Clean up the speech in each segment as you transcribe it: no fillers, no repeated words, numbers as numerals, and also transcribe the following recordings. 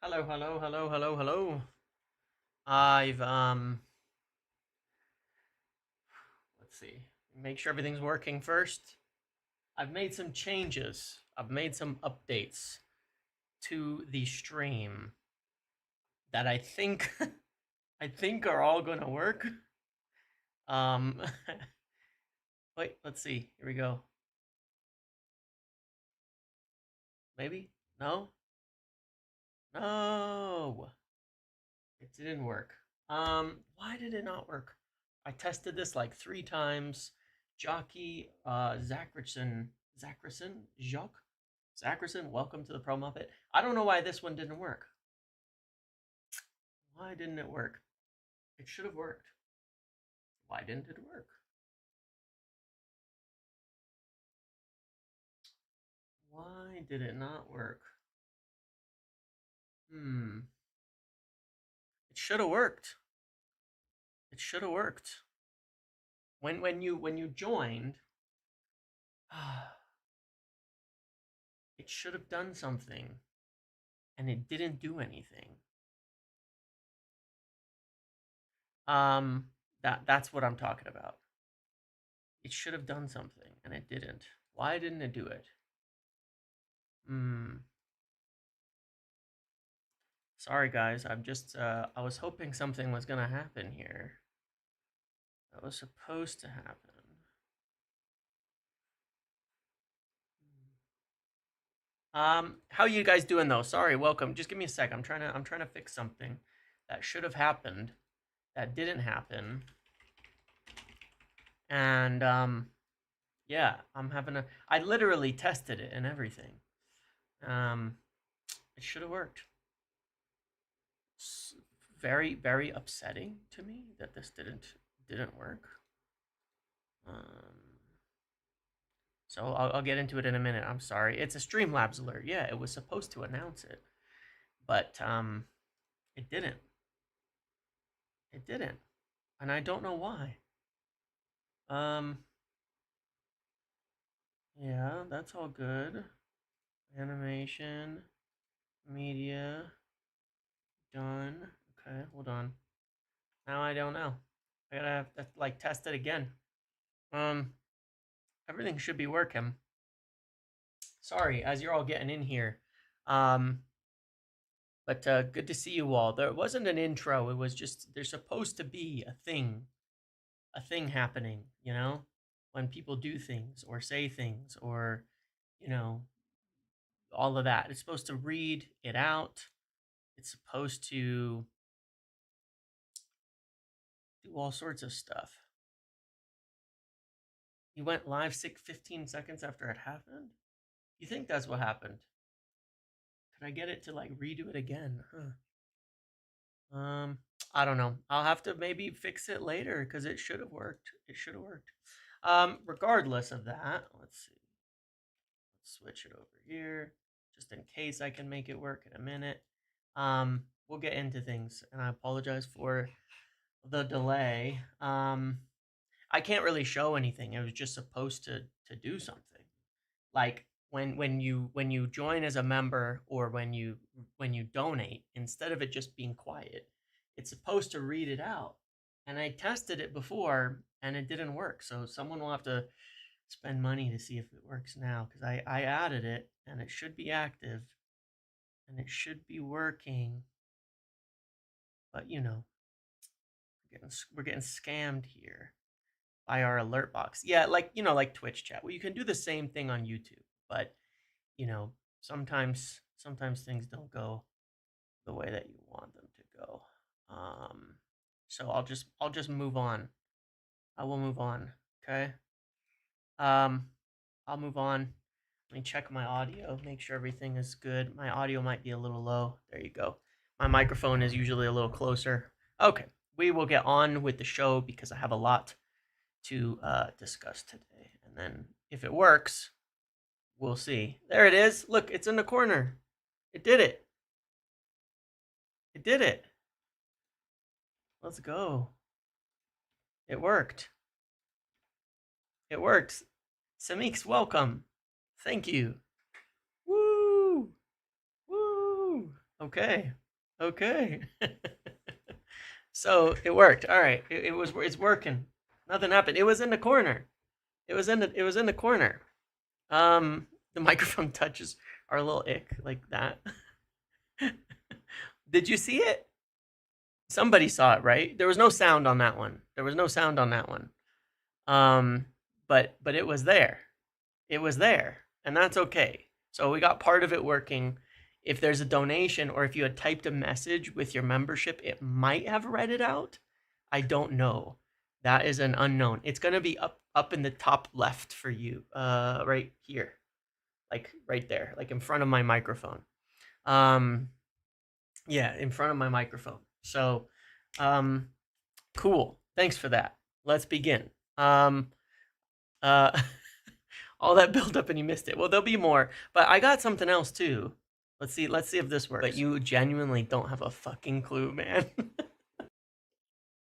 Hello, hello, hello, hello, hello. I've let's see. Make sure everything's working first. I've made some changes. I've made some updates to the stream that I think I think are all going to work. Um wait, let's see. Here we go. Maybe? No? No. It didn't work. Why did it not work? I tested this like 3 times. Jockey Jacques Zackerson, welcome to the Pro Muppet. I don't know why this one didn't work. Why didn't it work? It should have worked. Why didn't it work? Why did it not work? Hmm. It should have worked. It should have worked. When you joined, it should have done something, and it didn't do anything. Um, that's what I'm talking about. It should have done something, and it didn't. Why didn't it do it? Hmm. Sorry, guys. I was hoping something was gonna happen here. That was supposed to happen. How you guys doing though? Sorry, welcome. Just give me a sec. I'm trying to fix something that should have happened that didn't happen. And yeah, I literally tested it and everything. Um, it should have worked. It's very, very upsetting to me that this didn't work. Um, so I'll get into it in a minute. I'm sorry. It's a Streamlabs alert. Yeah, it was supposed to announce it, but it didn't. It didn't, and I don't know why. Um, yeah, that's all good. Animation, media, done. Okay, hold on. Now I don't know. I gotta have to like test it again. Um, everything should be working. Sorry, as you're all getting in here. Um, but good to see you all. There wasn't an intro. It was just there's supposed to be a thing happening. When people do things or say things or you know all of that. It's supposed to read it out. It's supposed to do all sorts of stuff. You went live 15 seconds after it happened? You think that's what happened? Could I get it to like redo it again? Huh. I don't know. I'll have to maybe fix it later because it should have worked. It should have worked. Regardless of that, let's see. Let's switch it over here just in case I can make it work in a minute. We'll get into things, and I apologize for the delay. I can't really show anything. It was just supposed to do something. Like when you join as a member or when you donate, instead of it just being quiet, it's supposed to read it out. And I tested it before and it didn't work. So someone will have to spend money to see if it works now because I added it and it should be active and it should be working. But we're getting scammed here by our alert box. Yeah, like Twitch chat. Well, you can do the same thing on YouTube, but you know, sometimes things don't go the way that you want them to go. Um, so I'll just move on. I will move on. Okay. Um, I'll move on. Let me check my audio, make sure everything is good. My audio might be a little low. There you go. My microphone is usually a little closer. Okay, we will get on with the show because I have a lot to discuss today. And then if it works, we'll see. There it is. Look, it's in the corner. It did it. It did it. Let's go. It worked. It worked. Samix, welcome. Thank you. Woo! Woo! Okay. Okay. So it worked. All right. It's working. Nothing happened. It was in the corner. It was in the corner. The microphone touches our little ick like that. Did you see it? Somebody saw it, right? There was no sound on that one. There was no sound on that one. Um, but it was there. It was there, and that's okay. So we got part of it working. If there's a donation or if you had typed a message with your membership, it might have read it out. I don't know. That is an unknown. It's gonna be up in the top left for you, right here, like right there, like in front of my microphone. Um, yeah, in front of my microphone. So, um, cool. Thanks for that. Let's begin. Uh, all that build up and you missed it. Well, there'll be more, but I got something else too. Let's see if this works. But you genuinely don't have a fucking clue, man.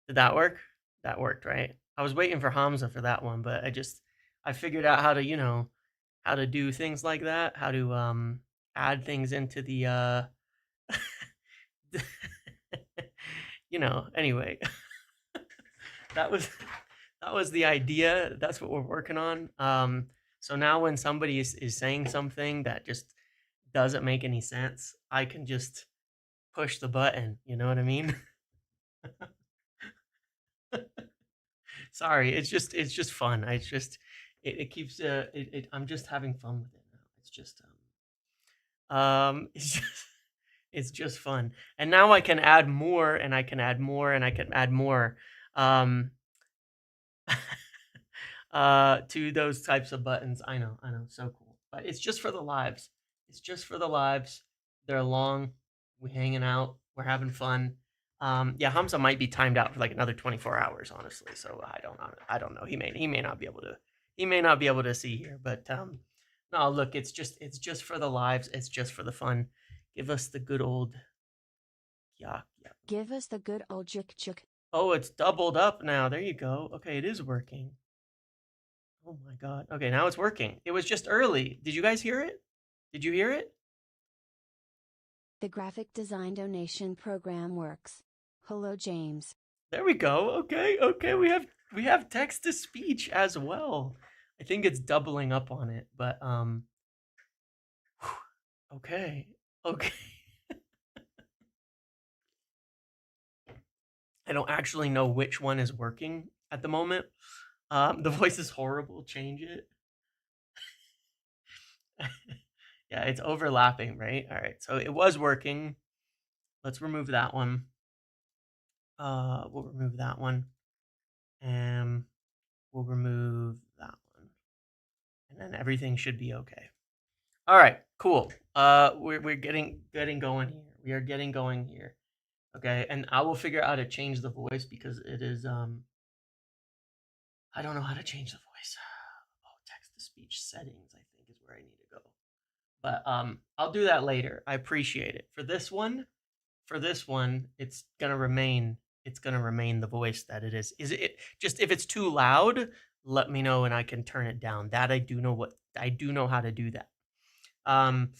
Did that work? That worked, right? I was waiting for Hamza for that one, but I figured out how to, how to do things like that, how to add things into the anyway. that was that was the idea. That's what we're working on. So now when somebody is saying something that just doesn't make any sense, I can just push the button. You know what I mean? Sorry, it's just fun. It keeps I'm just having fun with it now. It's just it's just it's just fun. And now I can add more and I can add more and I can add more. Um to those types of buttons. I know, so cool. But it's just for the lives. It's just for the lives. They're long. We're hanging out. We're having fun. Yeah, Hamza might be timed out for like another 24 hours, honestly. So I don't know. I don't know. He may not be able to. He may not be able to see here. But no, look, it's just for the lives. It's just for the fun. Give us the good old yeah. Give us the good old juk. Oh, it's doubled up now. There you go. Okay, it is working. Oh my god. Okay, now it's working. It was just early. Did you guys hear it? Did you hear it? The graphic design donation program works. Hello, James. There we go. Okay. We have text to speech as well. I think it's doubling up on it, but okay. Okay. I don't actually know which one is working at the moment. The voice is horrible. Change it. Yeah, it's overlapping, right? All right. So it was working. Let's remove that one. We'll remove that one. And we'll remove that one. And then everything should be okay. All right, cool. We're getting going here. We are getting going here. Okay, and I will figure out how to change the voice because it is I don't know how to change the voice. Oh, text to speech settings I think is where I need to go. But I'll do that later. I appreciate it. For this one, it's gonna remain the voice that it is. Is it just if it's too loud, let me know and I can turn it down. That I do know how to do that. Um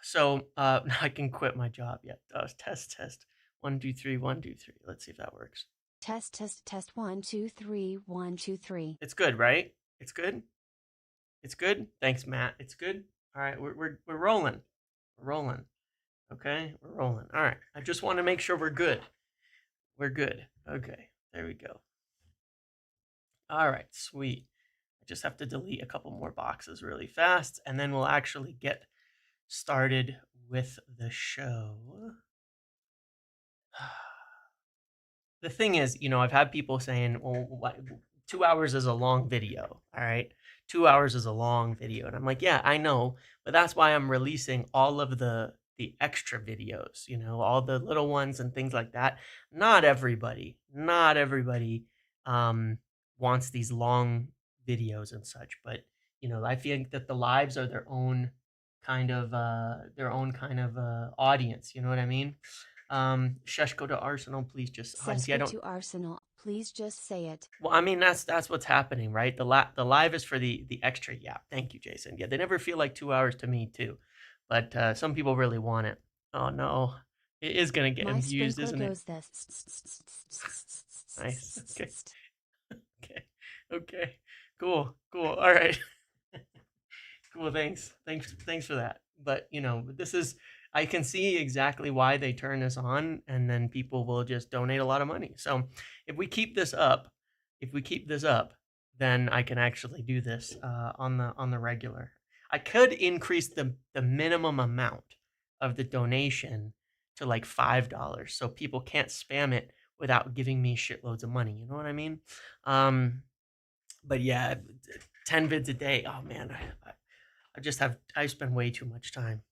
so I can quit my job. Yeah. Test. 1 2 3 1 2 3. Let's see if that works. Test 1 2 3 1 2 3. It's good, right? It's good. It's good. Thanks, Matt. It's good. All right, we're rolling. We're rolling. Okay, we're rolling. All right. I just want to make sure we're good. We're good. Okay, there we go. All right, sweet. I just have to delete a couple more boxes really fast, and then we'll actually get started with the show. The thing is, I've had people saying, well, what, 2 hours is a long video. All right. 2 hours is a long video. And I'm like, yeah, I know. But that's why I'm releasing all of the extra videos, all the little ones and things like that. Not everybody um, wants these long videos and such. But, I feel that the lives are their own kind of audience. You know what I mean? Shush, go to Arsenal, please. Just Says go to Arsenal. Please just say it. Well, I mean that's what's happening, right? The live is for the extra. Yeah, thank you, Jason. Yeah, they never feel like 2 hours to me too, but some people really want it. Oh no, it is gonna get My abused, sprinkler isn't it? goes this. Nice. Okay. Okay. Okay. Cool. Cool. All right. Cool. Thanks for that. But this is I can see exactly why they turn this on, and then people will just donate a lot of money. So if we keep this up, then I can actually do this on the regular. I could increase the minimum amount of the donation to like $5, so people can't spam it without giving me shitloads of money. You know what I mean? But yeah, 10 vids a day. Oh man, I spend way too much time.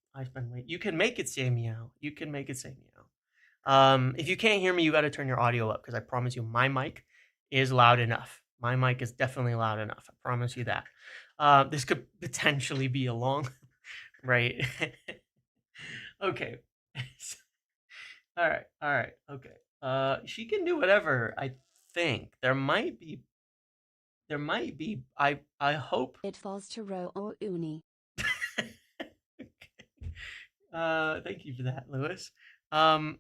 You can make it say meow. You can make it say meow. If you can't hear me, you got to turn your audio up because I promise you my mic is loud enough. My mic is definitely loud enough. I promise you that. This could potentially be a long, right? Okay. All right, okay. She can do whatever. I think there might be. I hope. It falls to row o uni. Thank you for that, Lewis. 10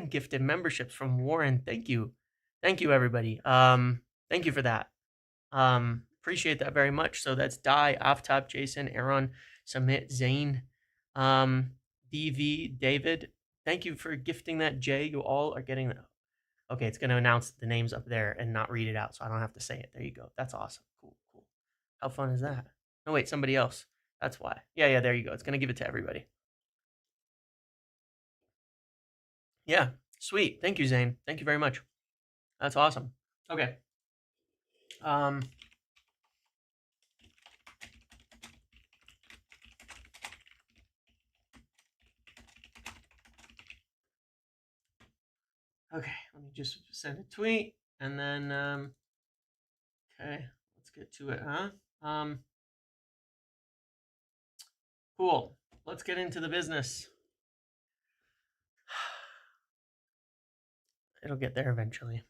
gifted memberships from Warren. Thank you. Thank you, everybody. Thank you for that. Appreciate that very much. So that's Di, Aftab, Jason, Aaron, Samit, Zane, DV, David. Thank you for gifting that, Jay. You all are getting that. Okay, it's going to announce the names up there and not read it out, so I don't have to say it. There you go. That's awesome. Cool, cool. How fun is that? No, wait, somebody else. That's why. Yeah, there you go. It's going to give it to everybody. Yeah, sweet. Thank you, Zane. Thank you very much. That's awesome. Okay. Okay, let me just send a tweet and then okay, let's get to it, huh? Cool. Let's get into the business. It'll get there eventually.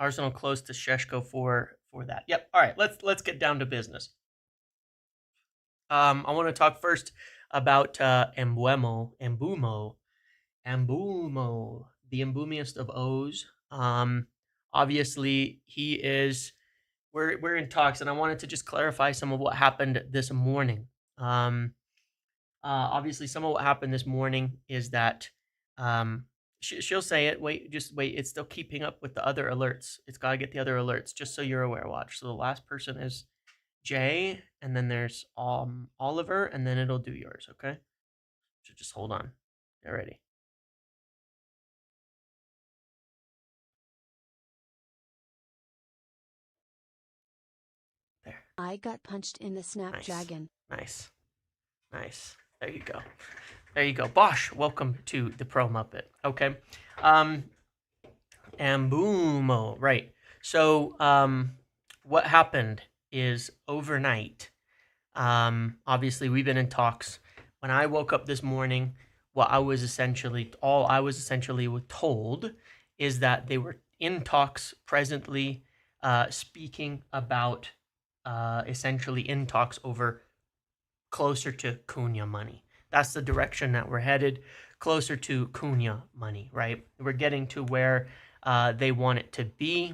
Arsenal close to Sheshko for that. Yep. All right. Let's get down to business. I want to talk first about Mbeumo, the Mbeumiest of O's. Obviously, he is. We're in talks, and I wanted to just clarify some of what happened this morning. Obviously, some of what happened this morning is that she'll say it. Just wait. It's still keeping up with the other alerts. It's got to get the other alerts, just so you're aware. Watch. So the last person is Jay, and then there's Oliver, and then it'll do yours. Okay. So just hold on. Get ready. There. I got punched in the snapdragon. Nice. There you go. Bosh, welcome to the Pro Muppet. Okay. Mbeumo, right. So, what happened is overnight, obviously we've been in talks. When I woke up this morning, all I was essentially told is that they were in talks presently, speaking about, essentially in talks over closer to Cunha money. That's the direction that we're headed, closer to Cunha money, right? We're getting to where they want it to be.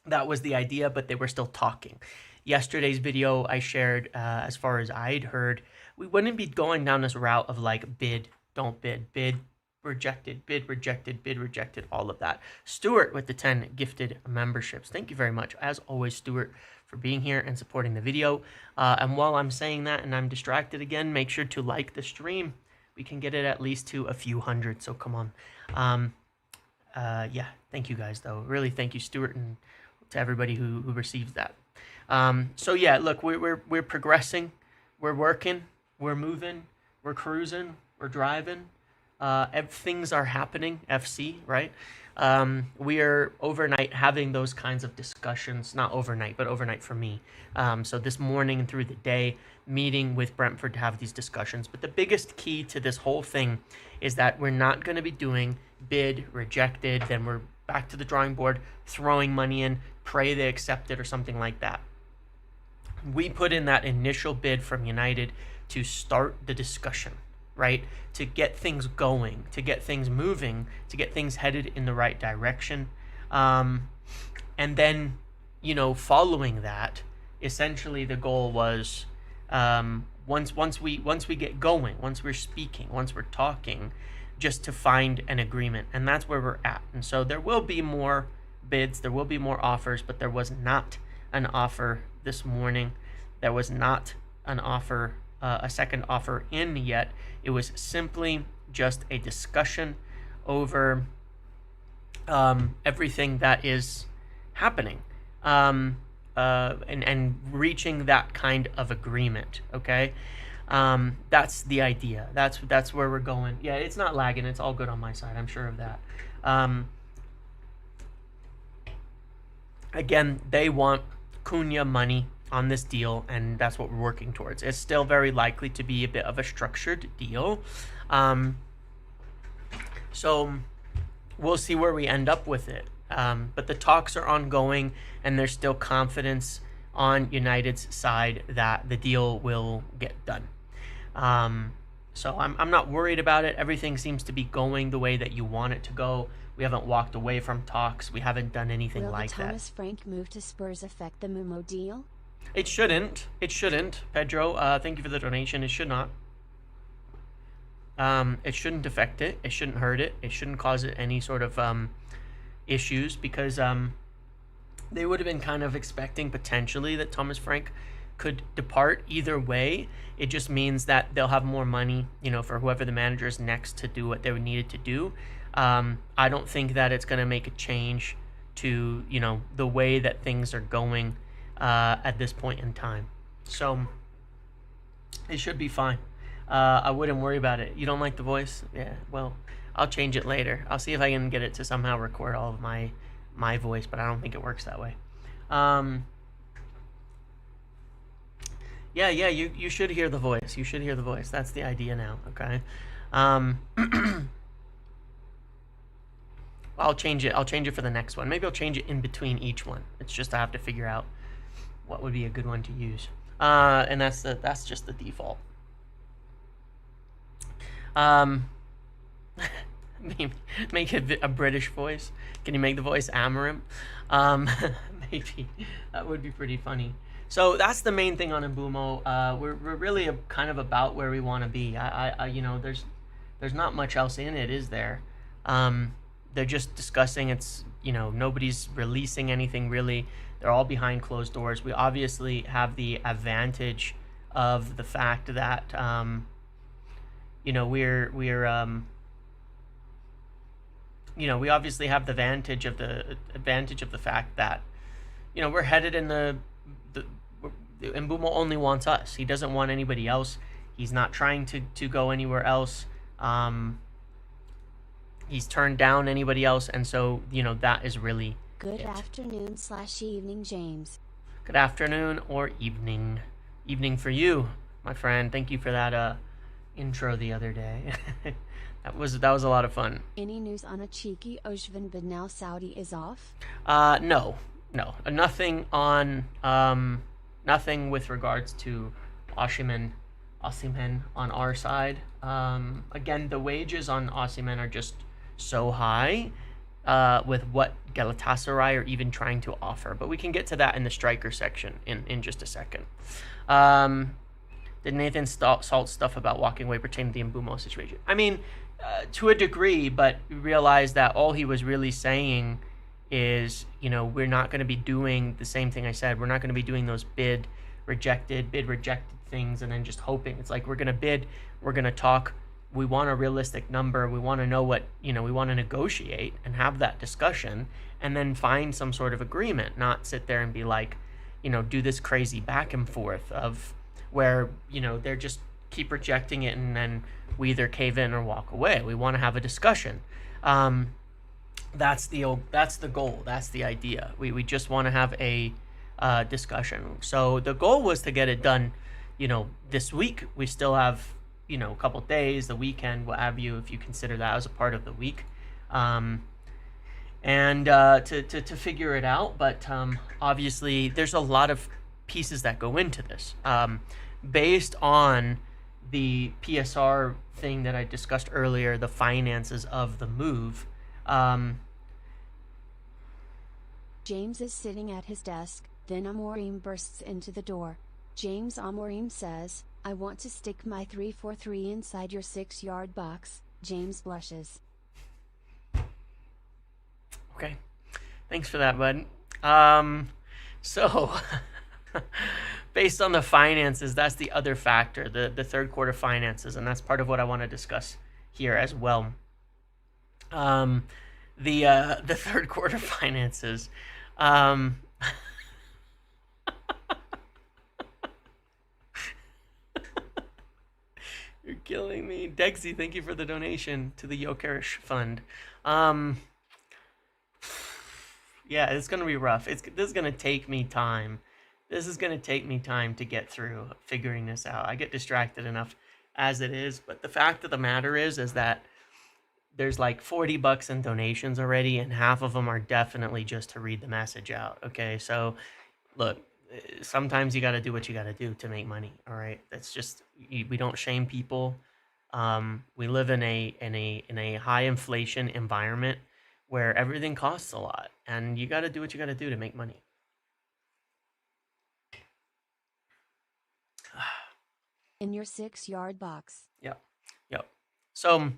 That was the idea, but they were still talking. Yesterday's video I shared, as far as I'd heard, we wouldn't be going down this route of like bid, don't bid, bid, rejected, bid, rejected, bid, rejected, all of that. Stuart with the 10 gifted memberships. Thank you very much, as always, Stuart, for being here and supporting the video. And while I'm saying that and I'm distracted again, make sure to like the stream. We can get it at least to a few hundred, so come on. Yeah, thank you guys, though. Really, thank you, Stuart, and to everybody who receives that. So yeah, look, we're progressing, we're working, we're moving, we're cruising, we're driving. Things are happening, FC, right? We are overnight having those kinds of discussions, not overnight, but overnight for me. So this morning and through the day, meeting with Brentford to have these discussions. But the biggest key to this whole thing is that we're not going to be doing bid, rejected, then we're back to the drawing board, throwing money in, pray they accept it or something like that. we put in that initial bid from United to start the discussion, right? To get things going, to get things moving, to get things headed in the right direction. And then, following that, essentially the goal was, once we get going, once we're speaking, once we're talking, just to find an agreement. And that's where we're at. And so there will be more bids, there will be more offers, but there was not an offer this morning. There was not an offer, a second offer in yet. It was simply just a discussion over everything that is happening, and reaching that kind of agreement. Okay, that's the idea. That's where we're going. Yeah, it's not lagging. It's all good on my side. I'm sure of that. Again, they want Cunha money on this deal, and that's what we're working towards. It's still very likely to be a bit of a structured deal. So we'll see where we end up with it. But the talks are ongoing, and there's still confidence on United's side that the deal will get done. So I'm not worried about it. Everything seems to be going the way that you want it to go. We haven't walked away from talks. We haven't done anything like that. Will the Thomas Frank move to Spurs affect the Mbeumo deal? It shouldn't. It shouldn't. Pedro, thank you for the donation. It should not. It shouldn't affect it. It shouldn't hurt it. It shouldn't cause it any sort of issues, because they would have been kind of expecting potentially that Thomas Frank could depart either way. It just means that they'll have more money, for whoever the manager is next to do what they needed to do. I don't think that it's going to make a change to, the way that things are going at this point in time. So it should be fine. I wouldn't worry about it. You don't like the voice? Yeah, well, I'll change it later. I'll see if I can get it to somehow record all of my voice, but I don't think it works that way. Yeah, you should hear the voice. You should hear the voice. That's the idea now, okay? I'll change it. I'll change it for the next one. Maybe I'll change it in between each one. It's just I have to figure out what would be a good one to use. And that's just the default. Make it a British voice. Can you make the voice Amarim? Maybe that would be pretty funny. So that's the main thing on Mbeumo. We're really kind of about where we want to be. There's not much else in it, is there? They're just discussing. It's nobody's releasing anything really. They're all behind closed doors. We obviously have the advantage of the fact that we obviously have the advantage of the fact that we're headed in the Mbeumo only wants us. He doesn't want anybody else. He's not trying to go anywhere else. He's turned down anybody else, and so that is really good afternoon/evening, James. Good afternoon or evening for you, my friend. Thank you for that intro the other day. that was a lot of fun. Any news on a cheeky Hojlund bid now Saudi is off? No, nothing on nothing with regards to Osimhen on our side. Again, the wages on Osimhen are just so high with what Galatasaray are even trying to offer. But we can get to that in the striker section in just a second. Did Nathan Salt stuff about walking away pertaining to the Mbeumo situation? I mean, to a degree, but realize that all he was really saying is, we're not going to be doing the same thing I said. We're not going to be doing those bid rejected things and then just hoping. It's like we're going to bid, we're going to talk. We want a realistic number. We want to know what, we want to negotiate and have that discussion and then find some sort of agreement, not sit there and be like, do this crazy back and forth of where, they're just keep rejecting it and then we either cave in or walk away. We want to have a discussion. That's the goal. That's the idea. We just want to have a discussion. So the goal was to get it done, this week. We still have, a couple days, the weekend, what have you, if you consider that as a part of the week, and to figure it out. But obviously, there's a lot of pieces that go into this. Based on the PSR thing that I discussed earlier, the finances of the move. James is sitting at his desk, then Amorim bursts into the door. James Amorim says, "I want to stick my 343 inside your 6-yard box." James blushes. Okay. Thanks for that, bud. So, based on the finances, that's the other factor, the third quarter finances, and that's part of what I want to discuss here as well. The third quarter finances. You're killing me. Dexy, thank you for the donation to the Gyokeres fund. Yeah, it's gonna be rough. This is gonna take me time. This is gonna take me time to get through figuring this out. I get distracted enough as it is, but the fact of the matter is that there's like $40 in donations already, and half of them are definitely just to read the message out. Okay, so look, sometimes you got to do what you got to do to make money. All right, that's just, we don't shame people. We live in a high inflation environment where everything costs a lot, and you got to do what you got to do to make money. In your 6-yard box. Yep. So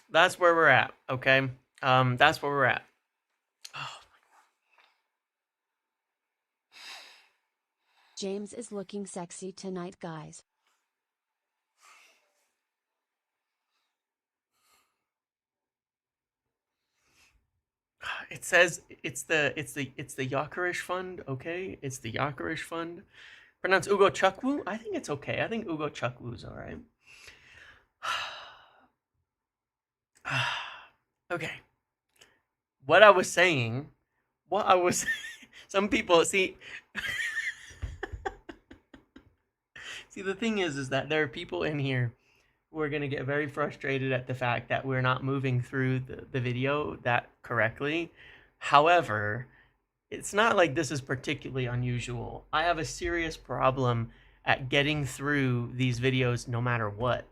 that's where we're at. Okay. That's where we're at. Oh. James is looking sexy tonight, guys. It says it's the Gyokeres fund, okay? It's the Gyokeres fund. Pronounce Ugo Chukwu? I think it's okay. I think Ugo Chukwu's all right. Okay. What I was saying, some people see. See, the thing is that there are people in here who are going to get very frustrated at the fact that we're not moving through the video that correctly. However, it's not like this is particularly unusual. I have a serious problem at getting through these videos no matter what.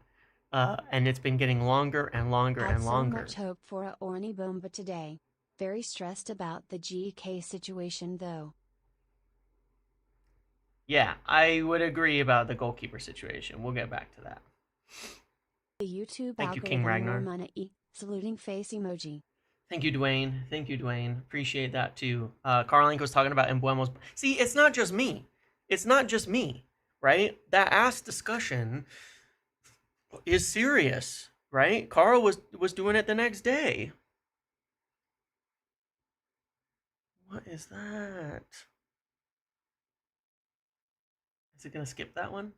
And it's been getting longer and longer and longer. Had so much hope for a Orny Bomba today. Very stressed about the GK situation though. Yeah, I would agree about the goalkeeper situation. We'll get back to that. The YouTube Thank you, King Ragnar. Saluting face emoji. Thank you, Dwayne. Thank you, Dwayne. Appreciate that too. Carlink was talking about Mbeumo's. See, it's not just me. It's not just me, right? That ass discussion is serious, right? Carl was doing it the next day. What is that? Is it gonna skip that one?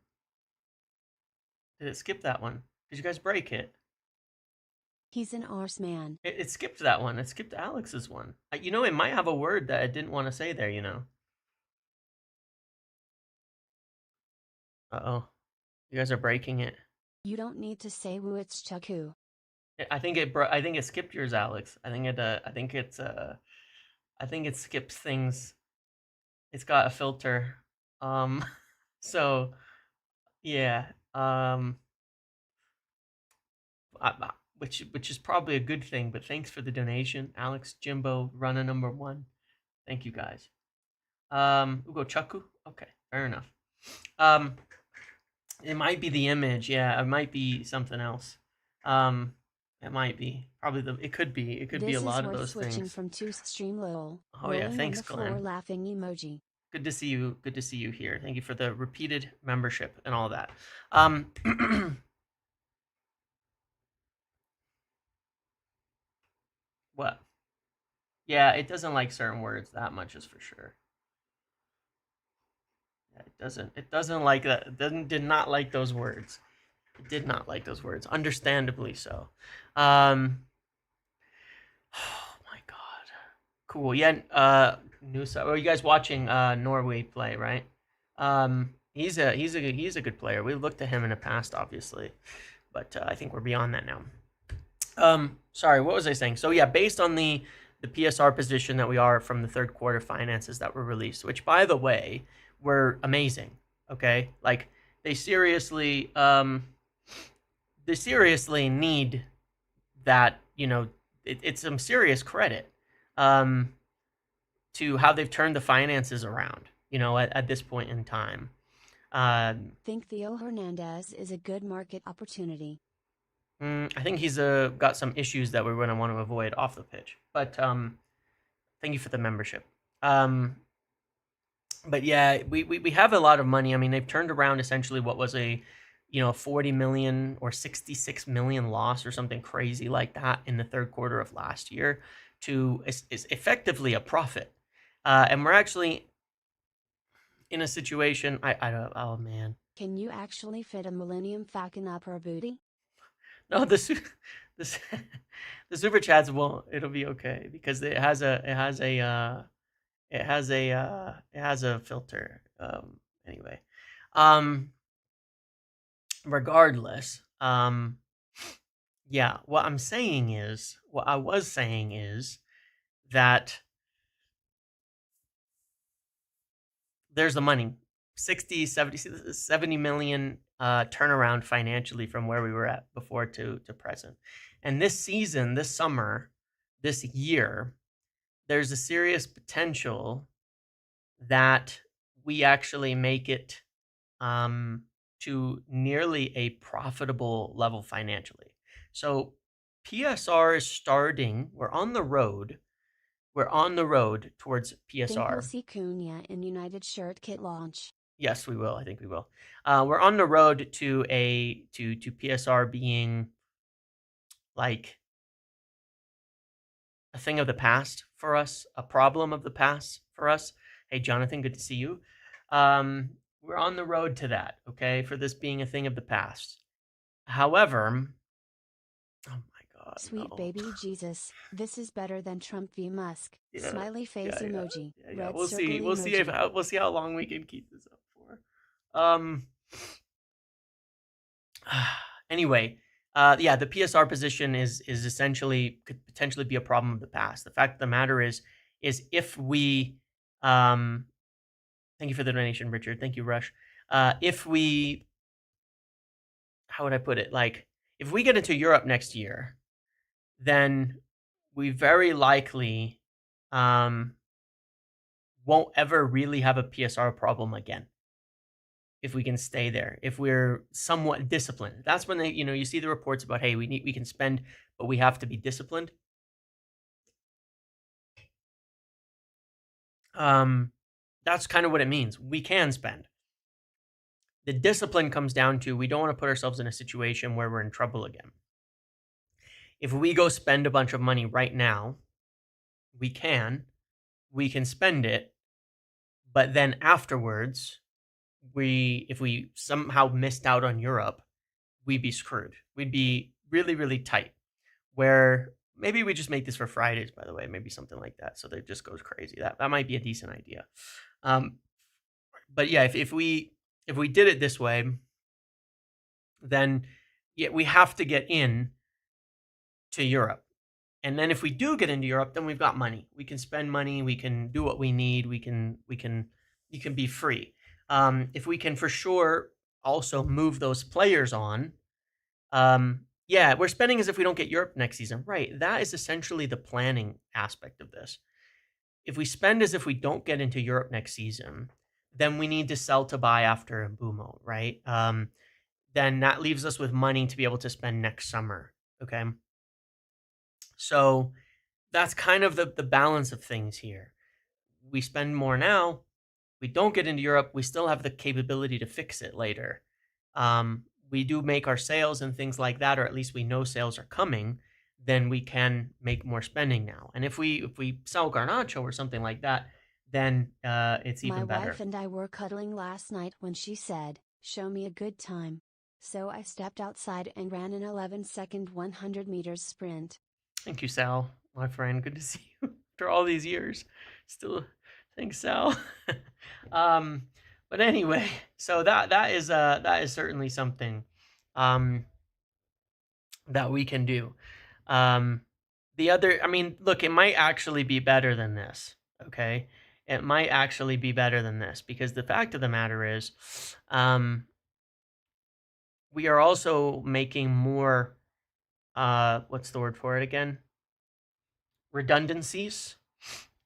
Did it skip that one? Did you guys break it? He's an arse man. It skipped that one. It skipped Alex's one. You know, it might have a word that I didn't want to say there, you know. Uh-oh. You guys are breaking it. You don't need to say woo, it's Chuku. I think it skipped yours, Alex. I think it skips things. It's got a filter. So yeah. Which is probably a good thing, but thanks for the donation, Alex, Jimbo, Runner number 1. Thank you guys. Ugo Chuku. Okay, fair enough. It might be the image. Yeah, it might be something else. It might be. Probably it could be. It could be a lot of those things. Switching from to stream lol. Oh yeah, thanks, on the floor, Glenn. laughing emoji. Good to see you. Good to see you here. Thank you for the repeated membership and all that. What? Yeah, it doesn't like certain words. That much is for sure. Yeah, it doesn't like that. It did not like those words. It did not like those words. Understandably so. Oh my god. Cool. Yeah. Nusa. Are you guys watching Norway play? Right. He's a good player. We looked at him in the past, obviously, but I think we're beyond that now. Sorry, what was I saying? So yeah, based on the PSR position that we are from the third quarter finances that were released, which by the way were amazing. Okay, like they seriously, they seriously need that. It's some serious credit um, to how they've turned the finances around. At this point in time. Think Theo Hernandez is a good market opportunity. I think he's got some issues that we're going to want to avoid off the pitch. But thank you for the membership. Um, but yeah, we have a lot of money. I mean, they've turned around essentially what was a 40 million or 66 million loss or something crazy like that in the third quarter of last year to is effectively a profit. And we're actually in a situation. I don't. Oh man. Can you actually fit a Millennium Falcon up her booty? No, the the super chats won't. It'll be okay because it has a filter. Anyway, um, regardless, yeah. What I was saying is that there's the money, 60, 70 million turnaround financially from where we were at before to present. And this season, this summer, this year, there's a serious potential that we actually make it to nearly a profitable level financially. So PSR is starting. We're on the road. We're on the road towards Think we'll PSR. see Cunha in United Shirt Kit launch. Yes, we will. I think we will. We're on the road to PSR being like a thing of the past for us, a problem of the past for us. Hey, Jonathan, good to see you. We're on the road to that, okay, for this being a thing of the past. However, oh my God, Sweet no. baby Jesus, this is better than Trump v. Musk. Yeah, Smiley face emoji. Red We'll circle see. We'll see if emoji. we'll see how long we can keep this up for. Anyway, yeah, the PSR position is essentially could potentially be a problem of the past. The fact of the matter is if we, thank you for the donation, Richard. Thank you, Rush. If we, how would I put it? Like, if we get into Europe next year, then we very likely um, won't ever really have a PSR problem again. If we can stay there, if we're somewhat disciplined, that's when you see the reports about, hey, we can spend, but we have to be disciplined. That's kind of what it means. We can spend. The discipline comes down to we don't want to put ourselves in a situation where we're in trouble again. If we go spend a bunch of money right now, we can spend it, but then afterwards, if we somehow missed out on Europe, we'd be screwed. We'd be really, really tight. Where maybe we just make this for Fridays, by the way, maybe something like that, so that it just goes crazy. That might be a decent idea. But yeah, if we did it this way, then yeah, we have to get in to Europe. And then if we do get into Europe, then we've got money. We can spend money. We can do what we need. You can be free. If we can for sure also move those players on, yeah, we're spending as if we don't get Europe next season. Right. That is essentially the planning aspect of this. If we spend as if we don't get into Europe next season, then we need to sell to buy after Mbeumo, right? Then that leaves us with money to be able to spend next summer. Okay. So that's kind of the balance of things here. We spend more now. We don't get into Europe. We still have the capability to fix it later. We do make our sales and things like that, or at least we know sales are coming, then we can make more spending now. And if we sell Garnacho or something like that, then it's even better. My wife and I were cuddling last night when she said, "Show me a good time." So I stepped outside and ran an 11-second 100 meters sprint. Thank you, Sal, my friend. Good to see you after all these years. Still, thanks, Sal. But anyway, so that is certainly something that we can do. The other, I mean, look, it might actually be better than this. Okay, it might actually be better than this, because the fact of the matter is, we are also making more, what's the word for it again? Redundancies.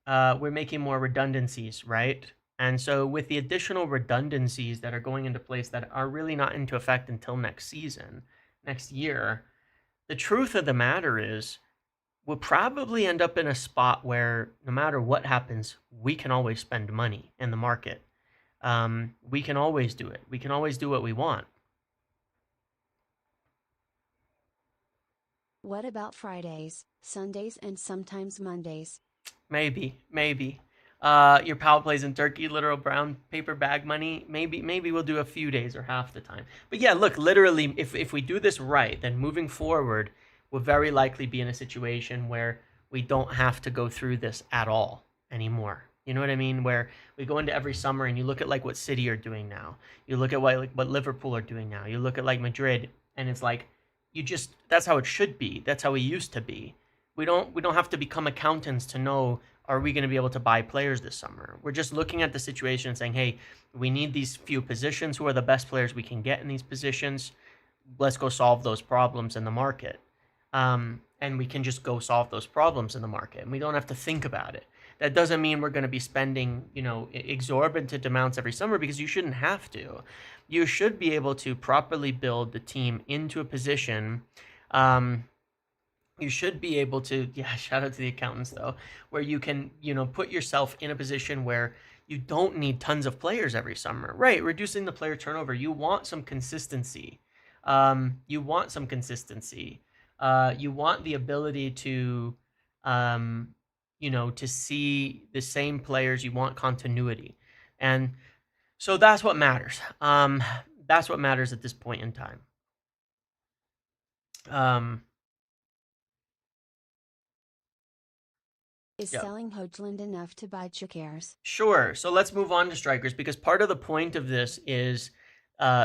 We're making more redundancies, right? And so with the additional redundancies that are going into place that are really not into effect until next season, next year, the truth of the matter is we'll probably end up in a spot where no matter what happens, we can always spend money in the market. We can always do it. We can always do what we want. What about Fridays, Sundays, and sometimes Mondays? Maybe. Your pal plays in Turkey, literal brown paper bag money. Maybe we'll do a few days or half the time. But yeah, look, literally, if we do this right, then moving forward, we'll very likely be in a situation where we don't have to go through this at all anymore. You know what I mean? Where we go into every summer and you look at like what City are doing now. You look at what Liverpool are doing now. You look at like Madrid, and it's like you just that's how it should be. That's how it used to be. We don't have to become accountants to know, are we going to be able to buy players this summer. We're just looking at the situation and saying, hey, we need these few positions. Who are the best players we can get in these positions? Let's go solve those problems in the market. And we can just go solve those problems in the market, and we don't have to think about it. That doesn't mean we're going to be spending, exorbitant amounts every summer, because you shouldn't have to. You should be able to properly build the team into a position. You should be able to, yeah, shout out to the accountants though, where you can, put yourself in a position where you don't need tons of players every summer. Right, reducing the player turnover. You want some consistency. You want some consistency. You want the ability to, to see the same players. You want continuity. And so that's what matters. That's what matters at this point in time. Is Yeah. selling Hojlund enough to buy Gyokeres? Sure. So let's move on to strikers, because part of the point of this is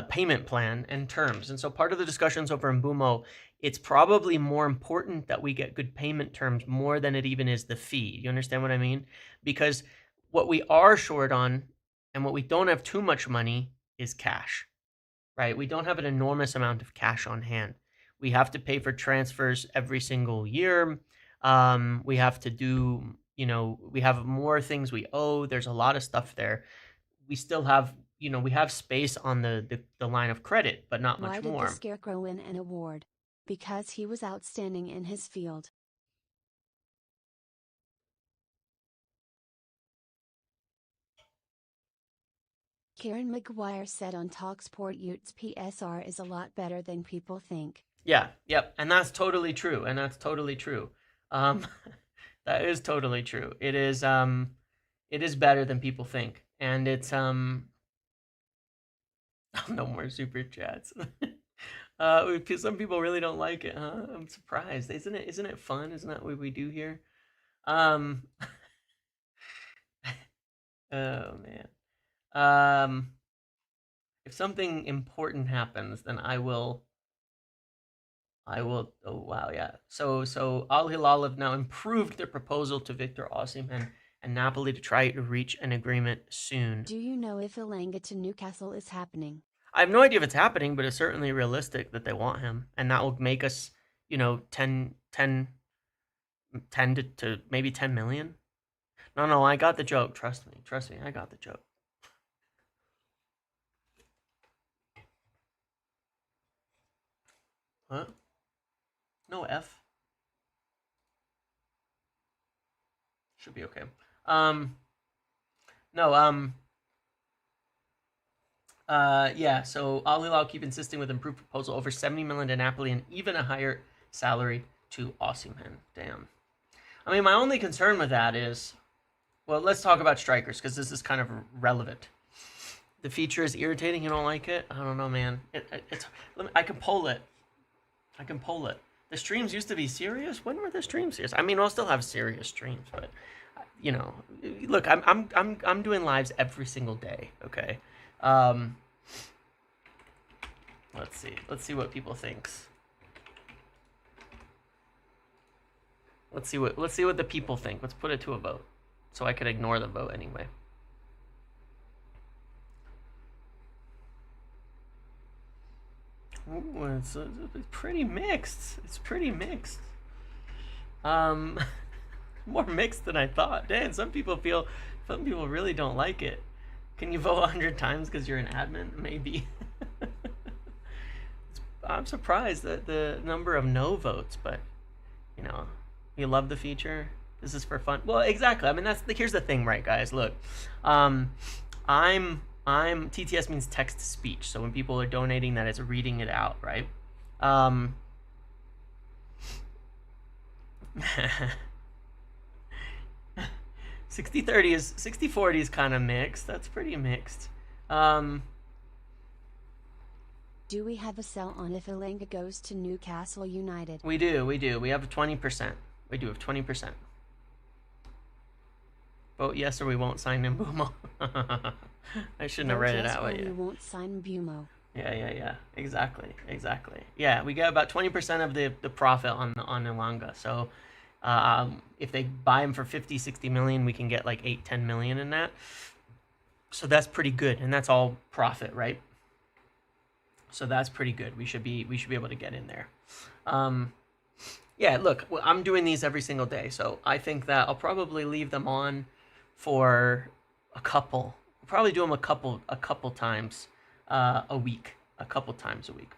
payment plan and terms. And so part of the discussions over Mbeumo, it's probably more important that we get good payment terms more than it even is the fee. You understand what I mean? Because what we are short on and what we don't have too much money is cash, right? We don't have an enormous amount of cash on hand. We have to pay for transfers every single year. We have to do, we have more things we owe. There's a lot of stuff there. We still have, we have space on the line of credit, but not Why much did the more. Scarecrow win an award? Because he was outstanding in his field. Karen McGuire said on TalkSport Utes PSR is a lot better than people think. Yeah, yep, and that's totally true, and that's totally true. Um, that is totally true. It is better than people think, and it's no more super chats. Some people really don't like it, huh? I'm surprised. Isn't it fun? Isn't that what we do here? Um, oh man. If something important happens, then I will. Oh wow, yeah. So Al Hilal have now improved their proposal to Victor Osimhen and Napoli to try to reach an agreement soon. Do you know if Elanga to Newcastle is happening? I have no idea if it's happening, but it's certainly realistic that they want him, and that will make us, 10 to maybe 10 million. No, I got the joke. Trust me, I got the joke. Huh? No F. Should be okay. No, yeah, so Al Hilal keep insisting with improved proposal over 70 million to Napoli and even a higher salary to Osimhen. Damn. I mean, my only concern with that is, well, let's talk about strikers, because this is kind of relevant. The feature is irritating. You don't like it? I don't know, man. I can poll it. The streams used to be serious. When were the streams serious? I mean, I'll still have serious streams, but look, I'm doing lives every single day. Okay. Um, let's see what people thinks. Let's see what the people think. Let's put it to a vote. so I could ignore the vote anyway. Ooh, it's pretty mixed. It's pretty mixed. More mixed than I thought. Damn, some people really don't like it. Can you vote 100 times because you're an admin? Maybe. I'm surprised at the number of no votes, but you know, you love the feature. This is for fun. Well, exactly. I mean, here's the thing, right, guys? Look, I'm TTS means text to speech. So when people are donating, that is reading it out, right? 60-30 is 60-40 is kind of mixed. That's pretty mixed. Do we have a sell on if Elanga goes to Newcastle United? We do. We have 20%. We do have 20%. Vote yes or we won't sign Mbeumo. I shouldn't have read it out. We won't sign Mbeumo. Yeah. Exactly. Yeah, we get about 20% of the profit on Elanga. So if they buy him for 50-60 million, we can get like 8-10 million in that. So that's pretty good, and that's all profit, right? So that's pretty good. We should be able to get in there. Yeah, look, I'm doing these every single day, so I think that I'll probably leave them on for a couple. We'll probably do them a couple times a week,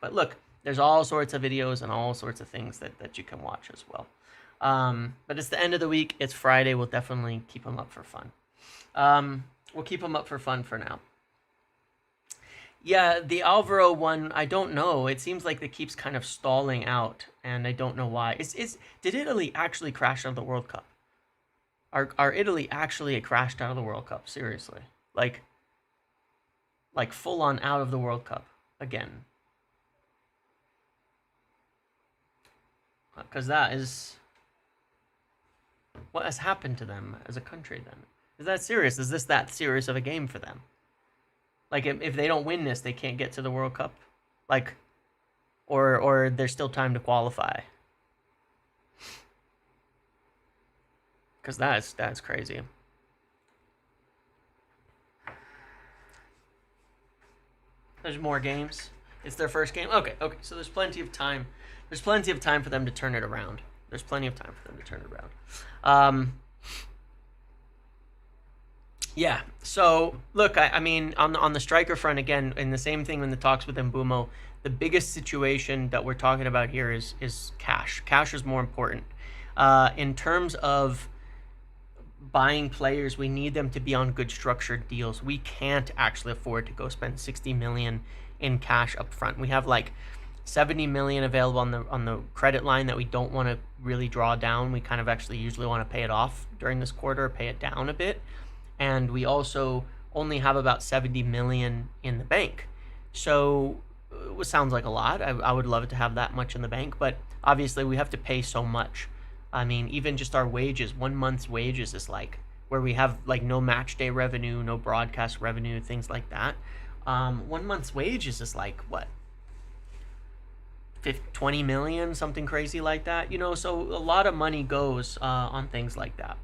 But look, there's all sorts of videos and all sorts of things that you can watch as well. But it's the end of the week. It's Friday. We'll definitely keep them up for fun. We'll keep them up for fun for now. Yeah, the Alvaro one, I don't know. It seems like it keeps kind of stalling out, and I don't know why. Did Italy actually crash out of the World Cup? Are Italy actually crashed out of the World Cup? Seriously. Like full on out of the World Cup again. Because that is... What has happened to them as a country then? Is that serious? Is this that serious of a game for them? Like, if they don't win this, they can't get to the World Cup? Like, or there's still time to qualify? Because that's crazy. There's more games. It's their first game? Okay. So there's plenty of time. There's plenty of time for them to turn it around. Yeah, so look, I mean, on the striker front, again, and the same thing in the talks with Mbeumo, the biggest situation that we're talking about here is cash. Cash is more important. In terms of buying players, we need them to be on good structured deals. We can't actually afford to go spend 60 million in cash up front. We have like 70 million available on the credit line that we don't want to really draw down. We kind of actually usually want to pay it off during this quarter, pay it down a bit. And we also only have about 70 million in the bank. So it sounds like a lot. I would love to have that much in the bank, but obviously we have to pay so much. I mean, even just our wages, 1 month's wages is like where we have like no match day revenue, no broadcast revenue, things like that. 1 month's wages is like what? 20 million, something crazy like that, you know, so a lot of money goes on things like that.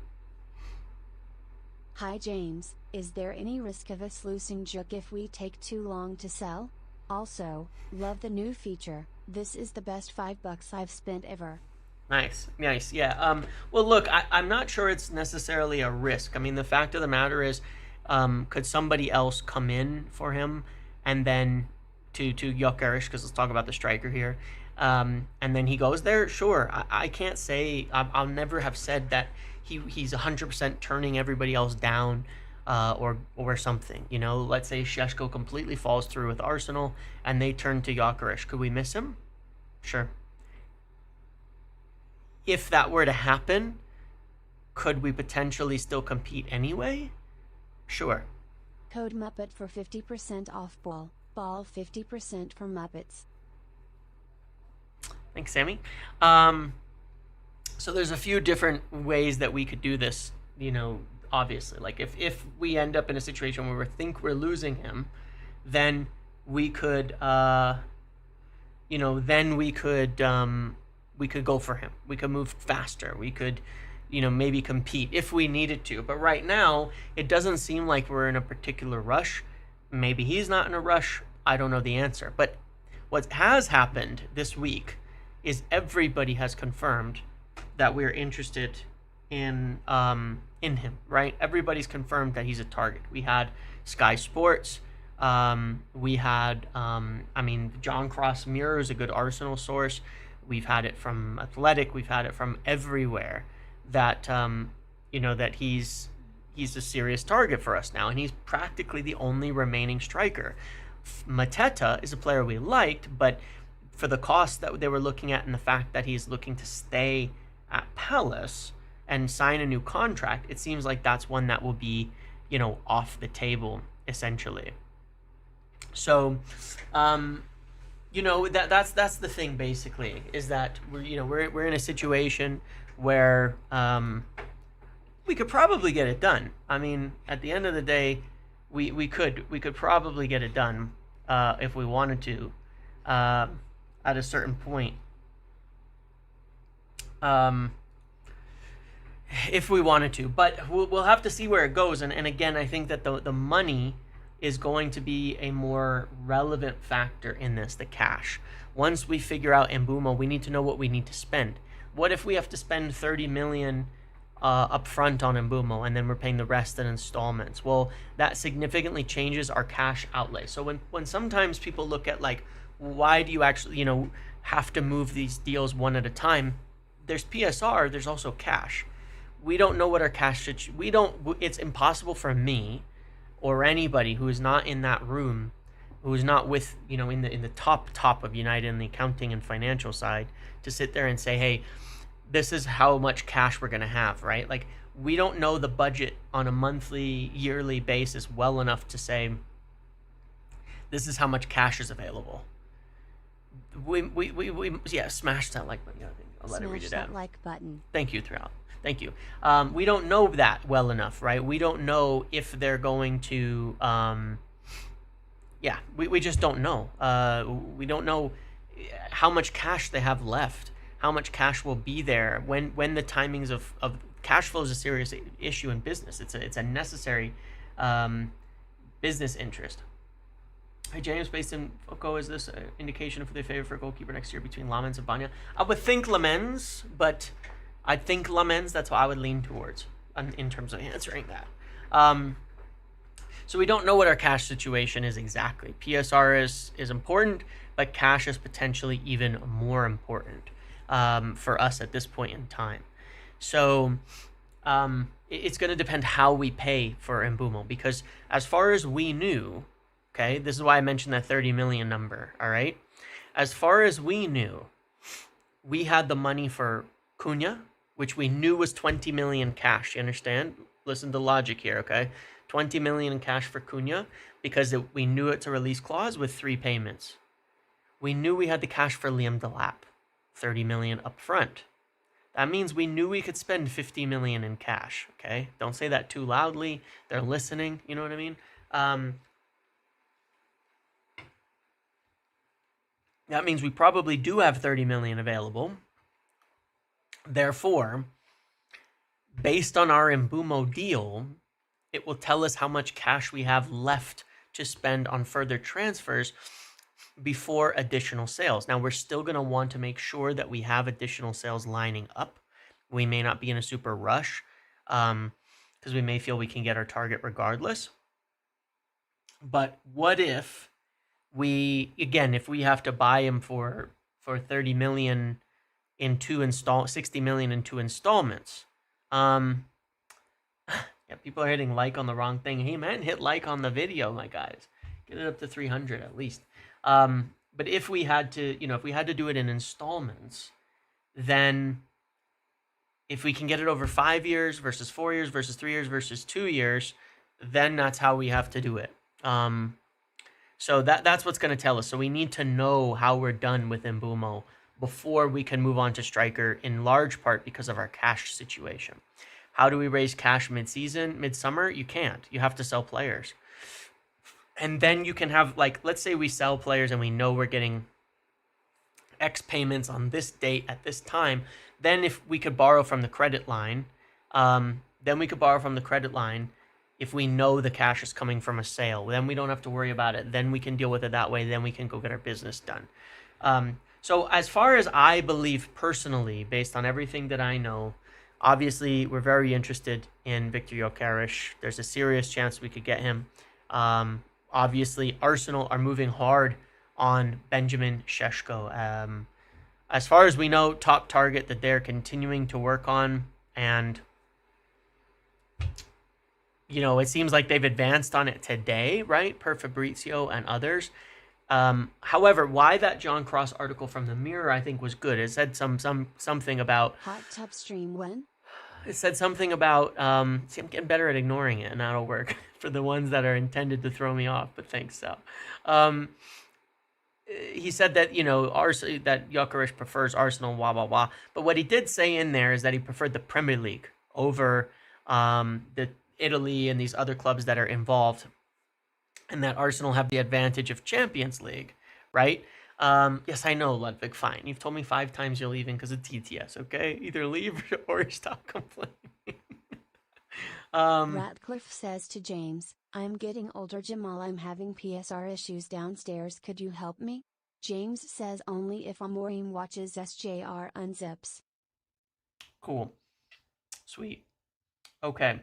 Hi James, is there any risk of us losing Juk if we take too long to sell? Also, love the new feature. This is the best $5 I've spent ever. Nice, yeah. Well, look, I'm not sure it's necessarily a risk. I mean, the fact of the matter is, could somebody else come in for him and then to Gyokeres, because let's talk about the striker here, and then he goes there? Sure, I can't say, I'll never have said that he's 100% turning everybody else down or something. You know, let's say Šeško completely falls through with Arsenal and they turn to Gyokeres. Could we miss him? Sure. If that were to happen, could we potentially still compete anyway? Sure. Code Muppet for 50% off ball. Ball 50% for Muppets. Thanks, Sammy. So there's a few different ways that we could do this, you know, obviously. Like if we end up in a situation where we think we're losing him, then we could, we could go for him. We could move faster. We could maybe compete if we needed to. But right now, it doesn't seem like we're in a particular rush. Maybe he's not in a rush. I don't know the answer. But what has happened this week is everybody has confirmed that we're interested in him, right? Everybody's confirmed that he's a target. We had Sky Sports. We had, John Cross Muir is a good Arsenal source. We've had it from Athletic. We've had it from everywhere that, that he's a serious target for us now, and he's practically the only remaining striker. Mateta is a player we liked, but for the cost that they were looking at and the fact that he's looking to stay at Palace and sign a new contract, it seems like that's one that will be, off the table essentially. So, that's the thing basically, is that we're in a situation where we could probably get it done. I mean, at the end of the day, we could probably get it done if we wanted to at a certain point. If we wanted to, but we'll have to see where it goes. And again, I think that the money is going to be a more relevant factor in this, the cash. Once we figure out Mbeumo, we need to know what we need to spend. What if we have to spend 30 million up front on Mbeumo and then we're paying the rest in installments? Well, that significantly changes our cash outlay. So when sometimes people look at like, why do you actually, have to move these deals one at a time? There's PSR, there's also cash. We don't know what our cash should, it's impossible for me or anybody who is not in that room, who is not with, in the top of United in the accounting and financial side, to sit there and say, hey, this is how much cash we're going to have, right? Like, we don't know the budget on a monthly, yearly basis well enough to say, this is how much cash is available. Smash that like button. I'll let it read it out. Smash that like button. Thank you, throughout. Thank you. We don't know that well enough, right? We don't know if they're going to, we just don't know. We don't know how much cash they have left, how much cash will be there, when the timings of cash flow is a serious issue in business. It's a necessary business interest. Hey, James, based in Foucault, is this an indication for the favor for a goalkeeper next year between Lamens and Banya? I would think Lamens, but I think Lamens, that's what I would lean towards in terms of answering that. So we don't know what our cash situation is exactly. PSR is important, but cash is potentially even more important for us at this point in time. So it's going to depend how we pay for Mbeumo, because as far as we knew, okay, this is why I mentioned that 30 million number, all right? As far as we knew, we had the money for Cunha, which we knew was 20 million cash. You understand? Listen to logic here, okay? 20 million in cash for Cunha, because we knew it's a release clause with 3 payments. We knew we had the cash for Liam Delap, 30 million up front. That means we knew we could spend 50 million in cash, okay? Don't say that too loudly. They're listening, you know what I mean? That means we probably do have 30 million available. Therefore, based on our Mbeumo deal, it will tell us how much cash we have left to spend on further transfers before additional sales. Now, we're still going to want to make sure that we have additional sales lining up. We may not be in a super rush because we may feel we can get our target regardless. But what if if we have to buy him for 30 million in 60 million in 2 installments? People are hitting like on the wrong thing. Hey man, hit like on the video, my guys. Get it up to 300 at least. But if we had to, do it in installments, then if we can get it over 5 years versus 4 years versus 3 years versus 2 years, then that's how we have to do it. So that's what's going to tell us. So we need to know how we're done with Mbeumo before we can move on to striker, in large part because of our cash situation. How do we raise cash midsummer? You can't. You have to sell players. And then you can have, let's say we sell players and we know we're getting X payments on this date at this time. Then if we could borrow from the credit line Then we could borrow from the credit line if we know the cash is coming from a sale. Then we don't have to worry about it. Then we can deal with it that way. Then we can go get our business done. So as far as I believe personally, based on everything that I know, obviously we're very interested in Viktor Gyokeres. There's a serious chance we could get him. Obviously, Arsenal are moving hard on Benjamin Šeško. As far as we know, top target that they're continuing to work on, and it seems like they've advanced on it today, right? Per Fabrizio and others. However, why that John Cross article from the Mirror I think was good. It said something about hot tub stream when. It said something about see, I'm getting better at ignoring it, and that'll work for the ones that are intended to throw me off. But thanks, so. He said that that Gyokeres prefers Arsenal, blah blah blah. But what he did say in there is that he preferred the Premier League over the Italy and these other clubs that are involved, and that Arsenal have the advantage of Champions League, right? Yes, I know, Ludwig, fine. You've told me 5 times you're leaving because of TTS, okay? Either leave or stop complaining. Ratcliffe says to James, I'm getting older, Jamal. I'm having PSR issues downstairs. Could you help me? James says only if Amorim watches SJR unzips. Cool. Sweet. Okay.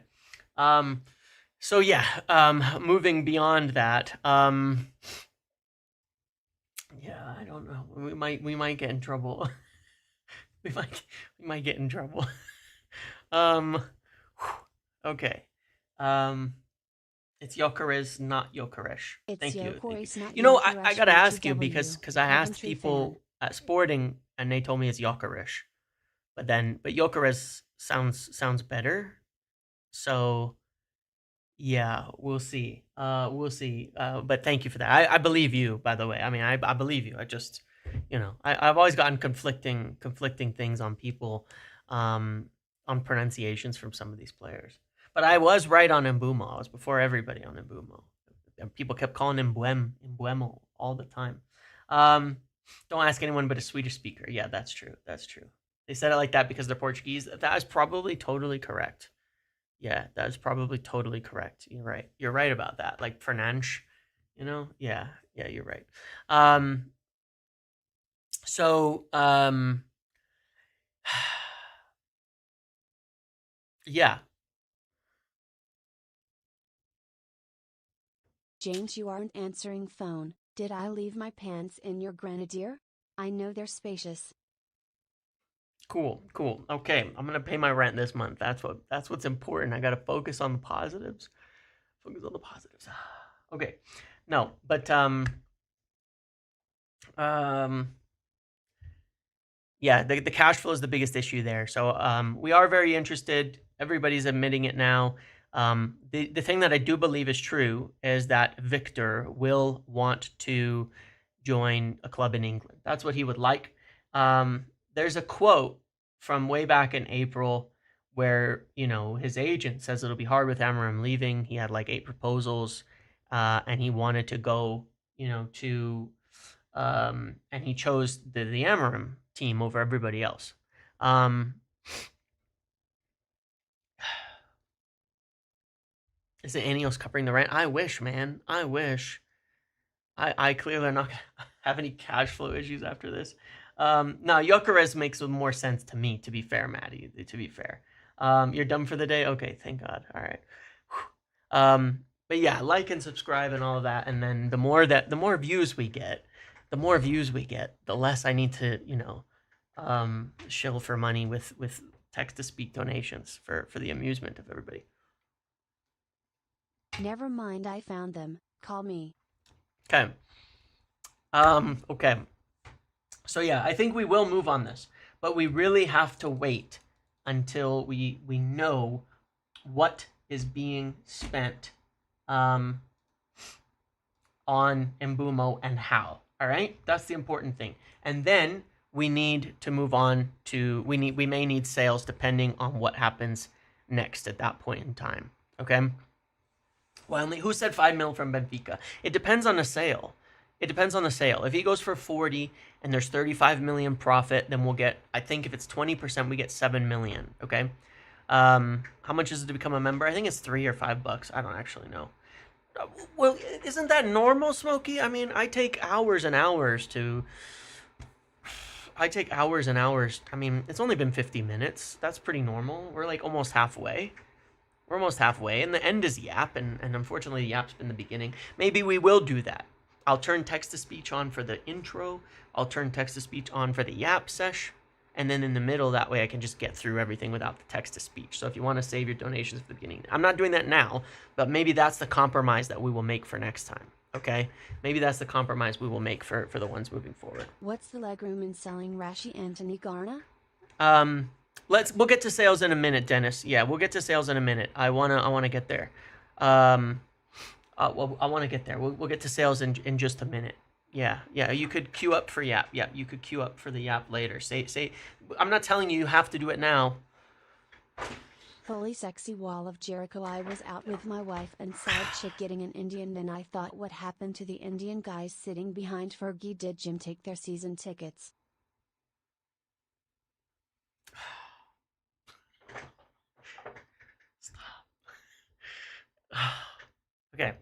So yeah, moving beyond that, yeah, I don't know. We might get in trouble. we might get in trouble. Okay. It's Gyokeres, not Gyokeres. Thank you. I gotta ask you because I asked people at Sporting and they told me it's Gyokeres, but Gyokeres sounds better. So yeah, we'll see. We'll see. But thank you for that. I believe you, by the way. I mean, I believe you. I just, I've always gotten conflicting things on people, on pronunciations from some of these players. But I was right on Mbeumo. I was before everybody on Mbeumo. And people kept calling him Mbeumo all the time. Don't ask anyone but a Swedish speaker. Yeah, that's true. That's true. They said it like that because they're Portuguese. That is probably totally correct. Yeah, that is probably totally correct. You're right. You're right about that. Like Fernandes, Yeah, you're right. So, yeah. James, you aren't answering phone. Did I leave my pants in your grenadier? I know they're spacious. Cool. Okay, I'm gonna pay my rent this month. That's what's important. I gotta focus on the positives. Okay, no, but yeah, the cash flow is the biggest issue there. So we are very interested. Everybody's admitting it now. The thing that I do believe is true is that Victor will want to join a club in England. That's what he would like. There's a quote from way back in April where, his agent says it'll be hard with Amorim leaving. He had like 8 proposals, and he wanted to go, to, and he chose the Amorim team over everybody else. Is it Ineos covering the rent? I wish, man. I wish. I clearly are not going to have any cash flow issues after this. Now, Gyokeres makes more sense to me, to be fair, Maddie, to be fair. You're done for the day? Okay, thank God. All right. But yeah, like and subscribe and all of that. And then the more views we get, the less I need to, shill for money with text-to-speak donations for the amusement of everybody. Never mind, I found them. Call me. Okay. Okay. So yeah, I think we will move on this, but we really have to wait until we know what is being spent on Mbeumo and how. All right, that's the important thing. And then we need to move on to we may need sales depending on what happens next at that point in time. Okay. Well, who said 5 mil from Benfica? It depends on the sale. If he goes for 40 and there's 35 million profit, then we'll get, I think if it's 20%, we get 7 million. Okay. How much is it to become a member? I think it's $3 or $5. I don't actually know. Well, isn't that normal, Smokey? I mean, I take hours and hours to. I take hours and hours. I mean, it's only been 50 minutes. That's pretty normal. We're like almost halfway. We're almost halfway, and the end is Yap, and unfortunately, Yap's been the beginning. Maybe we will do that. I'll turn text to speech on for the intro. I'll turn text to speech on for the Yap sesh, and then in the middle, that way I can just get through everything without the text to speech. So if you want to save your donations for the beginning, I'm not doing that now, but maybe that's the compromise that we will make for next time. Okay, maybe that's the compromise we will make for the ones moving forward. What's the legroom in selling Rashi Anthony Garna? We'll get to sales in a minute, Dennis. Yeah, we'll get to sales in a minute. I wanna get there. Well, I wanna get there. We'll get to sales in just a minute. Yeah. You could queue up for Yap. Yeah, you could queue up for the Yap later. Say. I'm not telling you have to do it now. Fully sexy wall of Jericho. I was out with my wife and side chick getting an Indian. Then I thought, what happened to the Indian guys sitting behind Fergie? Did Jim take their season tickets? Okay.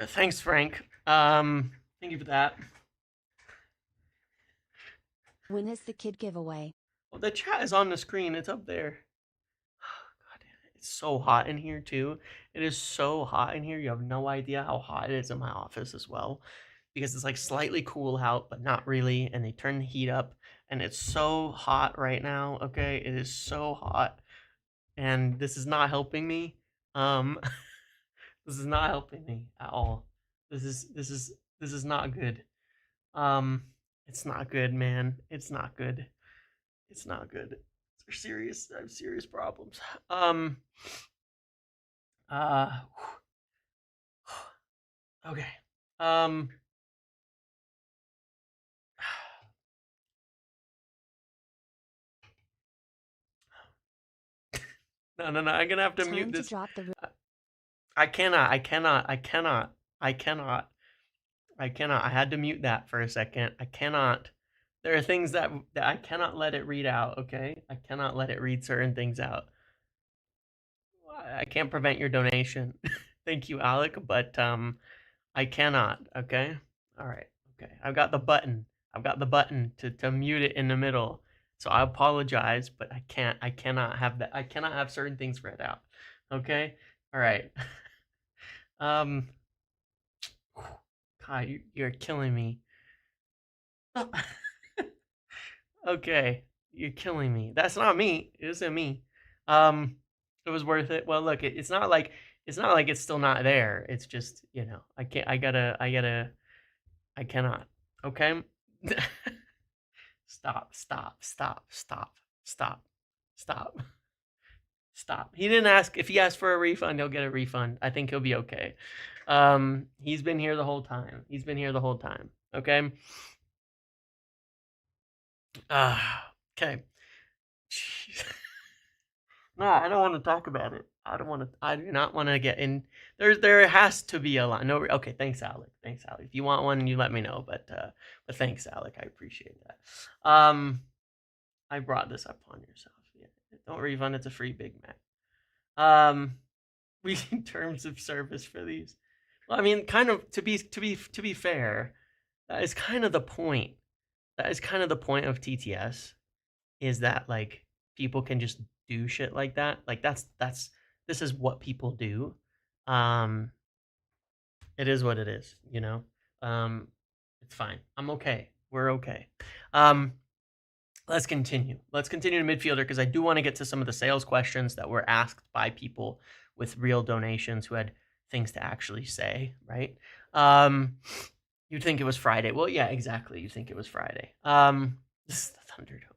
Thanks, Frank. Thank you for that. When is the kid giveaway? Well, the chat is on the screen. It's up there. God, it's so hot in here too. It is so hot in here. You have no idea how hot it is in my office as well, because it's like slightly cool out, but not really. And they turn the heat up, and it's so hot right now. Okay, it is so hot, and this is not helping me. This is not helping me at all. This is not good. Um, it's not good, man. It's not good. It's not good. It's serious. I have serious problems. Uh. Okay. Um. No. I'm gonna have to Time mute to this. drop the. I cannot. I had to mute that for a second. I cannot. There are things that I cannot let it read out. Okay, I cannot let it read certain things out. I can't prevent your donation. Thank you, Alec, but I cannot. Okay. All right. Okay. I've got the button. to mute it in the middle. So I apologize, but I can't. I cannot have that. I cannot have certain things read out. Okay. All right. um. God, you're killing me. Okay, you're killing me. That's not me. It isn't me. Um, it was worth it. Well, look, it's not like it's still not there. It's just I can't. I cannot. Okay. Stop. Stop. He didn't ask. If he asked for a refund, he'll get a refund. I think he'll be okay. He's been here the whole time. Okay. Okay. Jeez. No, I don't want to talk about it. I do not want to get in. There has to be a line. No. Okay. Thanks, Alec. If you want one, you let me know. But thanks, Alec. I appreciate that. I brought this up on yourself. Yeah. Don't refund. It's a free Big Mac. Reading terms of service for these. Well, I mean, kind of to be fair, that is kind of the point. That is kind of the point of TTS, is that like people can just do shit like that. Like that's this is what people do. Um, it is what it is. It's fine. I'm okay. We're okay. Let's continue. Let's continue to midfielder, because I do want to get to some of the sales questions that were asked by people with real donations who had things to actually say, right? You'd think it was Friday. Well, yeah, exactly. You think it was Friday. This is the Thunderdome,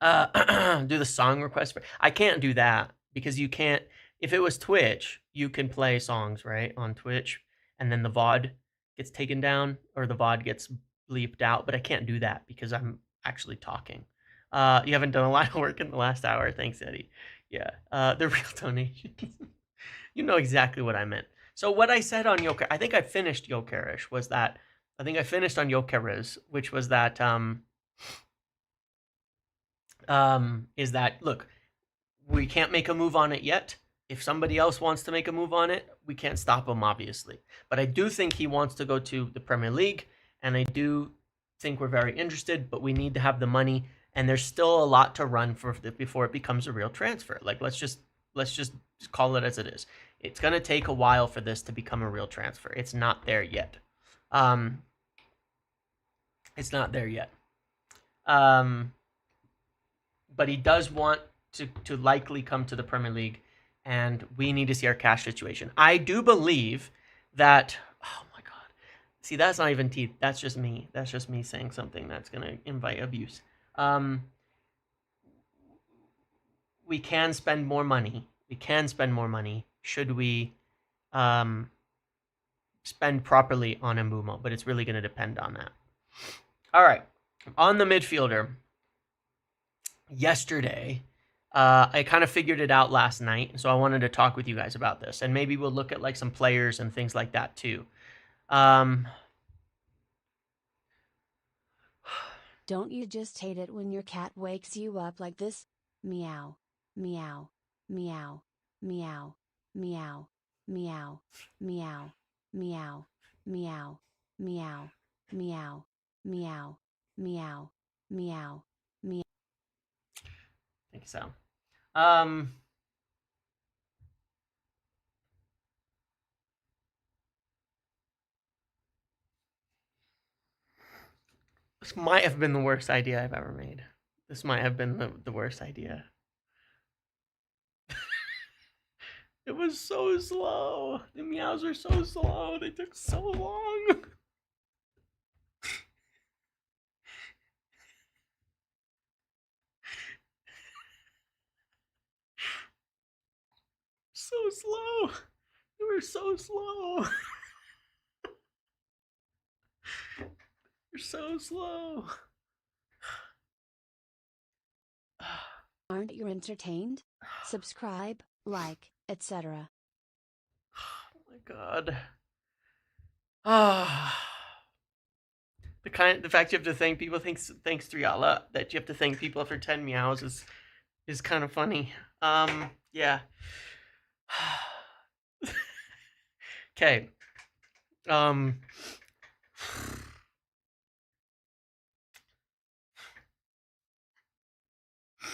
right? Do the song request. I can't do that because you can't. If it was Twitch, you can play songs, right, on Twitch, and then the VOD gets taken down or the VOD gets bleeped out. But I can't do that because I'm actually talking. You haven't done a lot of work in the last hour. Thanks, Eddie. Yeah, the real donations. You know exactly what I meant. So what I said on Gyokeres, I think I finished Gyokeres, was that I think I finished on Gyokeres, which was that is that, look, we can't make a move on it yet. If somebody else wants to make a move on it, we can't stop him, obviously. But I do think he wants to go to the Premier League, and I do think we're very interested, but we need to have the money, and there's still a lot to run for before it becomes a real transfer. Like, let's just call it as it is. It's going to take a while for this to become a real transfer. It's not there yet. Um, it's not there yet. Um, but he does want to likely come to the Premier League, and we need to see our cash situation. I do believe that. Oh my God! See, that's not even teeth. That's just me. That's just me saying something that's gonna invite abuse. Um, we can spend more money. We can spend more money. Should we um, spend properly on Mbeumo? But it's really going to depend on that. All right, on the midfielder. Yesterday, I kind of figured it out last night, so I wanted to talk with you guys about this, and maybe we'll look at like some players and things like that too. Um, Don't you just hate it when your cat wakes you up like this? Meow. Meow. Meow. Meow. Meow. Meow. Meow. Meow. Meow. Meow. Meow. Meow. Meow. Meow. Meow. I think so. Um, this might have been the worst idea I've ever made. This might have been the worst idea. It was so slow. The meows were so slow. They took so long. So slow. They were so slow. They're so slow. Aren't you entertained? Subscribe, like, etc. Oh my God. Ah. The fact you have to thank people, thanks Triala, that you have to thank people for 10 meows is kind of funny. Yeah. Okay. Um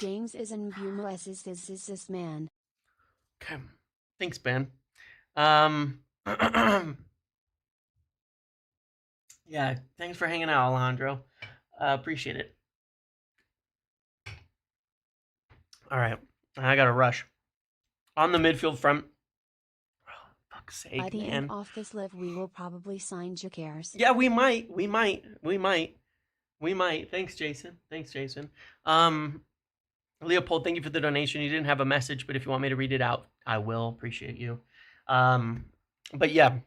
James is in Mbeumo is this man. Okay. Thanks, Ben. Um Yeah, thanks for hanging out, Alejandro. Appreciate it. All right. I got to rush. On the midfield front. Oh, fuck's By sake, the end man. of this live we will probably sign Gyokeres. Yeah, we might. Thanks, Jason. Leopold, thank you for the donation. You didn't have a message, but if you want me to read it out, I will. Appreciate you. But yeah,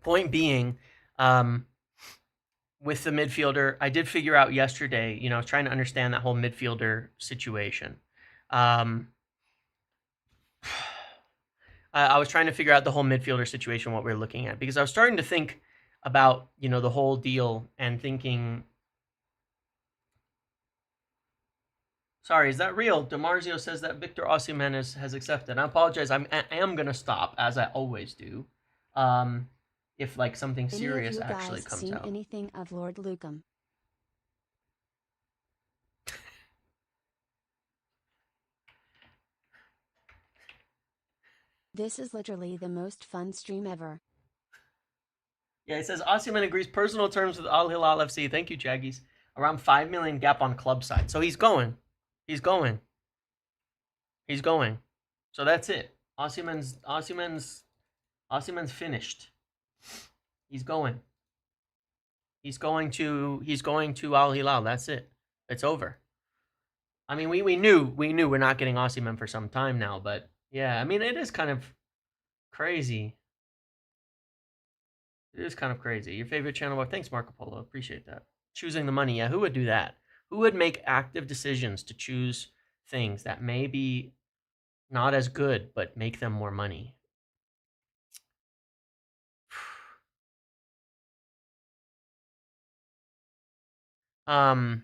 point being, with the midfielder, I did figure out yesterday, I was trying to understand that whole midfielder situation. Um, I was trying to figure out the whole midfielder situation, what we are looking at, because I was starting to think about, the whole deal and thinking, sorry, is that real? DeMarzio says that Victor Osimhen has accepted. I apologize. I am going to stop, as I always do, if like something Any of serious you actually guys comes seen out. anything of Lord Lucum? This is literally the most fun stream ever. Yeah, it says Osimhen agrees personal terms with Al Hilal FC. Thank you, Jaggies. Around 5 million gap on club side. So he's going. He's going. He's going. So that's it. Osimhen's finished. He's going. He's going to Al Hilal. That's it. It's over. I mean, we knew we're not getting Osimhen for some time now, but yeah, I mean it is kind of crazy. It is kind of crazy. Your favorite channel? Well, thanks, Marco Polo. Appreciate that. Choosing the money. Yeah, who would do that? Who would make active decisions to choose things that may be not as good but make them more money? Um,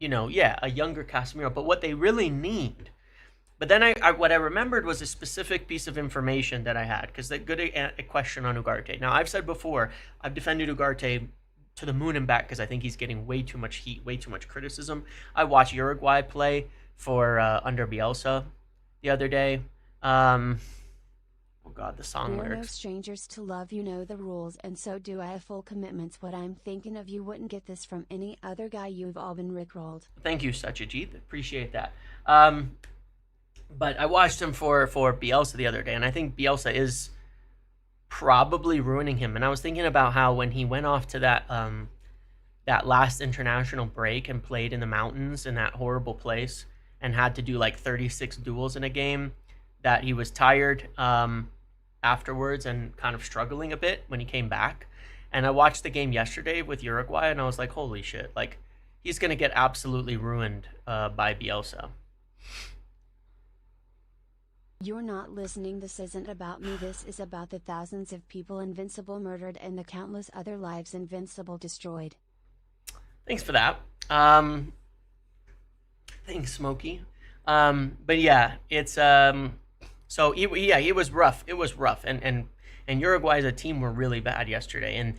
yeah, a younger Casemiro. But what they really need. But then what I remembered was a specific piece of information that I had, because they good a question on Ugarte. Now, I've said before, I've defended Ugarte to the moon and back because I think he's getting way too much heat, way too much criticism. I watched Uruguay play for under Bielsa the other day. Oh God, the song We're no lyrics. strangers to love, you know the rules, and so do I have full commitments. What I'm thinking of, you wouldn't get this from any other guy, you've all been rickrolled. Thank you, Satyajit. Appreciate that. But I watched him for Bielsa the other day, and I think Bielsa is probably ruining him. And I was thinking about how when he went off to that last international break and played in the mountains in that horrible place and had to do like 36 duels in a game, that he was tired afterwards and kind of struggling a bit when he came back. And I watched the game yesterday with Uruguay, and I was like, holy shit, like he's gonna get absolutely ruined by Bielsa. You're not listening. This isn't about me. This is about the thousands of people Invincible murdered and the countless other lives Invincible destroyed. Thanks for that. Thanks, Smokey. But yeah, it's so he was rough. It was rough, and Uruguay as a team were really bad yesterday, and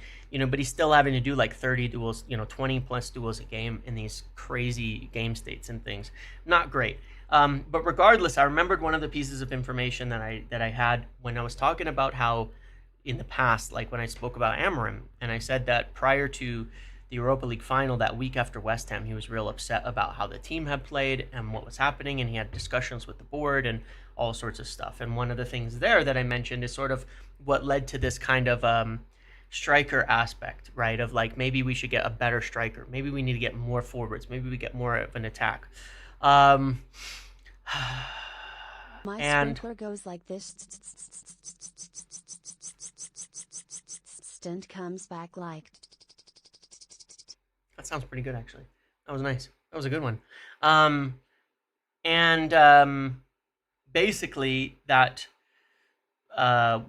but he's still having to do like 30 duels, 20 plus duels a game in these crazy game states and things. Not great. But regardless, I remembered one of the pieces of information that I had when I was talking about how in the past, like when I spoke about Amorim, and I said that prior to the Europa League final that week after West Ham, he was real upset about how the team had played and what was happening, and he had discussions with the board and all sorts of stuff. And one of the things there that I mentioned is sort of what led to this kind of striker aspect, right? Of like, maybe we should get a better striker. Maybe we need to get more forwards. Maybe we get more of an attack. My And sprinkler goes like this. Stunt comes back like. that sounds pretty good, actually. That was nice. That was a good one. And basically, that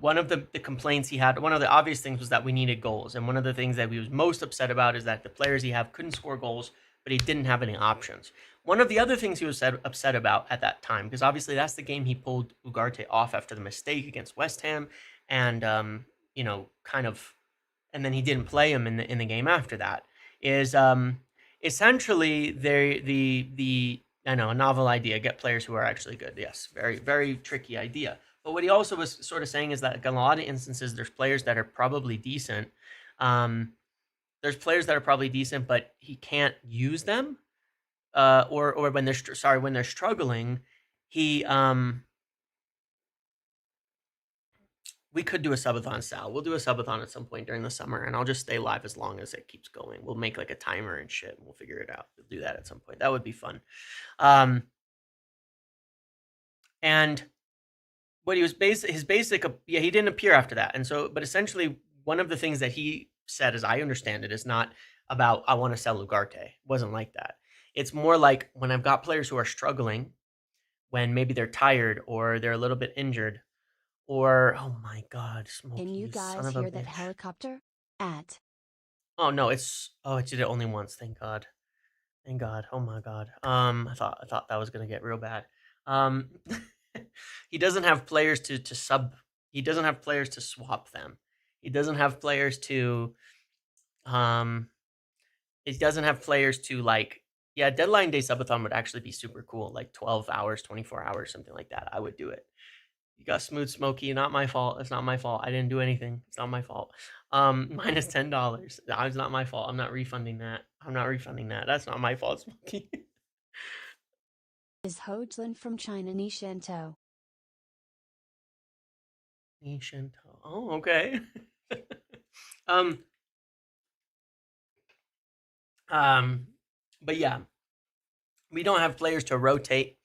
one of the complaints he had, one of the obvious things was that we needed goals. And one of the things that he was most upset about is that the players he had couldn't score goals, but he didn't have any options. One of the other things he was upset about at that time, because obviously that's the game he pulled Ugarte off after the mistake against West Ham, and kind of, and then he didn't play him in the game after that. Is essentially the I know, a novel idea, get players who are actually good. Yes, very very tricky idea. But what he also was sort of saying is that in a lot of instances, there's players that are probably decent. There's players that are probably decent, but he can't use them. Or when they're struggling, he we could do a subathon, Sal. We'll do a subathon at some point during the summer, and I'll just stay live as long as it keeps going. We'll make like a timer and shit, and we'll figure it out. We'll do that at some point. That would be fun. And what he was his basic, he didn't appear after that, and so, but essentially, one of the things that he said, as I understand it, is not about I want to sell Ugarte. It wasn't like that. It's more like when I've got players who are struggling, when maybe they're tired or they're a little bit injured, or oh my God, Smokey, Can you you son guys of a hear that bitch. helicopter? At. Oh no, it did it only once. Thank God. Thank God. Oh my God. I thought that was gonna get real bad. Um, he doesn't have players to sub. He doesn't have players to swap them. He doesn't have players to um. He doesn't have players to like. Yeah, deadline day subathon would actually be super cool. Like 12 hours, 24 hours, something like that. I would do it. You got smooth Smokey. Not my fault. It's not my fault. I didn't do anything. It's not my fault. Minus $10. It's not my fault. I'm not refunding that. I'm not refunding that. That's not my fault, Smokey. Is Hojlund from China Nishanto? Nishinto. Oh, okay. um, but yeah, we don't have players to rotate.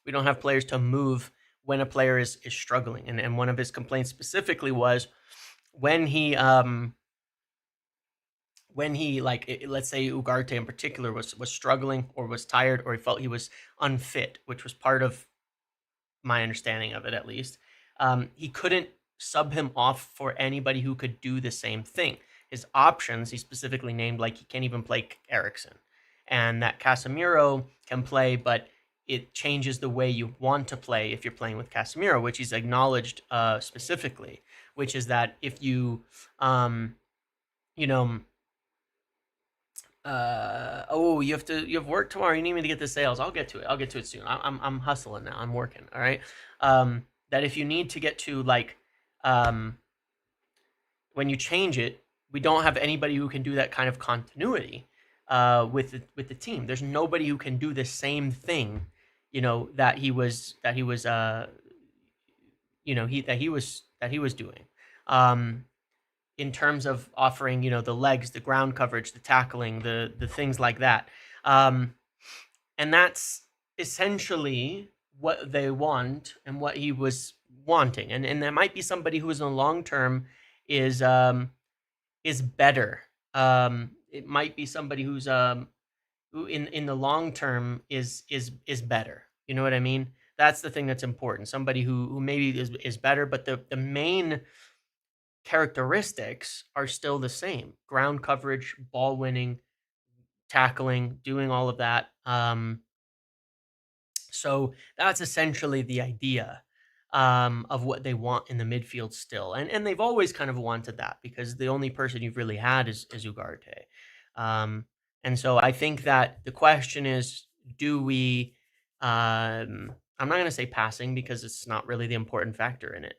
We don't have players to move when a player is struggling. And one of his complaints specifically was when he like, let's say Ugarte in particular was struggling or was tired or he felt he was unfit, which was part of my understanding of it, at least. He couldn't sub him off for anybody who could do the same thing. His options, he specifically named, like he can't even play Ericsson. and that Casemiro can play, but it changes the way you want to play if you're playing with Casemiro, which he's acknowledged specifically, which is that if you, you know, oh, you have work tomorrow. You need me to get the sales. I'll get to it. I'll get to it soon. I'm hustling now. I'm working. All right. That if you need to get to like, um, when you change it, we don't have anybody who can do that kind of continuity with the team. There's nobody who can do the same thing, that he was that he was doing. In terms of offering, the legs, the ground coverage, the tackling, the things like that. And that's essentially what they want and what he was wanting. And there might be somebody who is in the long term is better. It might be somebody who in the long term is better. You know what I mean? That's the thing that's important. Somebody who maybe is better, but the main characteristics are still the same: ground coverage, ball winning, tackling, doing all of that. So that's essentially the idea of what they want in the midfield still, and they've always kind of wanted that because the only person you've really had is Ugarte. And so I think that the question is, do we? I'm not going to say passing because it's not really the important factor in it.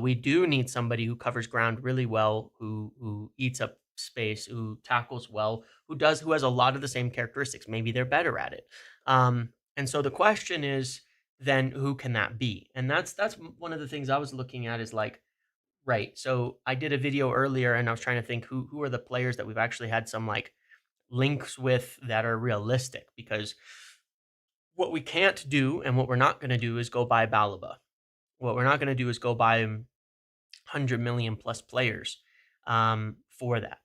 We do need somebody who covers ground really well, who eats up space, who tackles well, who has a lot of the same characteristics. Maybe they're better at it. And so the question is then who can that be? And that's one of the things I was looking at is like, right. So I did a video earlier and I was trying to think who are the players that we've actually had some like links with that are realistic, because what we can't do and what we're not going to do is go buy Balaba. What we're not going to do is go buy 100 million plus players for that.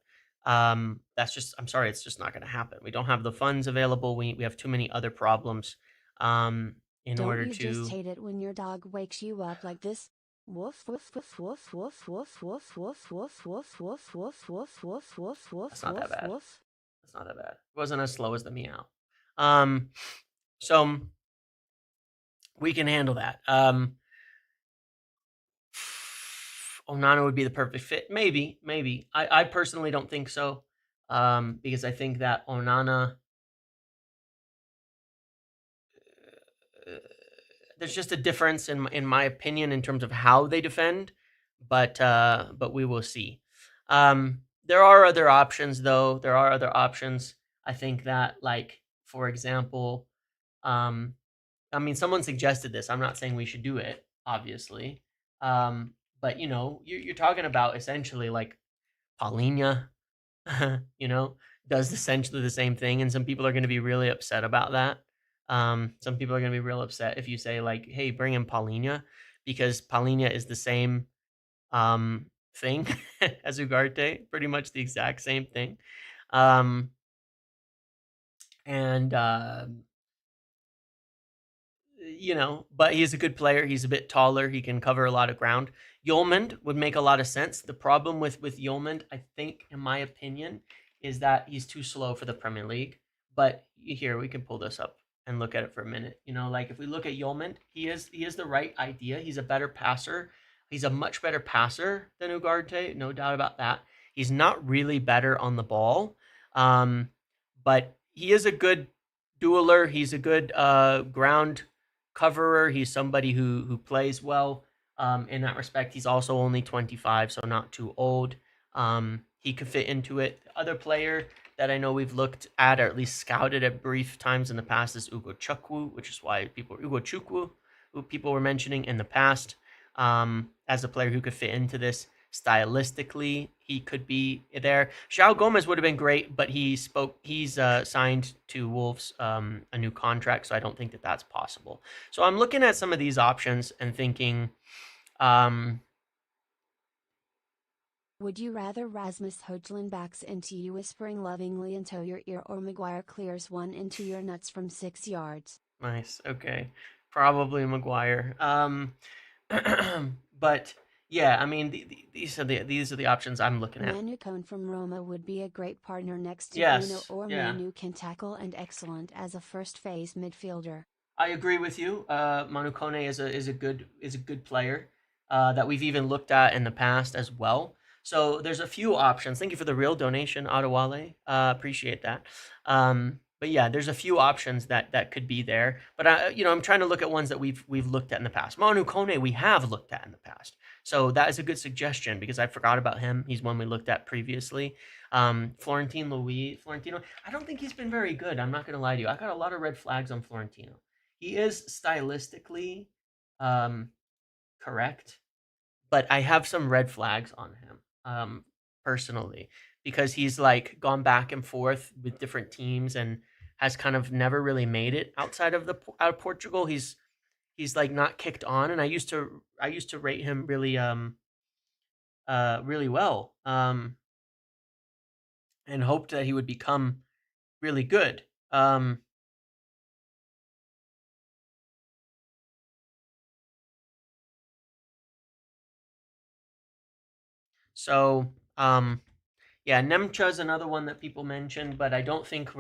That's just, I'm sorry, it's just not going to happen. We don't have the funds available. We have too many other problems in Don't order you just to. hate it when your dog wakes you up like this? Woof woof woof woof woof woof woof woof woof woof woof woof woof woof woof That's woof not that woof bad. woof. That's not that bad. It wasn't as slow as the meow. Um, so we can handle that. Onana would be the perfect fit. Maybe. I personally don't think so. Because I think that Onana, there's just a difference in my opinion in terms of how they defend, but we will see. There are other options though. There are other options. I think that, like, for example, I mean, someone suggested this. I'm not saying we should do it, obviously. But you're talking about essentially like Paulinho, you know, does essentially the same thing, and some people are going to be really upset about that. Some people are going to be real upset if you say like, "Hey, bring in Paulinho," because Paulinho is the same thing as Ugarte, pretty much the exact same thing. Um, and but he's a good player. He's a bit taller. He can cover a lot of ground. Hojlund would make a lot of sense. The problem with Hojlund, I think, in my opinion, is that he's too slow for the Premier League. But here, we can pull this up and look at it for a minute. Like if we look at Hojlund, he is the right idea. He's a better passer. He's a much better passer than Ugarte, no doubt about that. He's not really better on the ball, but he is a good dueler. He's a good ground coverer. He's somebody who plays well in that respect. He's also only 25, so not too old. He could fit into it. The other player that I know we've looked at, or at least scouted at brief times in the past, is Ugo Chukwu, which is why Ugo Chukwu, who people were mentioning in the past, as a player who could fit into this. Stylistically, he could be there. João Gomez would have been great, but he's signed to Wolves a new contract, so I don't think that that's possible. So I'm looking at some of these options and thinking, would you rather Rasmus Hojlund backs into you whispering lovingly into your ear, or Maguire clears one into your nuts from 6 yards? nice, okay, probably Maguire. But Yeah, I mean, these are the options I'm looking at. Manu Kone from Roma would be a great partner next to Bruno, Yes, or yeah. Manu can tackle and excellent as a first phase midfielder. I agree with you. Manu Kone is a good player that we've even looked at in the past as well. So there's a few options. Thank you for the real donation, Adewale. Appreciate that. But yeah, there's a few options that could be there. But I'm trying to look at ones that we've looked at in the past. Manu Kone we have looked at in the past. So that is a good suggestion because I forgot about him. He's one we looked at previously. Florentino. I don't think he's been very good. I'm not going to lie to you. I got a lot of red flags on Florentino. He is stylistically um, correct, but I have some red flags on him personally because he's like gone back and forth with different teams and has kind of never really made it out of Portugal. He's like not kicked on, and I used to rate him really well and hoped that he would become really good. So yeah, Nemcha is another one that people mentioned, but I don't think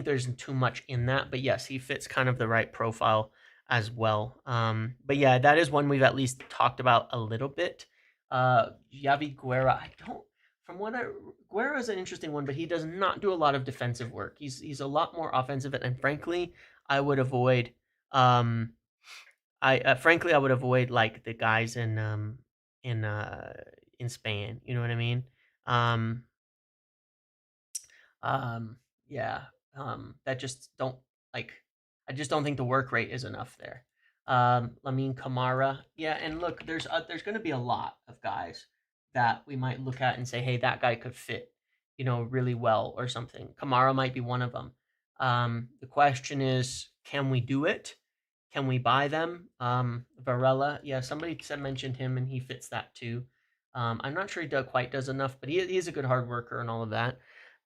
there's too much in that. But yes, he fits kind of the right profile as well. But yeah, that is one we've at least talked about a little bit. Yavi Guerra, I don't. From what I Guerra is an interesting one, but he does not do a lot of defensive work. He's a lot more offensive, and frankly, I would avoid. Um, I would avoid like the guys in uh in Spain. You know what I mean? Um, um, yeah, that just don't like. I just don't think the work rate is enough there. Lamine Kamara, yeah, and look, there's going to be a lot of guys that we might look at and say, hey, that guy could fit, really well or something. Kamara might be one of them. The question is, can we do it? Can we buy them? Varela, yeah, somebody said mentioned him, and he fits that too. I'm not sure he quite does enough, but he's a good hard worker and all of that.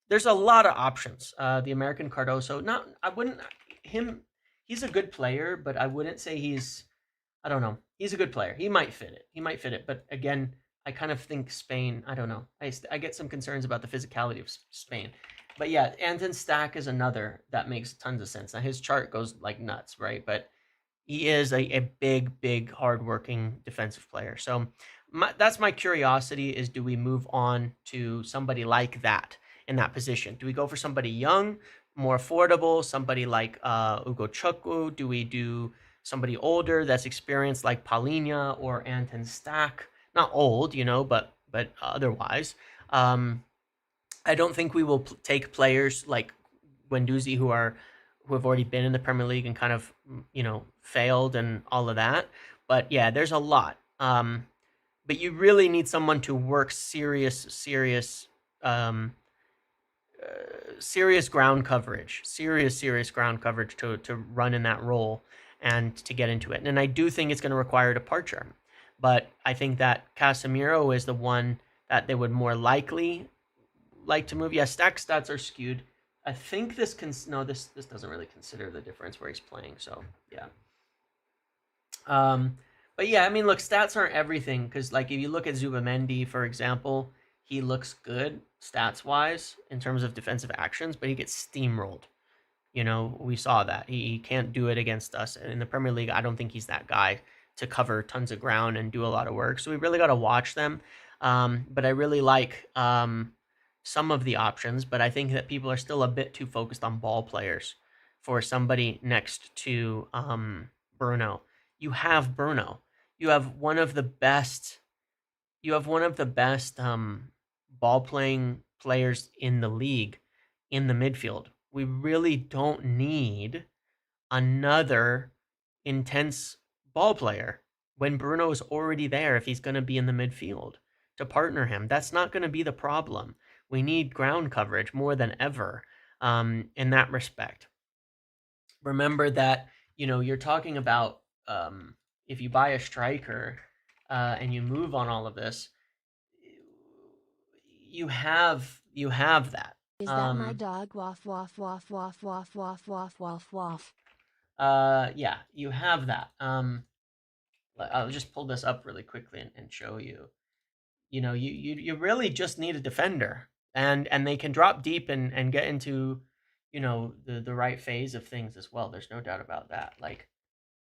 There's a lot of options. The American Cardoso, not I wouldn't him. He's a good player, but I wouldn't say he's. I don't know. He's a good player. He might fit it. He might fit it. But again, I kind of think Spain. I don't know. I get some concerns about the physicality of Spain. But yeah, Anton Stack is another that makes tons of sense. Now his chart goes like nuts, right? But he is a big, big, hardworking defensive player. So that's my curiosity: is do we move on to somebody like that in that position? Do we go for somebody young, more affordable, somebody like Ugo Chukwu? Do we do somebody older that's experienced like Palhinha or Anton Stack? Not old, but otherwise. Um, I don't think we will take players like Guendouzi who have already been in the Premier League and kind of failed and all of that. But yeah, there's a lot. But you really need someone to work um, serious ground coverage, serious ground coverage to run in that role and to get into it. And I do think it's going to require departure. But I think that Casemiro is the one that they would more likely like to move. Yeah, stack stats are skewed. I think this no, this doesn't really consider the difference where he's playing. So yeah. Um, but yeah, I mean, look, stats aren't everything because like if you look at Zubamendi, for example, he looks good stats wise in terms of defensive actions, but he gets steamrolled. We saw that he can't do it against us in the Premier League. I don't think he's that guy to cover tons of ground and do a lot of work. So we really got to watch them. But I really like some of the options, but I think that people are still a bit too focused on ball players for somebody next to Bruno. You have Bruno. You have one of the best. You have one of the best ball playing players in the league in the midfield. We really don't need another intense ball player when Bruno is already there if he's going to be in the midfield to partner him. That's not going to be the problem. We need ground coverage more than ever in that respect. Remember that, you're talking about if you buy a striker and you move on all of this, you have that. Is that my dog? Waff, waff, waff, waff, waff, waff, waff, waff, waff. Yeah, you have that. I'll just pull this up really quickly and show you. You know, you really just need a defender, and they can drop deep and get into, you know, the right phase of things as well. There's no doubt about that. Like,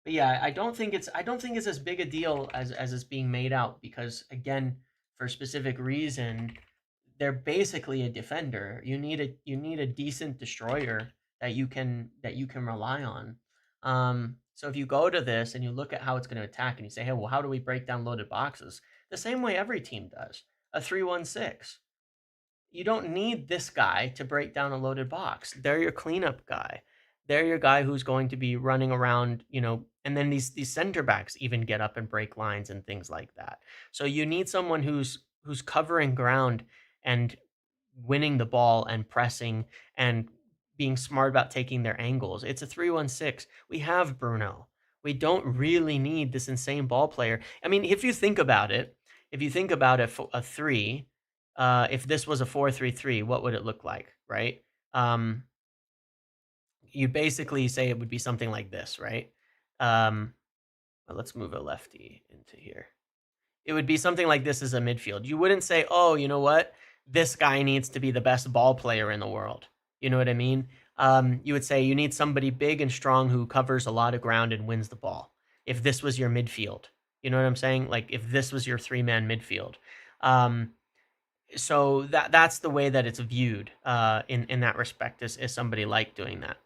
but yeah, I don't think it's as big a deal as it's being made out, because again, for a specific reason, they're basically a defender. You need a decent destroyer that you can rely on. So if you go to this and you look at how it's going to attack and you say, hey, well, how do we break down loaded boxes? The same way every team does. A 3-1-6. You don't need this guy to break down a loaded box. They're your cleanup guy. They're your guy who's going to be running around, you know, and then these center backs even get up and break lines and things like that. So you need someone who's covering ground and winning the ball and pressing and being smart about taking their angles. It's a 3-1-6. We have Bruno. We don't really need this insane ball player. I mean, if you think about it, if you think about a three, if this was a 4-3-3, what would it look like, right? Um, you basically say it would be something like this, right? Well, let's move a lefty into here. It would be something like this as a midfield. You wouldn't say, oh, you know what? This guy needs to be the best ball player in the world. You know what I mean? You would say you need somebody big and strong who covers a lot of ground and wins the ball. If this was your midfield, you know what I'm saying? Like if this was your 3-man midfield. So that's the way that it's viewed in that respect, is somebody like doing that.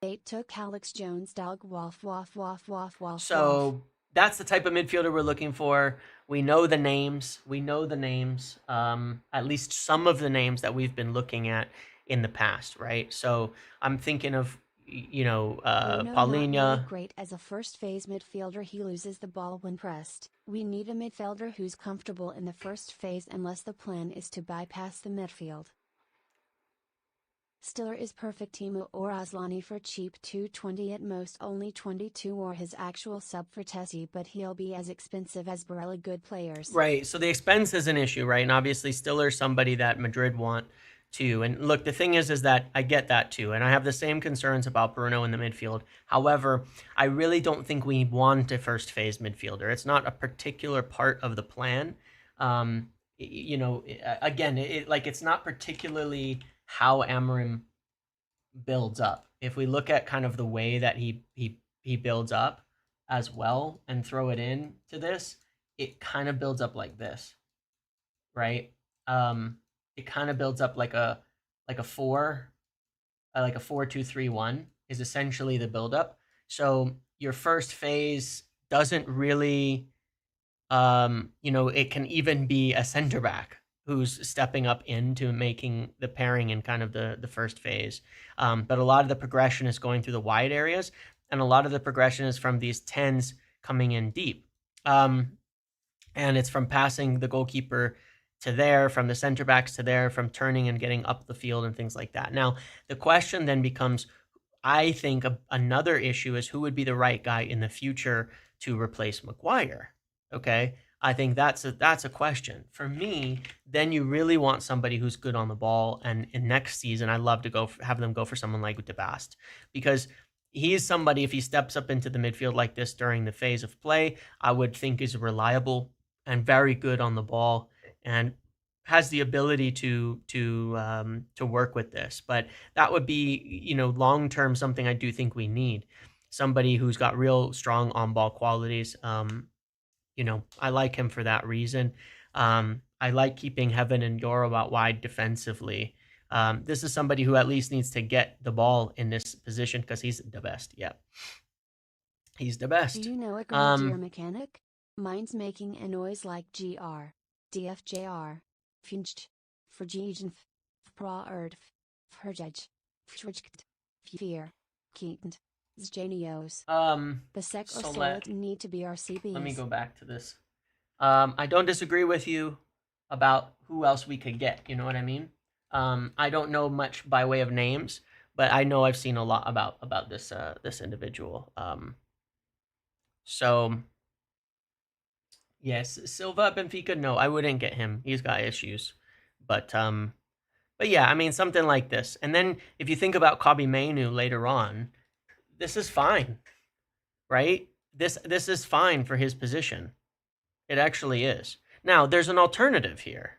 They took Alex Jones dog waff. So that's the type of midfielder we're looking for. We know the names. We know the names. At least some of the names that we've been looking at in the past, right? So I'm thinking of, you know, Bruno Paulinho. not really great as a first phase midfielder. He loses the ball when pressed. We need a midfielder who's comfortable in the first phase unless the plan is to bypass the midfield. Stiller is perfect. Timo or Aslani for cheap, 220 at most, only 22 or his actual sub for Tessie, but he'll be as expensive as Barella. Good players. Right, so the expense is an issue, right? And obviously Stiller's somebody that Madrid want too. And look, the thing is that I get that too. And I have the same concerns about Bruno in the midfield. However, I really don't think we want a first phase midfielder. It's not a particular part of the plan. You know, again, it's not particularly how Amorim builds up. If we look at kind of the way that he builds up as well and throw it in to this, it kind of builds up like this, right? It kind of builds up like a 4, like a 4-2-3-1 is essentially the buildup. So your first phase doesn't really, you know, it can even be a center back who's stepping up into making the pairing in kind of the first phase. But a lot of the progression is going through the wide areas, and a lot of the progression is from these 10s coming in deep. And it's from passing the goalkeeper to there, from the center backs to there, from turning and getting up the field and things like that. Now, the question then becomes, I think another issue is who would be the right guy in the future to replace Maguire. Okay, I think that's a question for me. Then you really want somebody who's good on the ball, and in next season, I'd love to have them go for someone like De Bast, because he's somebody, if he steps up into the midfield like this during the phase of play, I would think is reliable and very good on the ball and has the ability to work with this. But that would be, you know, long term something I do think we need. Somebody who's got real strong on ball qualities. You know, I like him for that reason. I like keeping Heaven and Yoro out wide defensively. This is somebody who at least needs to get the ball in this position because he's the best. Yeah, he's the best. Do you know a grenadier mechanic? Mine's making a noise like GR, DFJR, Fincht, Vergegen, Praerd, Verjaj, Frujkt, Fear, Keaton, Zjanios. The sec or solid need to be RCBs. Let me go back to this. I don't disagree with you about who else we could get. You know what I mean? I don't know much by way of names, but I know I've seen a lot about this this individual. So yes, Silva at Benfica. No, I wouldn't get him. He's got issues, but yeah, I mean something like this. And then if you think about Kobbie Mainoo later on, this is fine. right? This is fine for his position. It actually is. Now, there's an alternative here,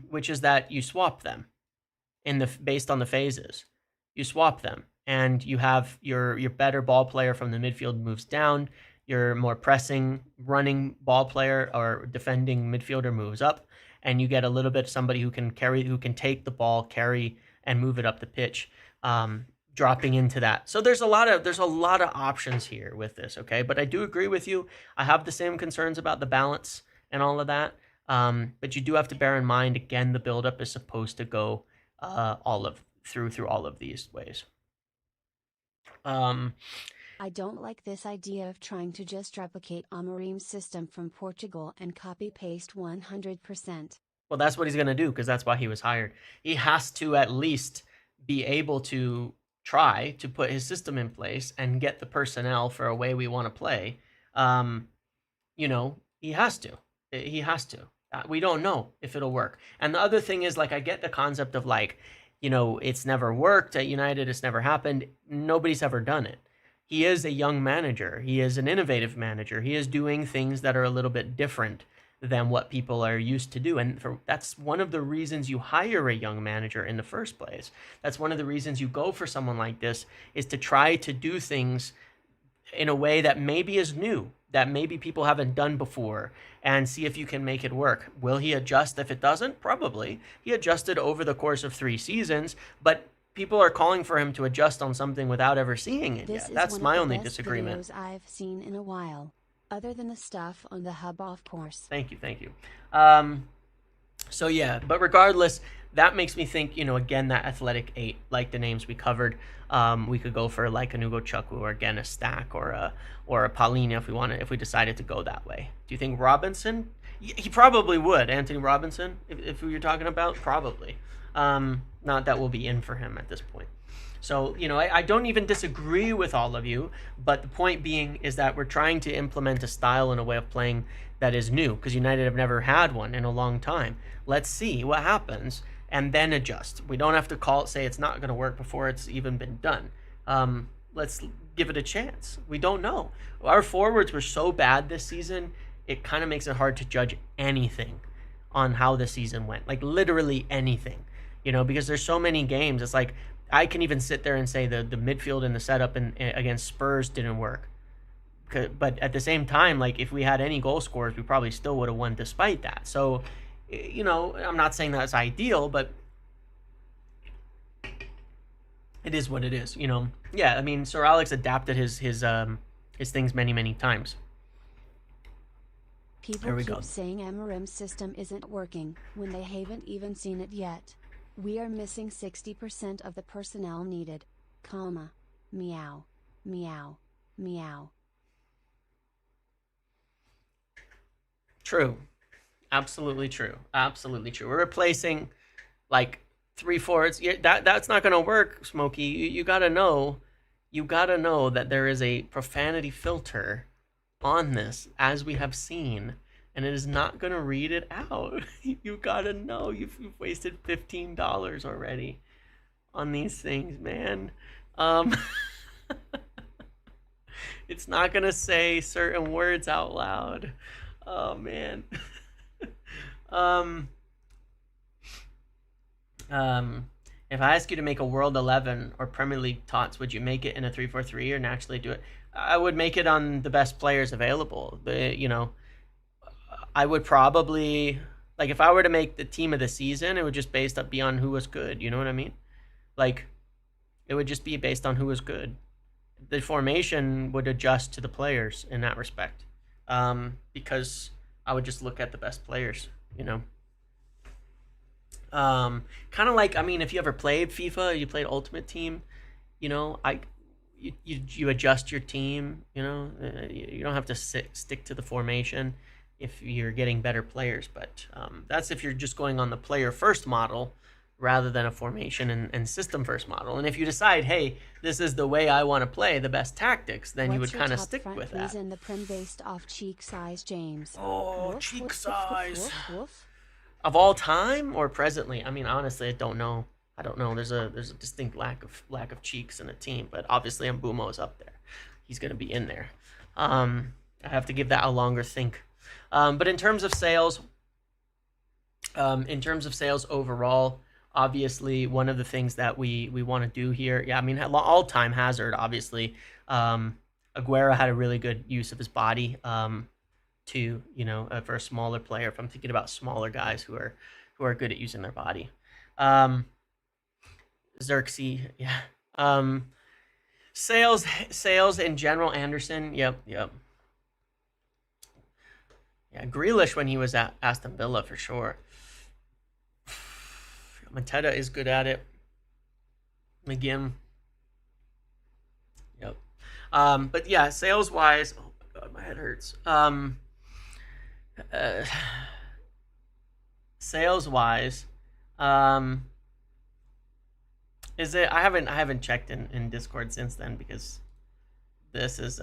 which is that you swap them based on the phases. You swap them, and you have your better ball player from the midfield moves down. Your more pressing, running ball player or defending midfielder moves up, and you get a little bit somebody who can take the ball, carry, and move it up the pitch, dropping into that. So there's a lot of options here with this. Okay, but I do agree with you. I have the same concerns about the balance and all of that. But you do have to bear in mind, again, the buildup is supposed to go through all of these ways. I don't like this idea of trying to just replicate Amorim's system from Portugal and copy-paste 100%. Well, that's what he's going to do, because that's why he was hired. He has to at least be able to try to put his system in place and get the personnel for a way we want to play. He has to. He has to. We don't know if it'll work. And the other thing is, like, I get the concept of, like, it's never worked at United. It's never happened. Nobody's ever done it. He is a young manager. He is an innovative manager. He is doing things that are a little bit different than what people are used to do. And that's one of the reasons you hire a young manager in the first place. That's one of the reasons you go for someone like this, is to try to do things in a way that maybe is new, that maybe people haven't done before, and see if you can make it work. Will he adjust if it doesn't? Probably. He adjusted over the course of 3 seasons, but people are calling for him to adjust on something without ever seeing it yet. That's my only disagreement. This is one of the best videos I've seen in a while, other than the stuff on the hub, of course. Thank you. So yeah, but regardless, that makes me think, again, that athletic 8, like the names we covered, we could go for like a Nugo Chukwu, or again a Stack, or a Paulina if we decided to go that way. Do you think Robinson? He probably would. Anthony Robinson, if you're talking about, probably. Not that we'll be in for him at this point. So, I don't even disagree with all of you, but the point being is that we're trying to implement a style and a way of playing that is new, because United have never had one in a long time. Let's see what happens and then adjust. We don't have to say it's not going to work before it's even been done. Let's give it a chance. We don't know. Our forwards were so bad this season, it kind of makes it hard to judge anything on how the season went. Like, literally anything. Because there's so many games. It's like, I can even sit there and say the midfield and the setup against Spurs didn't work. But at the same time, like, if we had any goal scorers, we probably still would have won despite that. So, I'm not saying that's ideal, but it is what it is. Yeah, I mean, Sir Alex adapted his things many, many times. People keep saying Amorim's system isn't working when they haven't even seen it yet. We are missing 60% of the personnel needed. Comma. Meow. Meow. Meow. True. Absolutely true. Absolutely true. We're replacing like 3 forwards. That's not going to work, Smokey. You got to know. You got to know that there is a profanity filter on this, as we have seen. And it is not going to read it out. You got to know. You've wasted $15 already on these things, man. It's not going to say certain words out loud. Oh, man. If I ask you to make a World 11 or Premier League tots, would you make it in a 3-4-3 or naturally do it? I would make it on the best players available. I would probably, like, if I were to make the team of the season, it would just be on who was good. You know what I mean? Like, it would just be based on who was good. The formation would adjust to the players in that respect, because I would just look at the best players, kind of like, I mean, if you ever played FIFA, you played Ultimate Team, you adjust your team, you don't have to stick to the formation if you're getting better players, but that's if you're just going on the player first model rather than a formation and system first model. And if you decide, hey, this is the way I want to play, the best tactics, then you would kind of stick with that. In the Prem based off cheek size, James. Oh, woof, cheek woof, size. Woof, woof, woof. Of all time or presently? I mean, honestly, I don't know. There's a distinct lack of cheeks in a team, but obviously Mbeumo is up there. he's going to be in there. I have to give that a longer think. But in terms of sales, overall, obviously one of the things that we want to do here, yeah, I mean, all-time Hazard, obviously. Aguero had a really good use of his body to, for a smaller player. If I'm thinking about smaller guys who are good at using their body. Xerxes, yeah. Sales in general, Anderson, yep. Yeah, Grealish when he was at Aston Villa for sure. Mateta is good at it. McGinn. Yep. But yeah, sales wise, oh my god, my head hurts. Sales wise, is it? I haven't checked in Discord since then because this is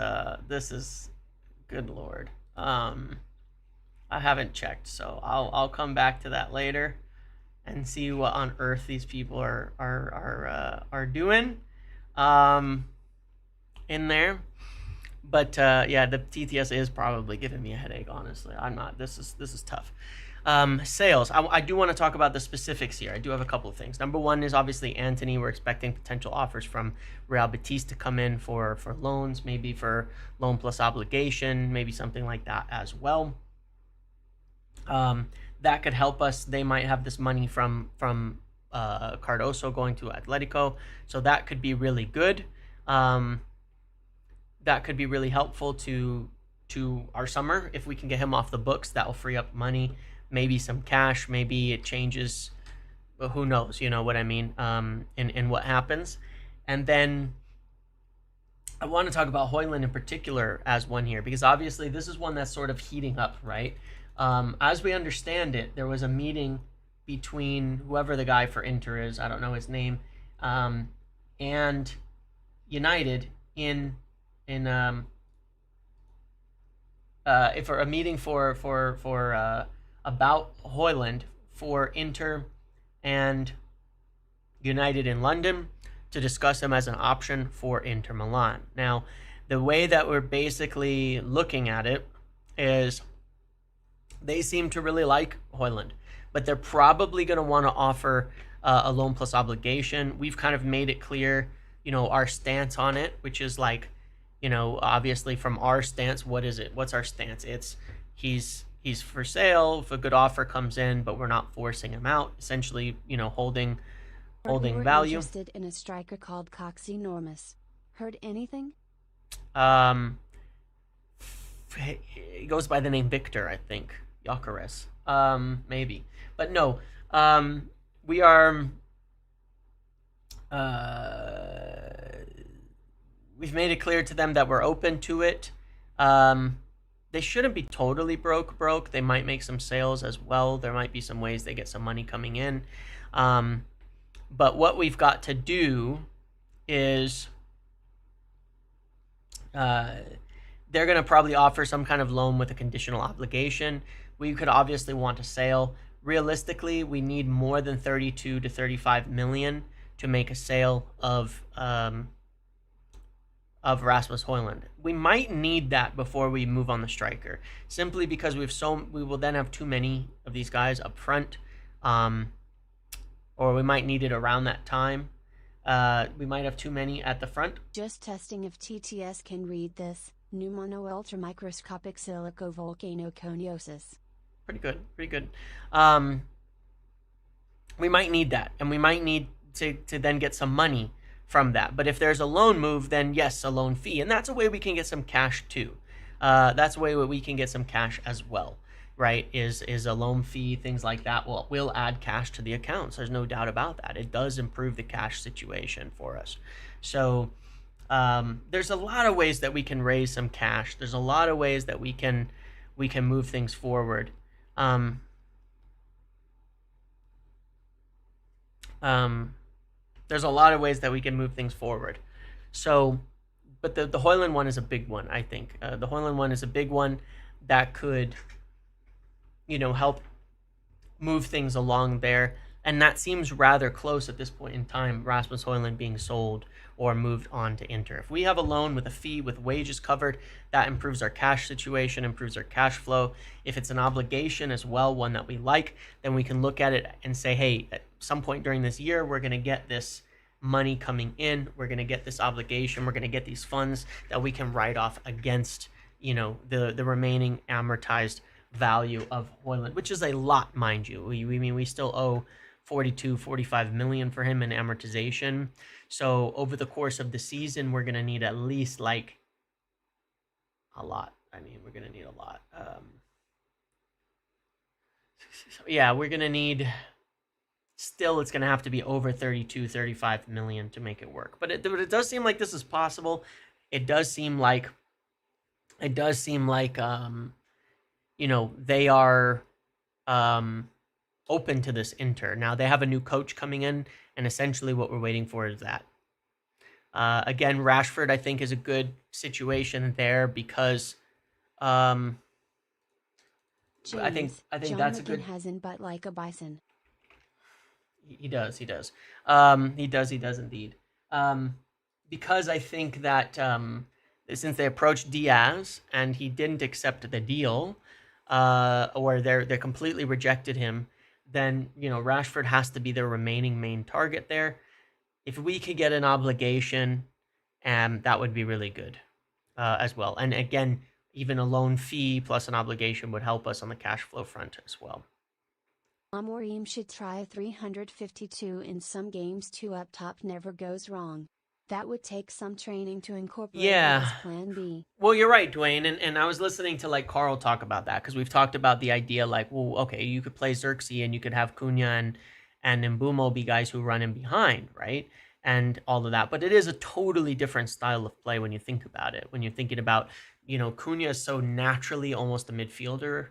good lord. I haven't checked, so I'll come back to that later and see what on earth these people are doing in there. But yeah, the TTS is probably giving me a headache. Honestly, I'm not. This is tough. Sales. I do want to talk about the specifics here. I do have a couple of things. Number one is obviously Antony. We're expecting potential offers from Real Betis to come in for loans, maybe for loan plus obligation, maybe something like that as well. That could help us. They might have this money from Cardoso going to Atletico, so that could be really good. That could be really helpful to our summer if we can get him off the books. That will free up money, maybe some cash, maybe it changes. But who knows? You know what I mean? And what happens, and then I want to talk about Hojlund in particular as one here because obviously this is one that's sort of heating up, right? As we understand it, there was a meeting between whoever the guy for Inter is, I don't know his name, and United for a meeting for about Hojlund for Inter and United in London to discuss him as an option for Inter Milan. Now, the way that we're basically looking at it is they seem to really like Hojlund, but they're probably going to want to offer a loan plus obligation. We've kind of made it clear, our stance on it, which is like, obviously from our stance, what is it? What's our stance? It's he's for sale if a good offer comes in, but we're not forcing him out. Essentially, holding value. Interested in a striker called Cox Enormous. Heard anything? He goes by the name Victor, I think. Gyokeres. Maybe. But no. We are we've made it clear to them that we're open to it. They shouldn't be totally broke. They might make some sales as well. There might be some ways they get some money coming in. But what we've got to do is they're going to probably offer some kind of loan with a conditional obligation. We could obviously want a sale. Realistically, we need more than 32 to 35 million to make a sale of Rasmus Hojlund. We might need that before we move on the striker, simply because we will then have too many of these guys up front, or we might need it around that time. We might have too many at the front. Just testing if TTS can read this. Pneumono ultramicroscopic silicovolcanoconiosis. Pretty good. We might need that, and we might need to then get some money from that. But if there's a loan move, then yes, a loan fee, and that's a way we can get some cash too. That's a way we can get some cash as well, right? Is a loan fee, things like that will add cash to the accounts. There's no doubt about that. It does improve the cash situation for us. So there's a lot of ways that we can raise some cash. There's a lot of ways that we can move things forward. There's a lot of ways that we can move things forward. So, but the Hojlund one is a big one, I think. The Hojlund one is a big one that could, help move things along there. And that seems rather close at this point in time, Rasmus Hojlund being sold or moved on to Inter. If we have a loan with a fee with wages covered, that improves our cash situation, improves our cash flow. If it's an obligation as well, one that we like, then we can look at it and say, hey, at some point during this year, we're going to get this money coming in. We're going to get this obligation. We're going to get these funds that we can write off against, the remaining amortized value of Hojlund, which is a lot, mind you. We still owe 45 million for him in amortization. So over the course of the season, we're going to need at least like a lot. We're going to need a lot. Yeah, we're going to need, still it's going to have to be over 35 million to make it work. But it does seem like this is possible. It does seem like they are open to this Inter. Now they have a new coach coming in, and essentially what we're waiting for is that. Again, Rashford, I think, is a good situation there because James, I think John that's McGinn a good. has in butt like a bison. He does. He does indeed. Because I think that since they approached Diaz and he didn't accept the deal, or they completely rejected him, then Rashford has to be their remaining main target there. If we could get an obligation, that would be really good as well. And again, even a loan fee plus an obligation would help us on the cash flow front as well. Amorim should try 352 in some games. 2 up top never goes wrong. That would take some training to incorporate as plan B. Well, you're right, Dwayne, and I was listening to Carl talk about that because we've talked about the idea well, okay, you could play Xerxes and you could have Cunha and Mbeumo be guys who run in behind, right? And all of that. But it is a totally different style of play when you think about it. When you're thinking about, Cunha is so naturally almost a midfielder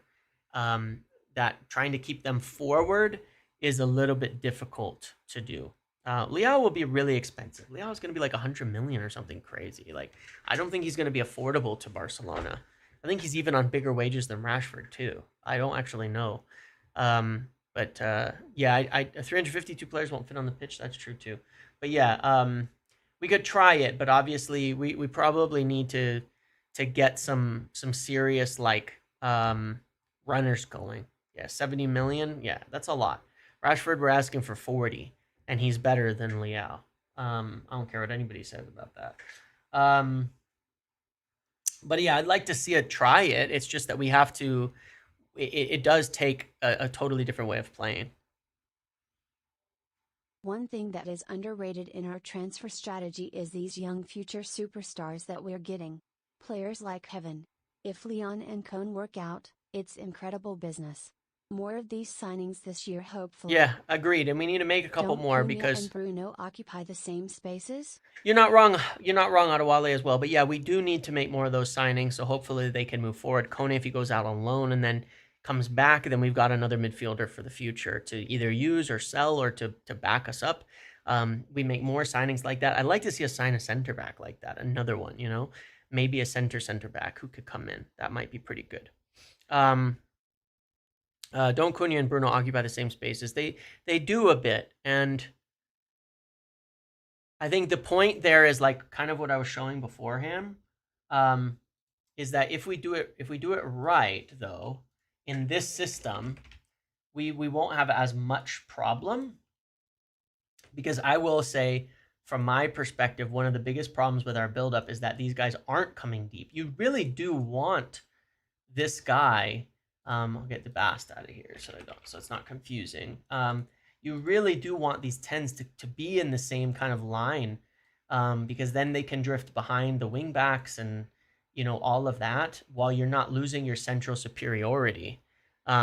that trying to keep them forward is a little bit difficult to do. Leao will be really expensive. Leao is going to be like 100 million or something crazy. I don't think he's going to be affordable to Barcelona. I think he's even on bigger wages than Rashford too. I don't actually know. But 352 players won't fit on the pitch. That's true too. But yeah, we could try it, but obviously we probably need to get some serious runners going. Yeah, 70 million. Yeah, that's a lot. Rashford, we're asking for 40, and he's better than Leao. I don't care what anybody says about that. But yeah, I'd like to see it try it. It's just that we have to. It does take a totally different way of playing. One thing that is underrated in our transfer strategy is these young future superstars that we're getting. Players like Heaven. If Leon and Cone work out, it's incredible business. More of these signings this year, hopefully. Yeah, agreed. And we need to make a couple more because and Bruno occupy the same spaces. You're not wrong. You're not wrong, Adewale, as well. But yeah, we do need to make more of those signings. So hopefully they can move forward. Kone, if he goes out on loan and then comes back, then we've got another midfielder for the future to either use or sell or to back us up. We make more signings like that. I'd like to see us sign a center back like that. Another one, maybe a center back who could come in. That might be pretty good. Don't Cunha and Bruno occupy the same spaces? They do a bit, and I think the point there is kind of what I was showing beforehand, is that if we do it right, though, in this system, we won't have as much problem, because I will say, from my perspective, one of the biggest problems with our buildup is that these guys aren't coming deep. You really do want this guy. I'll get the Bast out of here so it's not confusing. You really do want these 10s to be in the same kind of line, because then they can drift behind the wing backs and all of that while you're not losing your central superiority. You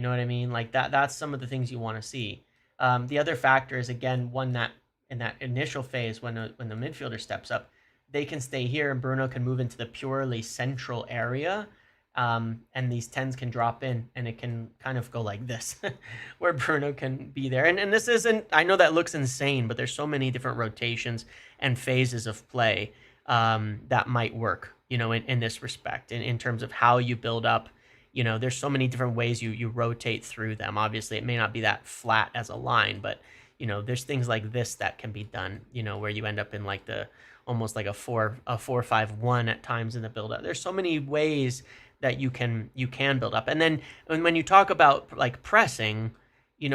know what I mean? That's some of the things you want to see. The other factor is, again, one that in that initial phase when the midfielder steps up, they can stay here and Bruno can move into the purely central area. And these 10s can drop in and it can kind of go like this where Bruno can be there. And this isn't, I know that looks insane, but there's so many different rotations and phases of play that might work, in this respect, in terms of how you build up there's so many different ways you rotate through them. Obviously, it may not be that flat as a line, but there's things like this that can be done, where you end up in like the almost like a 4-5-1 at times in the build up. There's so many ways that you can build up. And then when you talk about like pressing, you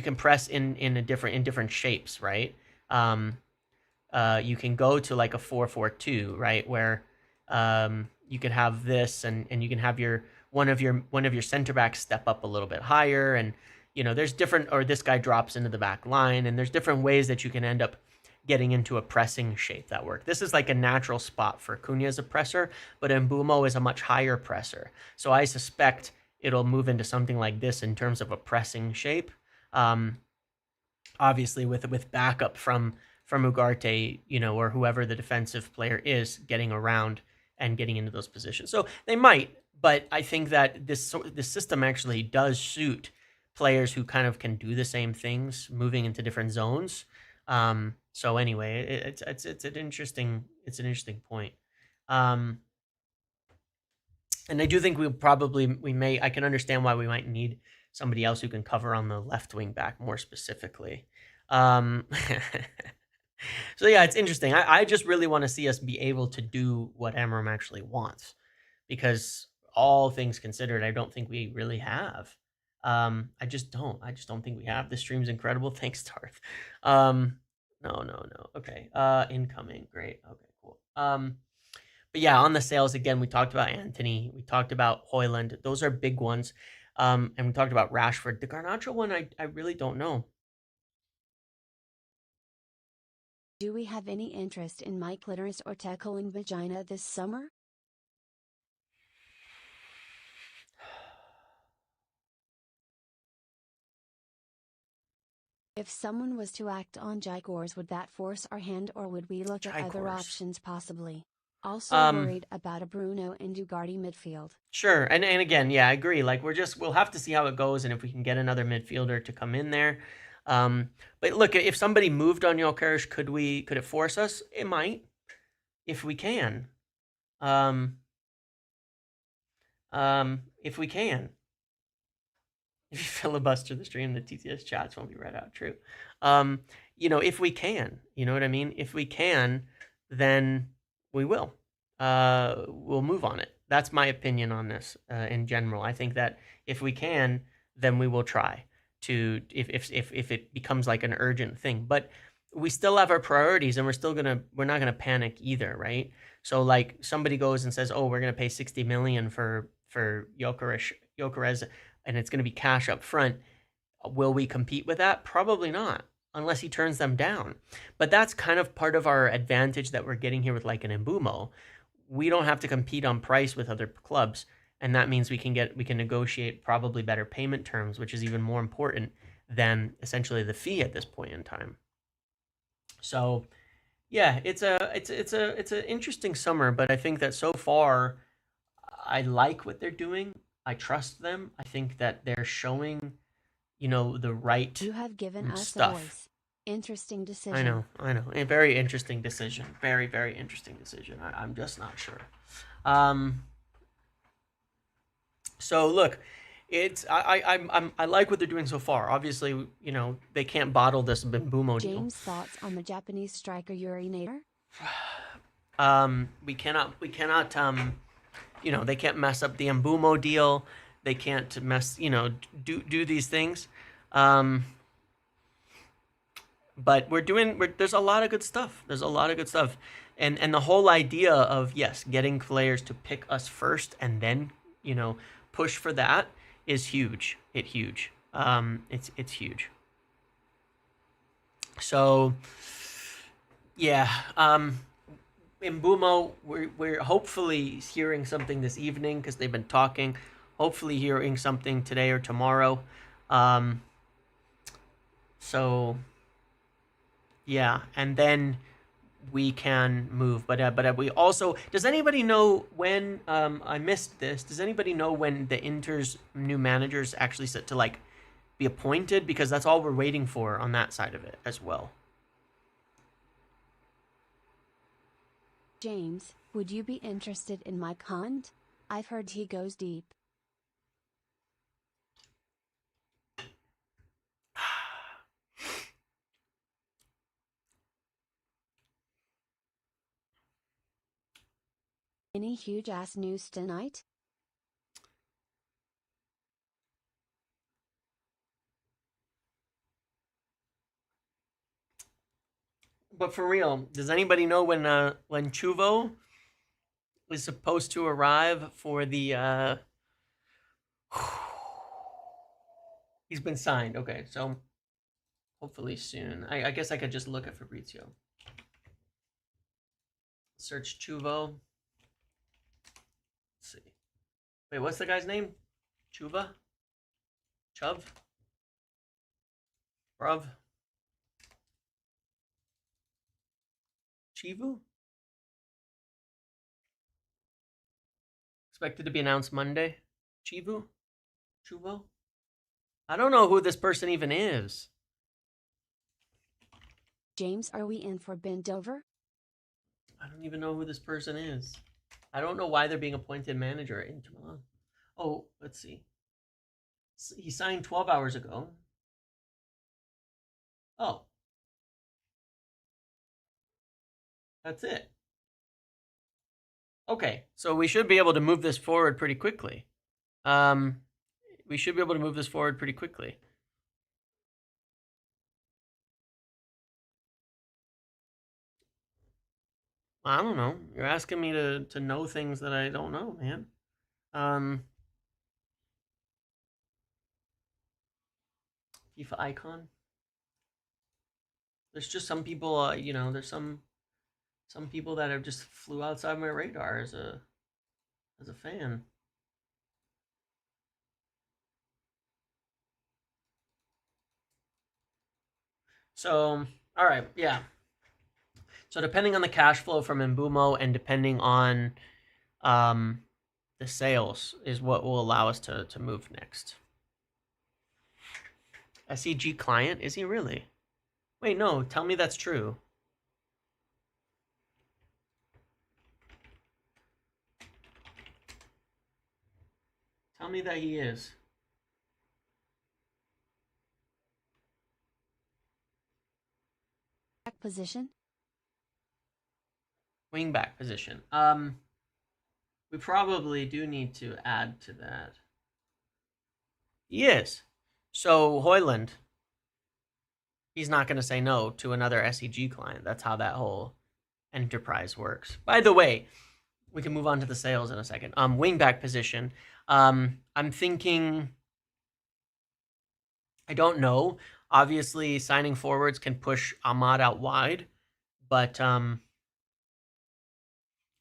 can press in different shapes, right? You can go to like a 4-4-2, right, where you can have this, and you can have one of your center backs step up a little bit higher, and there's different, or this guy drops into the back line, and there's different ways that you can end up getting into a pressing shape that work. This is like a natural spot for Cunha as a presser, but Mbeumo is a much higher presser, so I suspect it'll move into something like this in terms of a pressing shape. Obviously with backup from Ugarte, or whoever the defensive player is, getting around and getting into those positions. So they might, but I think that this system actually does suit players who kind of can do the same things, moving into different zones. So anyway, it's an interesting point. And I do think I can understand why we might need somebody else who can cover on the left wing back more specifically. So yeah, it's interesting. I just really want to see us be able to do what Amram actually wants, because all things considered, I don't think we really have. I just don't think we have. This stream's incredible. Thanks, Darth. No. Okay. Incoming. Great. Okay, cool. But yeah, on the sales again, we talked about Anthony, we talked about Hojlund. Those are big ones. And we talked about Rashford. The Garnacho one, I really don't know. Do we have any interest in my clitoris or tickling vagina this summer? If someone was to act on Gyokeres, would that force our hand, or would we look at other options possibly? Also worried about a Bruno and Ugarte midfield. Sure, and again, yeah, I agree. Like we'll have to see how it goes, and if we can get another midfielder to come in there. But look, if somebody moved on Gyokeres, could it force us? It might, if we can. If we can. If you filibuster the stream, the TTS chats won't be read out. True. If we can, you know what I mean? If we can, then we will. We'll move on it. That's my opinion on this in general. I think that if we can, then we will try to, if it becomes like an urgent thing. But we still have our priorities, and we're not gonna panic either, right? So like somebody goes and says, oh, we're gonna pay 60 million for Gyokeres, and it's gonna be cash up front. Will we compete with that? Probably not, unless he turns them down. But that's kind of part of our advantage that we're getting here with like an Mbeumo. We don't have to compete on price with other clubs, and that means we can negotiate probably better payment terms, which is even more important than essentially the fee at this point in time. So yeah, it's an interesting summer, but I think that so far I like what they're doing. I trust them. I think that they're showing, the right You have given us stuff. A voice. Interesting decision. I know. A very interesting decision. Very, very interesting decision. I'm just not sure. So look, I like what they're doing so far. Obviously, they can't bottle this Mbeumo deal. James, thoughts on the Japanese striker urinator? We cannot they can't mess up the Mbeumo deal. They can't do these things. But there's a lot of good stuff. And the whole idea of, yes, getting players to pick us first and then, push for that is huge. It's huge. It's huge. So yeah, Mbeumo, we're hopefully hearing something this evening, because they've been talking. Hopefully hearing something today or tomorrow. So yeah, and then we can move. But we also, does anybody know when, I missed this, does anybody know when the Inter's new manager's actually set to like be appointed? Because that's all we're waiting for on that side of it as well. James, would you be interested in my cont? I've heard he goes deep. Any huge ass news tonight? But for real, does anybody know when Chuvo is supposed to arrive for the he's been signed. Okay, so hopefully soon. I guess I could just look at Fabrizio. Search Chuvo. Let's see. Wait, what's the guy's name? Chuva? Chuv? Bruv? Chivu? Expected to be announced Monday. Chivu? Chuvo? I don't know who this person even is. James, are we in for bend over? I don't even know who this person is. I don't know why they're being appointed manager at Inter Milan. Oh, let's see. He signed 12 hours ago. Oh. That's it. Okay, so we should be able to move this forward pretty quickly. We should be able to move this forward pretty quickly. I don't know. You're asking me to know things that I don't know, man. FIFA icon. There's just some people, there's some people that have just flew outside my radar as a fan. So, all right, yeah. So depending on the cash flow from Mbeumo and depending on the sales is what will allow us to move next. SEG client? Is he really? Wait, no, tell me that's true. Tell me that he is. Back position? Wingback position. We probably do need to add to that. He is. So Hojlund, he's not going to say no to another SEG client. That's how that whole enterprise works. By the way, we can move on to the sales in a second. Wingback position. I'm thinking, I don't know. Obviously, signing forwards can push Ahmad out wide, but on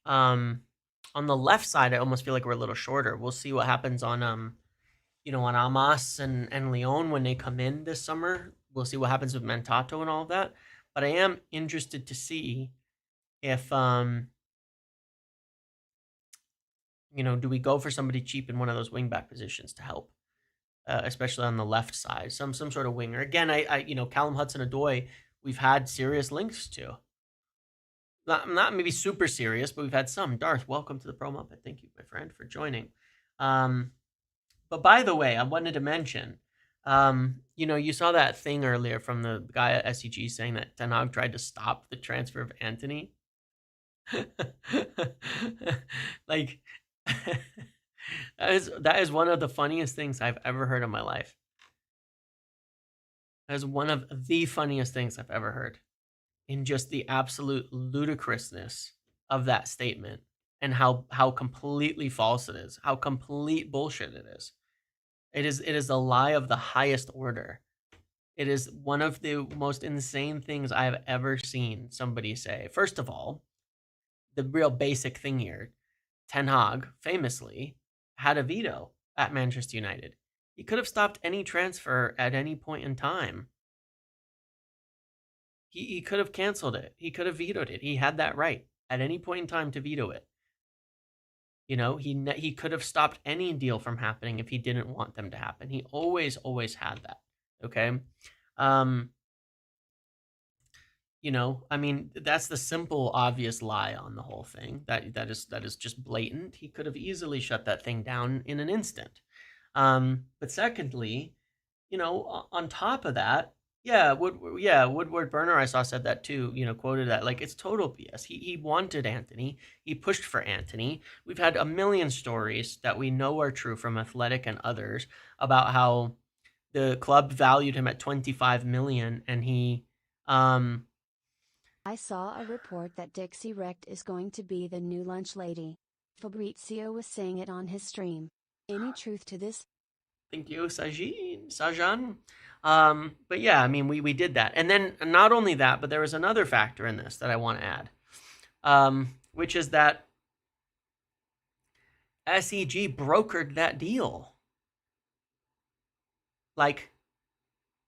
the left side, I almost feel like we're a little shorter. We'll see what happens on on Amas and Leon when they come in this summer. We'll see what happens with Mentato and all of that. But I am interested to see if do we go for somebody cheap in one of those wingback positions to help, especially on the left side, some sort of winger. Again, I Callum Hudson-Odoi, we've had serious links to. Not maybe super serious, but we've had some. Darth, welcome to the Pro Muppet. Thank you, my friend, for joining. But by the way, I wanted to mention, you saw that thing earlier from the guy at SEG saying that Ten Hag tried to stop the transfer of Anthony. Like, that is one of the funniest things I've ever heard in my life. That is one of the funniest things I've ever heard. In just the absolute ludicrousness of that statement and how completely false it is, how complete bullshit it is. It is a lie of the highest order. It is one of the most insane things I have ever seen somebody say. First of all, the real basic thing here, Ten Hag famously had a veto at Manchester United. He could have stopped any transfer at any point in time. He could have canceled it. He could have vetoed it. He had that right at any point in time to veto it. He could have stopped any deal from happening if he didn't want them to happen. He always had that. Okay. You know, I mean, that's the simple, obvious lie on the whole thing. That is just blatant. He could have easily shut that thing down in an instant. But secondly, you know, on top of that, yeah, Woodward Burner I saw said that too. You know, quoted that like it's total BS. He wanted Anthony. He pushed for Anthony. We've had a million stories that we know are true from Athletic and others about how the club valued him at 25 million, and he um I saw a report that Dixie Recht is going to be the new lunch lady. Fabrizio was saying it on his stream. Any truth to this? Thank you, Sajan. But yeah, I mean, we did that. And then not only that, but there was another factor in this that I want to add, which is that SEG brokered that deal. Like,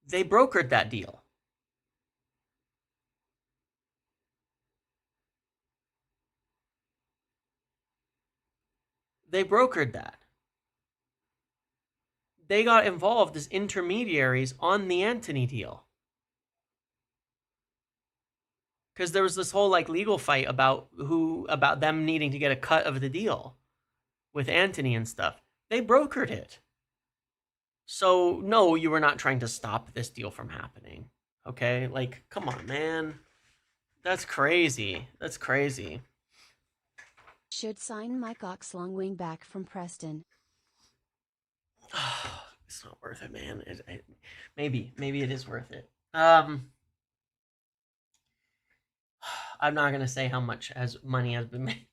they brokered that deal. They brokered that. They got involved as intermediaries on the Anthony deal. Because there was this whole like legal fight about them needing to get a cut of the deal with Anthony and stuff. They brokered it. So no, you were not trying to stop this deal from happening. Okay? Like, come on, man. That's crazy. That's crazy. Should sign Mike Oxlong wingback from Preston. It's not worth it, man. Maybe it is worth it. I'm not gonna say how much money has been made.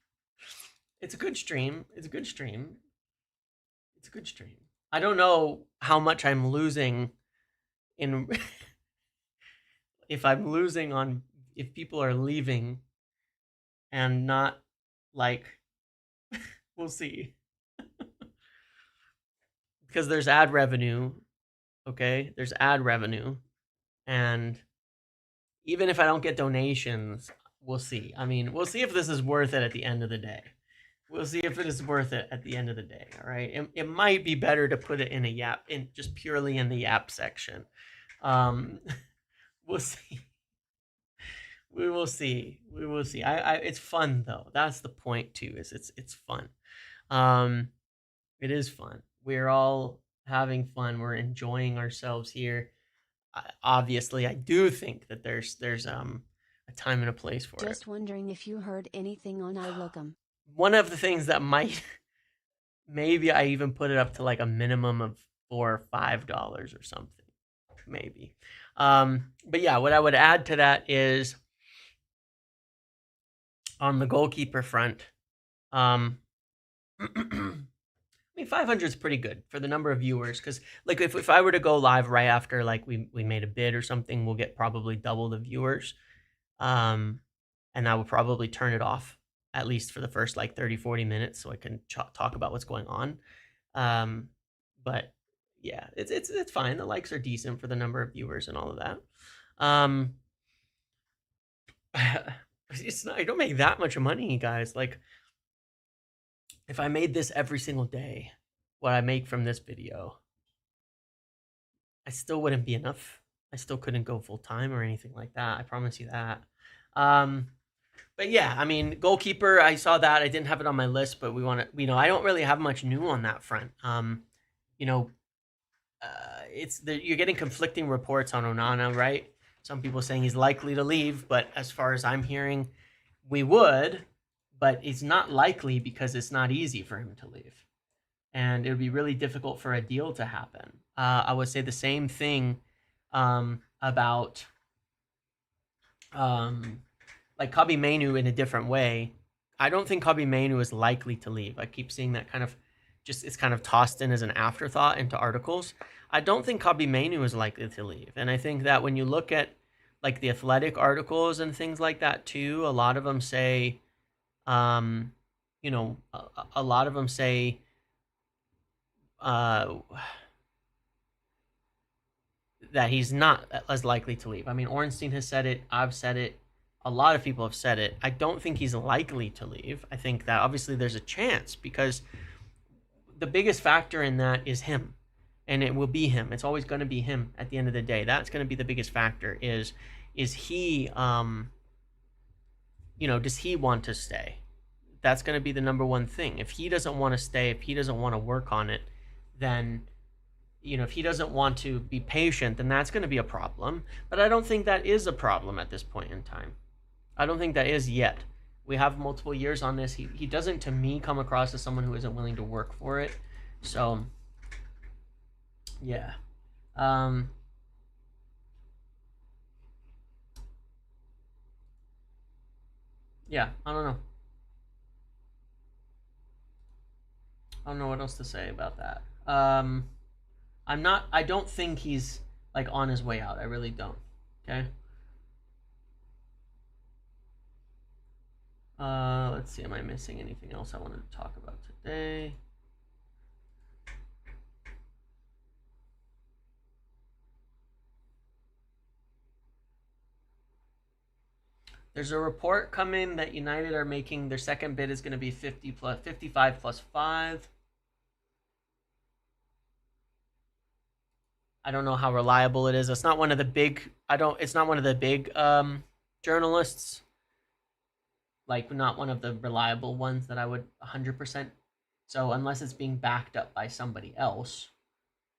It's a good stream. It's a good stream. It's a good stream. I don't know how much I'm losing in if I'm losing on if people are leaving and not like we'll see. Because there's ad revenue, okay? There's ad revenue, and even if I don't get donations, we'll see. I mean, we'll see if this is worth it at the end of the day. We'll see if it is worth it at the end of the day. All right. It might be better to put it in a Yap, in just purely in the Yap section. We'll see. We will see. We will see. It's fun though. That's the point too. Is it's fun. It is fun. We're all having fun. We're enjoying ourselves here. Obviously, I do think that there's a time and a place for it. Just wondering if you heard anything on iLookum. One of the things that might maybe I even put it up to like a minimum of $4 or $5 or something, maybe. But yeah, what I would add to that is on the goalkeeper front. I mean, 500 is pretty good for the number of viewers, because like if I were to go live right after like we made a bid or something, we'll get probably double the viewers, and I will probably turn it off at least for the first like 30-40 minutes so I can talk about what's going on. But yeah, it's fine. The likes are decent for the number of viewers and all of that. It's not, I don't make that much money, guys. Like, if I made this every single day, what I make from this video, I still wouldn't be enough. I still couldn't go full time or anything like that. I promise you that. But yeah, I mean, goalkeeper, I saw that. I didn't have it on my list, but we want to, you know, I don't really have much new on that front. You know, you're getting conflicting reports on Onana, right? Some people saying he's likely to leave, but as far as I'm hearing, we would, but it's not likely because it's not easy for him to leave. And it would be really difficult for a deal to happen. I would say the same thing about like Kobbie Mainoo in a different way. I don't think Kobbie Mainoo is likely to leave. I keep seeing that kind of just, it's kind of tossed in as an afterthought into articles. I don't think Kobbie Mainoo is likely to leave. And I think that when you look at like the Athletic articles and things like that too, a lot of them say, you know, a lot of them say, that he's not as likely to leave. I mean, Ornstein has said it. I've said it. A lot of people have said it. I don't think he's likely to leave. I think that obviously there's a chance because the biggest factor in that is him. And it will be him. It's always going to be him at the end of the day. That's going to be the biggest factor is is he, does he want to stay? That's going to be the number one thing. If he doesn't want to stay, if he doesn't want to work on it, then, if he doesn't want to be patient, then that's going to be a problem. But I don't think that is a problem at this point in time. I don't think that is yet. We have multiple years on this. He doesn't, to me, come across as someone who isn't willing to work for it. So, yeah. Yeah, I don't know. I don't know what else to say about that. I don't think he's like on his way out. I really don't. Okay. Let's see. Am I missing anything else I wanted to talk about today? There's a report coming that United are making their second bid is going to be 55 plus 5. I don't know how reliable it is. It's not one of the big. It's not one of the big journalists. Like, not one of the reliable ones that I would 100%. So unless it's being backed up by somebody else,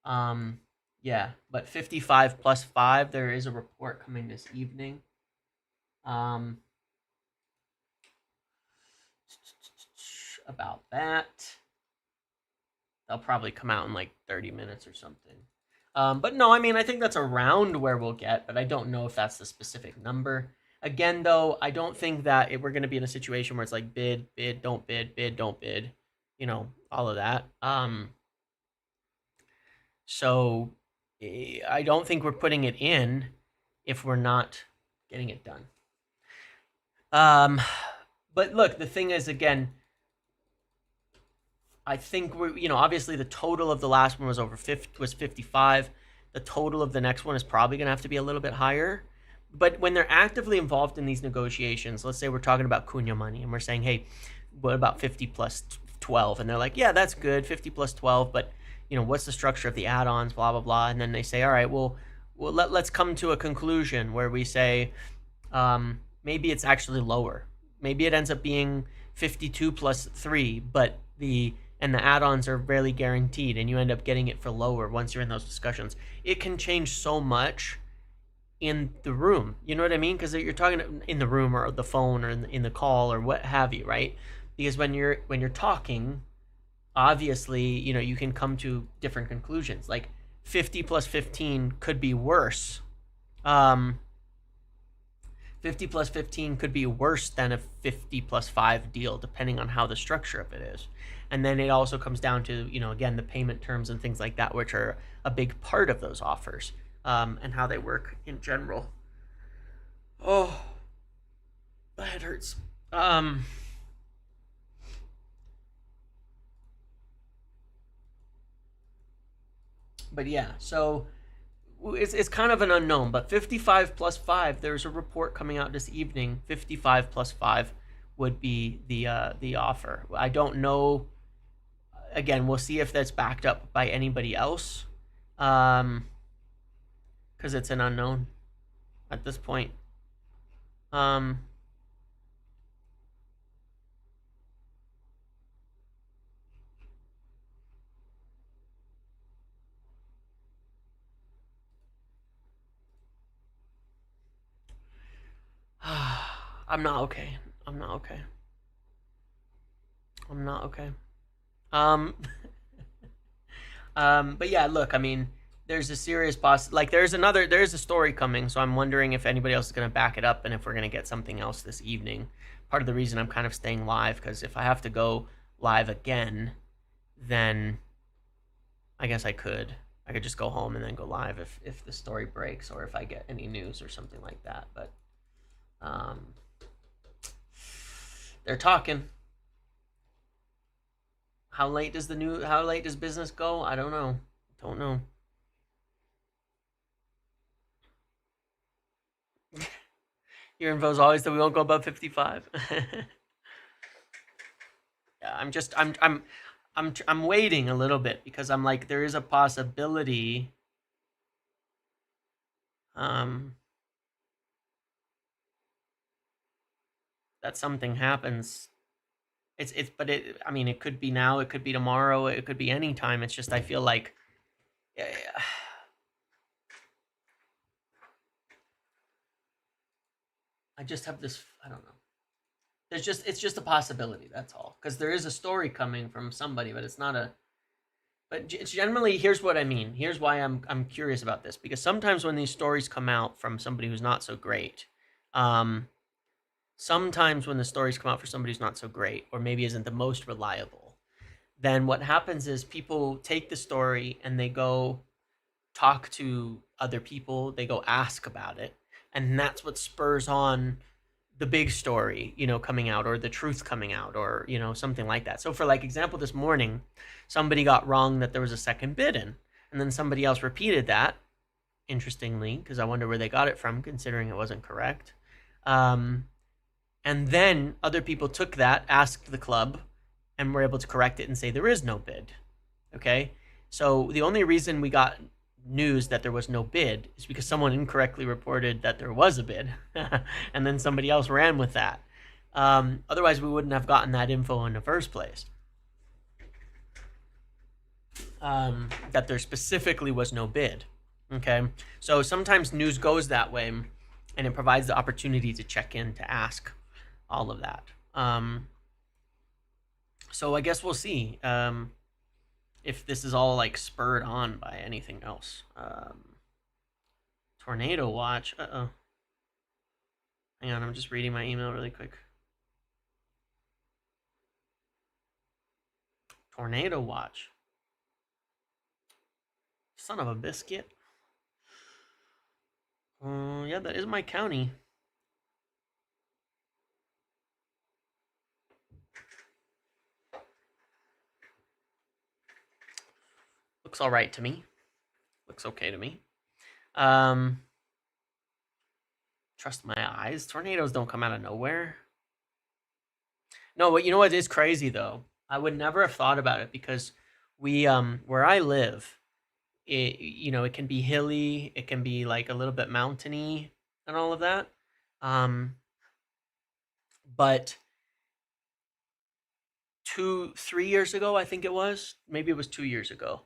yeah. But 55 plus 5. There is a report coming this evening. About that. They'll probably come out in like 30 minutes or something. But no, I mean, I think that's around where we'll get, but I don't know if that's the specific number. Again, though, I don't think that we're going to be in a situation where it's like bid, don't bid, don't bid, all of that. So I don't think we're putting it in if we're not getting it done. But look, the thing is, again, I think we're, obviously the total of the last one was 55. The total of the next one is probably going to have to be a little bit higher. But when they're actively involved in these negotiations, let's say we're talking about Cunha money and we're saying, hey, what about 50 plus 12? And they're like, yeah, that's good, 50 plus 12, but what's the structure of the add-ons, blah, blah, blah. And then they say, all right, well let's come to a conclusion where we say maybe it's actually lower. Maybe it ends up being 52 plus 3, but the add-ons are rarely guaranteed, and you end up getting it for lower once you're in those discussions. It can change so much in the room. You know what I mean? Because you're talking in the room or the phone or in the call or what have you, right? Because when you're talking, obviously, you can come to different conclusions. Like 50 plus 15 could be worse. 50 plus 15 could be worse than a 50 plus 5 deal, depending on how the structure of it is. And then it also comes down to, again, the payment terms and things like that, which are a big part of those offers, and how they work in general. Oh, my head hurts. But yeah, so it's kind of an unknown, but 55 plus 5, there's a report coming out this evening. 55 plus 5 would be the offer. I don't know. Again, we'll see if that's backed up by anybody else, because it's an unknown at this point. I'm not okay. I'm not okay. I'm not okay. But yeah, look, I mean, there's a serious there's a story coming, so I'm wondering if anybody else is going to back it up and if we're going to get something else this evening. Part of the reason I'm kind of staying live, because if I have to go live again, then I guess I could just go home and then go live if the story breaks or if I get any news or something like that. But they're talking. How late does business go? I don't know. Your info is always that we won't go above 55. Yeah, I'm waiting a little bit because I'm like, there is a possibility that something happens. But I mean, it could be now, it could be tomorrow, it could be any time. It's just I feel like eh, I just have this. I don't know. It's just a possibility. That's all. Because there is a story coming from somebody, but it's not a. But generally, here's what I mean. Here's why I'm curious about this, because sometimes when these stories come out from somebody who's not so great, um, sometimes when the stories come out for somebody who's not so great, or maybe isn't the most reliable, then what happens is people take the story and they go talk to other people, they go ask about it, and that's what spurs on the big story, coming out, or the truth coming out, or something like that. So for like example, this morning somebody got wrong that there was a second bid in, and then somebody else repeated that, interestingly, because I wonder where they got it from, considering it wasn't correct. And then other people took that, asked the club, and were able to correct it and say there is no bid. Okay, so the only reason we got news that there was no bid is because someone incorrectly reported that there was a bid, and then somebody else ran with that. Otherwise, we wouldn't have gotten that info in the first place. That there specifically was no bid. Okay, so sometimes news goes that way, and it provides the opportunity to check in, to ask all of that. So I guess we'll see. If this is all like spurred on by anything else. Tornado watch. Uh-oh. Hang on, I'm just reading my email really quick. Tornado watch. Son of a biscuit. Yeah, that is my county. Looks all right to me. Looks okay to me. Trust my eyes. Tornadoes don't come out of nowhere. No, but you know what is crazy though? I would never have thought about it, because we where I live, it can be hilly, it can be like a little bit mountainy and all of that. But 3 years ago, I think it was, maybe it was 2 years ago,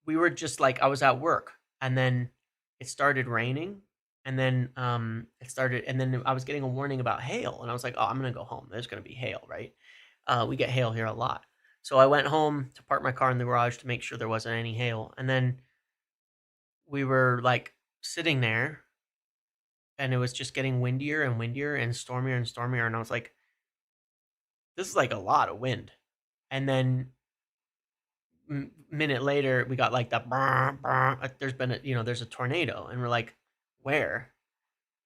we were just like, I was at work, and then it started raining, and then I was getting a warning about hail, and I was like, oh, I'm gonna go home. There's gonna be hail, right? We get hail here a lot. So I went home to park my car in the garage to make sure there wasn't any hail, and then we were like sitting there, and it was just getting windier and windier and stormier, and I was like, this is like a lot of wind. And then minute later, we got like that. There's been there's a tornado, and we're like, where?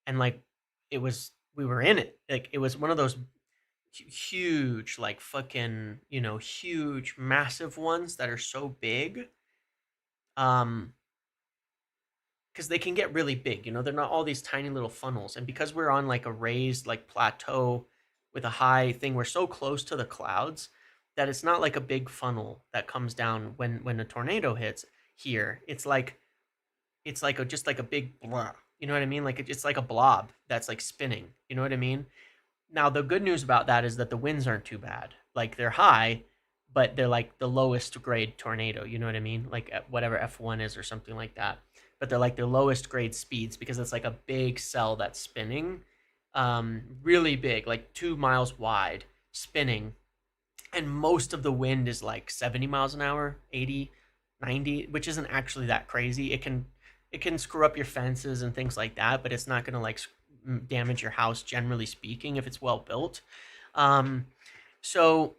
And like, we were in it. Like, it was one of those huge, like fucking, huge, massive ones that are so big. Because they can get really big. They're not all these tiny little funnels. And because we're on like a raised like plateau with a high thing, we're so close to the clouds that it's not like a big funnel that comes down when a tornado hits here. Just like a big blah. You know what I mean? Like it's like a blob that's like spinning. You know what I mean? Now the good news about that is that the winds aren't too bad. Like they're high, but they're like the lowest grade tornado. You know what I mean? Like whatever F1 is or something like that. But they're like the lowest grade speeds, because it's like a big cell that's spinning, really big, like 2 miles wide, spinning, and most of the wind is like 70 miles an hour, 80, 90, which isn't actually that crazy. It can screw up your fences and things like that, but it's not going to like damage your house, generally speaking, if it's well built. So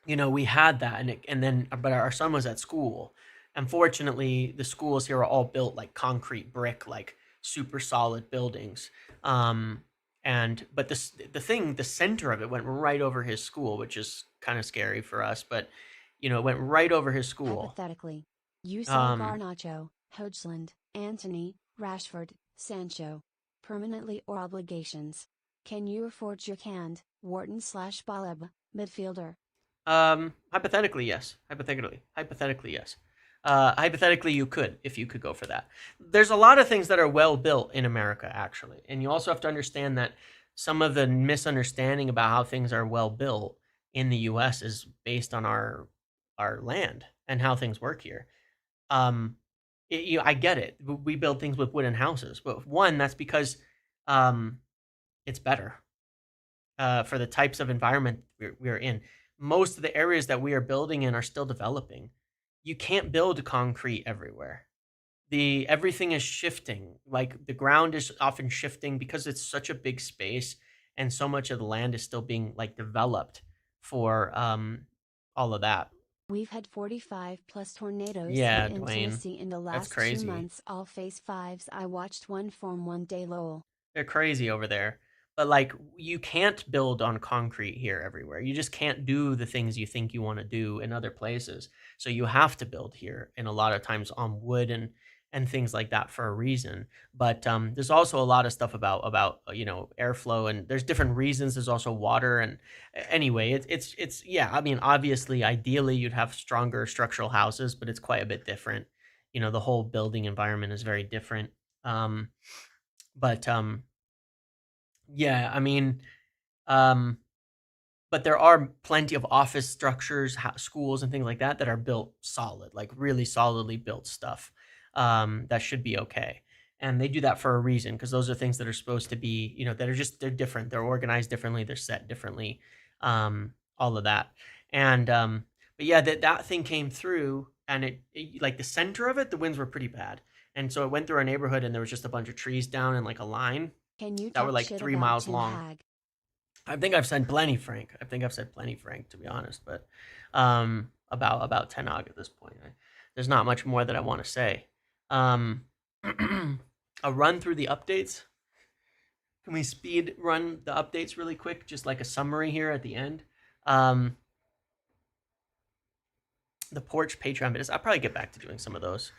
we had that, but our son was at school. Unfortunately, the schools here are all built like concrete brick, like super solid buildings. But the center of it went right over his school, which is kind of scary for us. But it went right over his school. Hypothetically, you sell Garnacho, Hojlund, Antony, Rashford, Sancho, permanently or obligations. Can you afford Gyokeres, Wharton/Baleba, midfielder? Hypothetically, yes. Hypothetically, yes. Hypothetically, you could, if you could go for that. There's a lot of things that are well built in America, actually, and you also have to understand that some of the misunderstanding about how things are well built in the U.S. is based on our land and how things work here. Um, I get it. We build things with wooden houses, but one, that's because um, it's better for the types of environment we're in. Most of the areas that we are building in are still developing. You can't build concrete everywhere. The everything is shifting. Like the ground is often shifting because it's such a big space, and so much of the land is still being like developed for all of that. We've had 45 plus tornadoes hit Yeah, in Dwayne, Tennessee in the that's last 2 crazy. months, all phase 5s. I watched one form one day lol. They're crazy over there. But like you can't build on concrete here everywhere. You just can't do the things you think you want to do in other places. So you have to build here and a lot of times on wood and things like that for a reason. But there's also a lot of stuff about airflow, and there's different reasons. There's also water and anyway, it's yeah, I mean obviously ideally you'd have stronger structural houses, but it's quite a bit different. The whole building environment is very different. Um but yeah, I mean, um, but there are plenty of office structures, schools, and things like that that are built solid, like really solidly built stuff. That should be okay, and they do that for a reason because those are things that are supposed to be, that are just they're different. They're organized differently. They're set differently. All of that, and but yeah, that thing came through, and like the center of it, the winds were pretty bad, and so it went through our neighborhood, and there was just a bunch of trees down in like a line Can you that were talk like shit 3 about miles Tim long. Hag? I think I've said plenty, Frank. I think I've said plenty, Frank, to be honest. But about Tenag at this point, there's not much more that I want to say. Um, a run through the updates. Can we speed run the updates really quick, just like a summary here at the end? Um, the Porch Patreon bits. I'll probably get back to doing some of those.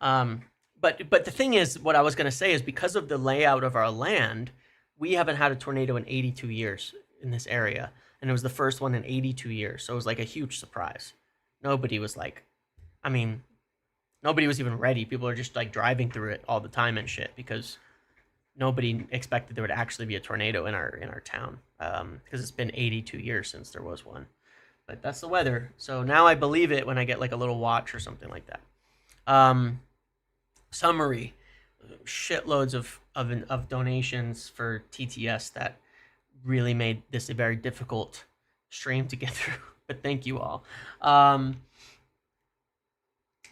Um, but the thing is, what I was going to say is because of the layout of our land, we haven't had a tornado in 82 years in this area, and it was the first one in 82 years. So it was like a huge surprise. Nobody was like, I mean, nobody was even ready. People are just like driving through it all the time and shit because nobody expected there would actually be a tornado in our town because it's been 82 years since there was one. But that's the weather. So now I believe it when I get like a little watch or something like that. Um, Summary: shitloads of donations for TTS that really made this a very difficult stream to get through. But thank you all.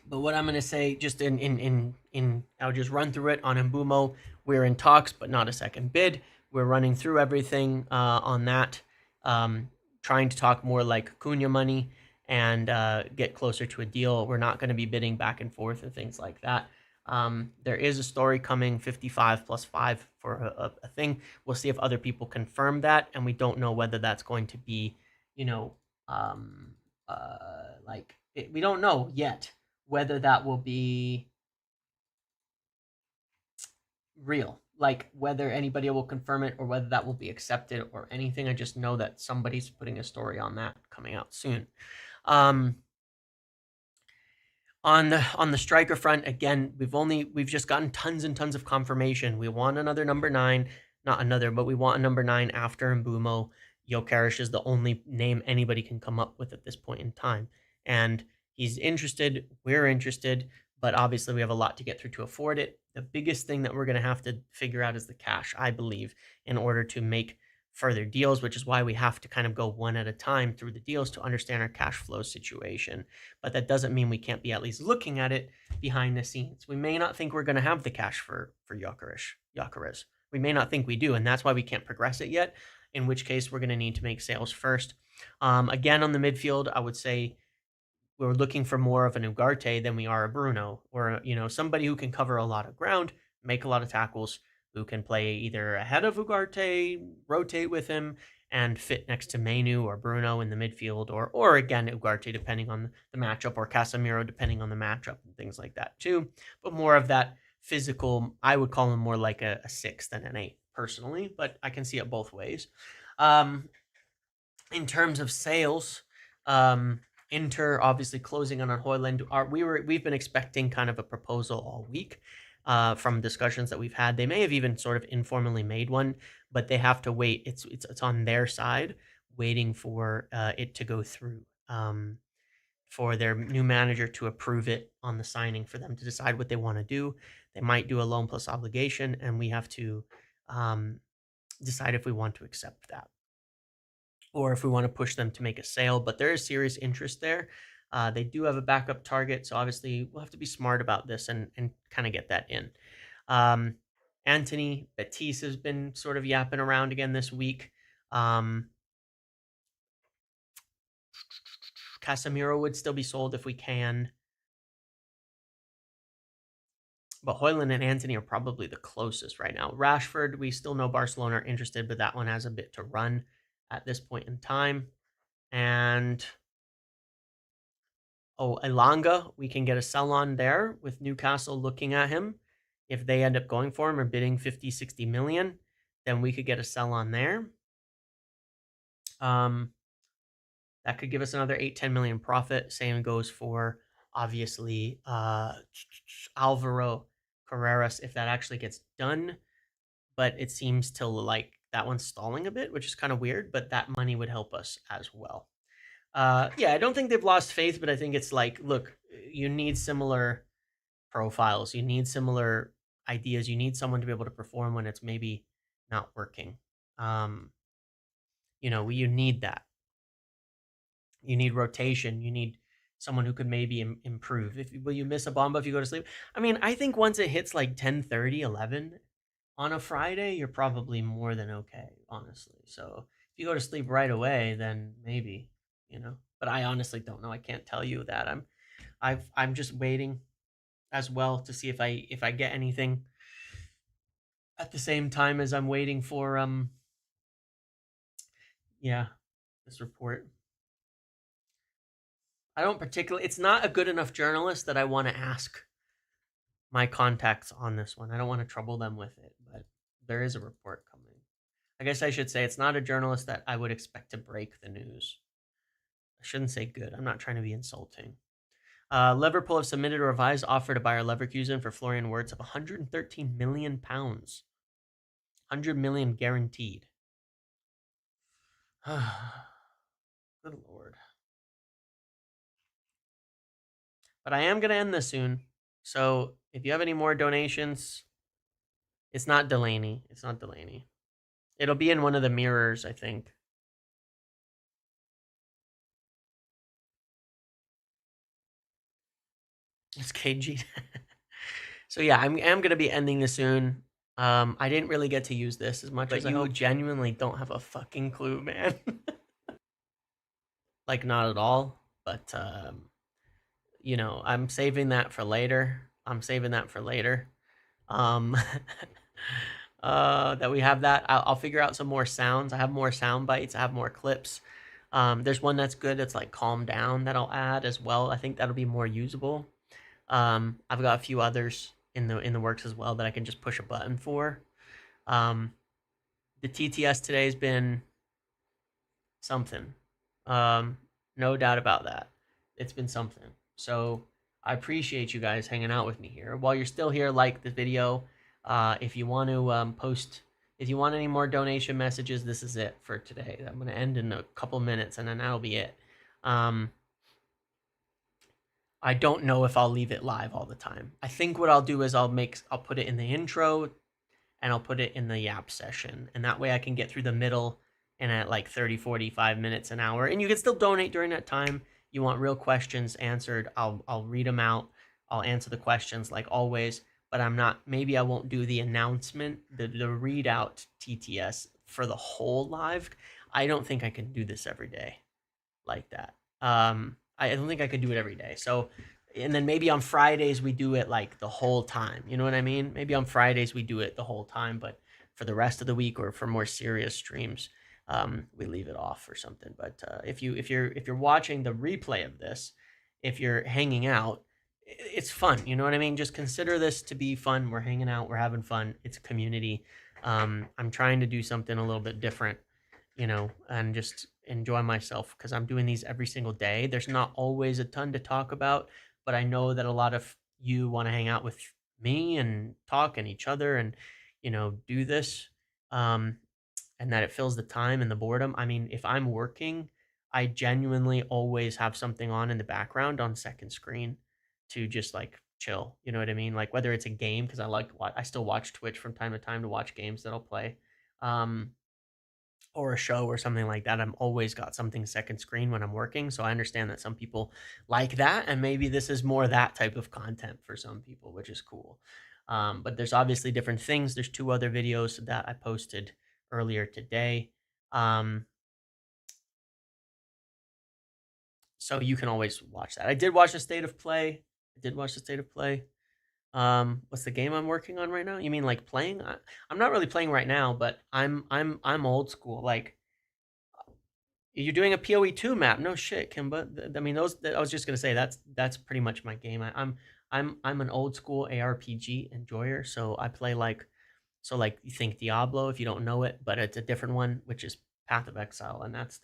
But what I'm going to say, just I'll just run through it on Mbeumo. We're in talks, but not a second bid. We're running through everything on that, trying to talk more like Cunha money and get closer to a deal. We're not going to be bidding back and forth and things like that. There is a story coming, 55 plus 5 for a thing. We'll see if other people confirm that, and we don't know whether that's going to be, um, we don't know yet whether that will be real, like whether anybody will confirm it or whether that will be accepted or anything. I just know that somebody's putting a story on that coming out soon. Um, on the striker front, again, we've just gotten tons and tons of confirmation. We want another number 9, not another, but we want a number 9 after Mbeumo. Gyokeres is the only name anybody can come up with at this point in time, and he's interested. We're interested, but obviously we have a lot to get through to afford it. The biggest thing that we're going to have to figure out is the cash, I believe, in order to make further deals, which is why we have to kind of go one at a time through the deals to understand our cash flow situation. But that doesn't mean we can't be at least looking at it behind the scenes. We may not think we're going to have the cash for Gyokeres. We may not think we do, and that's why we can't progress it yet, in which case we're going to need to make sales first. Again, on the midfield, I would say we're looking for more of an Ugarte than we are a Bruno, or somebody who can cover a lot of ground, make a lot of tackles, who can play either ahead of Ugarte, rotate with him, and fit next to Menu or Bruno in the midfield, or again Ugarte depending on the matchup, or Casemiro depending on the matchup and things like that too. But more of that physical, I would call him more like a 6 than an 8 personally, but I can see it both ways. In terms of sales, Inter obviously closing on Hojlund. We've been expecting kind of a proposal all week from discussions that we've had. They may have even sort of informally made one, but they have to wait. It's on their side, waiting for it to go through. For their new manager to approve it on the signing, for them to decide what they want to do. They might do a loan plus obligation, and we have to decide if we want to accept that or if we want to push them to make a sale. But there is serious interest there. They do have a backup target, so obviously we'll have to be smart about this and kind of get that in. Anthony Batiste has been sort of yapping around again this week. Casemiro would still be sold if we can. But Hojlund and Antony are probably the closest right now. Rashford, we still know Barcelona are interested, but that one has a bit to run at this point in time. And Elanga, we can get a sell on there with Newcastle looking at him. If they end up going for him or bidding 50, 60 million, then we could get a sell on there. That could give us another 8-10 million profit. Same goes for obviously Alvaro Carreras if that actually gets done. But it seems to like that one's stalling a bit, which is kind of weird, but that money would help us as well. Yeah, I don't think they've lost faith, but I think it's like, look, you need similar profiles, you need similar ideas, you need someone to be able to perform when it's maybe not working. You need that. You need rotation. You need someone who could maybe improve. Will you miss a bomba if you go to sleep? I mean, I think once it hits like 10:30, 11 on a Friday, you're probably more than okay, honestly. So if you go to sleep right away, then maybe, But I honestly don't know. I can't tell you that. I'm just waiting as well to see if I get anything at the same time as I'm waiting for this report. I don't particularly, it's not a good enough journalist that I want to ask my contacts on this one. I don't want to trouble them with it, but there is a report coming. I guess I should say it's not a journalist that I would expect to break the news. I shouldn't say good. I'm not trying to be insulting. Liverpool have submitted a revised offer to Bayer Leverkusen for Florian Wirtz of 113 million pounds. 100 million guaranteed. Good Lord. But I am going to end this soon. So if you have any more donations, it's not Delaney. It's not Delaney. It'll be in one of the mirrors, I think. It's KG. So yeah, I'm going to be ending this soon. I didn't really get to use this as much as you genuinely don't have a fucking clue, man. Like, not at all. But, I'm saving that for later. That we have that. I'll figure out some more sounds. I have more sound bites. I have more clips. There's one that's good. It's like Calm Down that I'll add as well. I think that'll be more usable. I've got a few others in the works as well that I can just push a button for. The TTS today has been something. No doubt about that. It's been something. So I appreciate you guys hanging out with me here. While you're still here, like the video. If you want to if you want any more donation messages, this is it for today. I'm going to end in a couple minutes, and then that'll be it. I don't know if I'll leave it live all the time. I think what I'll do is I'll put it in the intro, and I'll put it in the Yap session, and that way I can get through the middle and at like 30, 45 minutes, an hour. And you can still donate during that time. You want real questions answered, I'll read them out. I'll answer the questions like always, but maybe I won't do the announcement, the readout TTS for the whole live. I don't think I can do this every day like that. I don't think I could do it every day. So, and then maybe on Fridays we do it like the whole time. You know what I mean? Maybe on Fridays we do it the whole time, but for the rest of the week or for more serious streams, we leave it off or something. But if you're watching the replay of this, if you're hanging out, it's fun. You know what I mean? Just consider this to be fun. We're hanging out. We're having fun. It's a community. I'm trying to do something a little bit different and just enjoy myself because I'm doing these every single day. There's not always a ton to talk about, but I know that a lot of you want to hang out with me and talk and each other and, do this. Um, and that it fills the time and the boredom. I mean, if I'm working, I genuinely always have something on in the background on second screen to just like chill. You know what I mean? Like whether it's a game, because I still watch Twitch from time to time to watch games that I'll play. Um, or a show or something like that. I'm always got something second screen when I'm working. So I understand that some people like that. And maybe this is more that type of content for some people, which is cool. But there's obviously different things. There's 2 other videos that I posted earlier today. Um, so you can always watch that. I did watch the state of play. What's the game I'm working on right now? You mean like playing? I'm not really playing right now, but I'm old school. Like you're doing a PoE2 map. No shit, Kimba. I mean, I was just gonna say that's pretty much my game. I'm an old school ARPG enjoyer, so I play like you think Diablo if you don't know it, but it's a different one, which is Path of Exile, and that's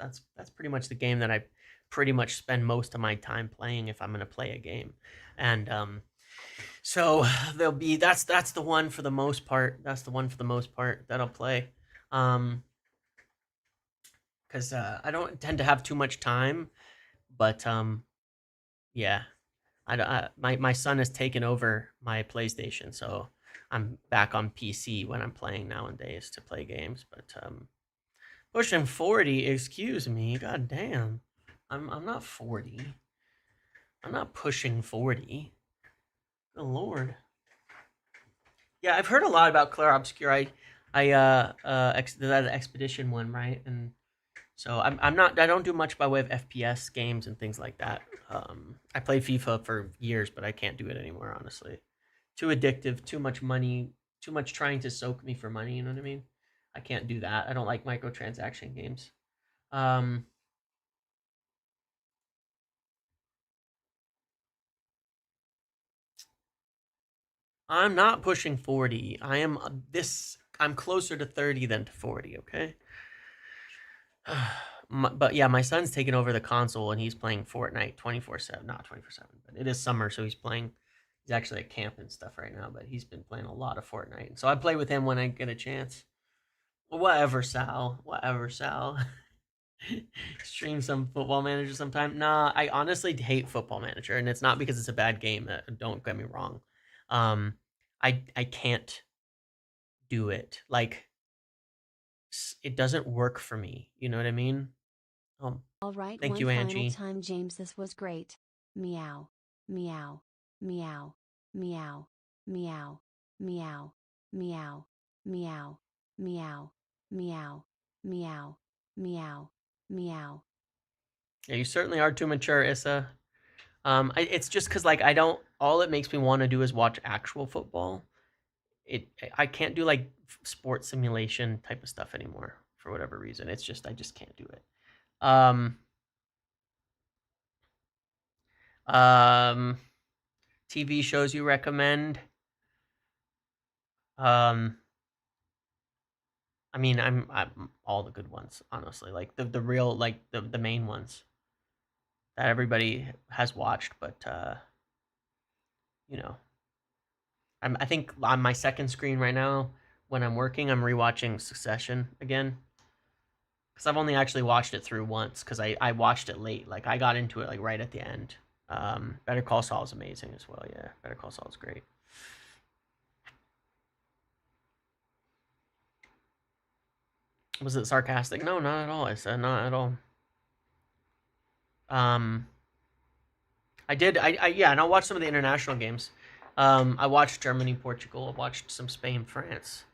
pretty much the game that I pretty much spend most of my time playing if I'm gonna play a game, and so there'll be that's the one for the most part. That's the one for the most part that I'll play. Um, because I don't tend to have too much time. But yeah, my son has taken over my PlayStation, so I'm back on PC when I'm playing nowadays to play games. But pushing 40, excuse me, god damn, I'm not 40. I'm not pushing 40. Good lord. Yeah, I've heard a lot about Clair Obscur. That expedition one, right? And so I'm not I don't do much by way of FPS games and things like that. I played FIFA for years, but I can't do it anymore, honestly. Too addictive, too much money, too much trying to soak me for money. You know what I mean? I can't do that. I don't like microtransaction games. Um, I'm not pushing 40. I'm closer to 30 than to 40. Okay. But yeah, my son's taking over the console and he's playing Fortnite 24/7. Not 24/7, but it is summer, so he's playing. He's actually at camp and stuff right now, but he's been playing a lot of Fortnite. So I play with him when I get a chance. Well, whatever, Sal. Whatever, Sal. Stream some Football Manager sometime. Nah, I honestly hate Football Manager, and it's not because it's a bad game. Don't get me wrong. Um, I can't do it. Like it doesn't work for me. You know what I mean? Um, Alright, thank one you, final Angie. time, James. This was great. Meow. Meow. Meow. Meow. Meow. Meow. Meow. Meow. Meow. Meow. Meow. Meow. Meow. Yeah, you certainly are too mature, Issa. It's just because like I don't. All it makes me want to do is watch actual football. It I can't do like sports simulation type of stuff anymore for whatever reason. It's just I just can't do it. Um, um, TV shows you recommend? Um, I mean, I'm all the good ones, honestly. Like the real like the main ones that everybody has watched, but you know, I think on my second screen right now when I'm working, I'm rewatching Succession again because I've only actually watched it through once because I watched it late. Like I got into it like right at the end. Better Call Saul is amazing as well. Yeah, Better Call Saul is great. Was it sarcastic? No, not at all. I said not at all. Um, I did. Yeah, and I watched some of the international games. I watched Germany, Portugal. I watched some Spain, France.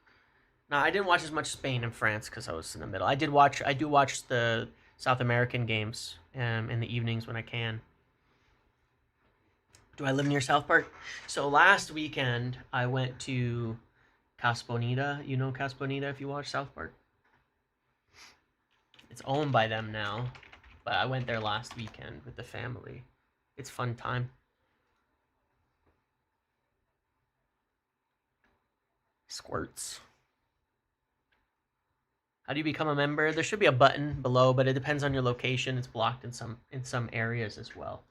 No, I didn't watch as much Spain and France because I was in the middle. I did watch. I do watch the South American games in the evenings when I can. Do I live near South Park? So last weekend I went to Casa Bonita. You know Casa Bonita if you watch South Park. It's owned by them now, but I went there last weekend with the family. It's fun time. Squirts. How do you become a member? There should be a button below, but it depends on your location. It's blocked in some areas as well.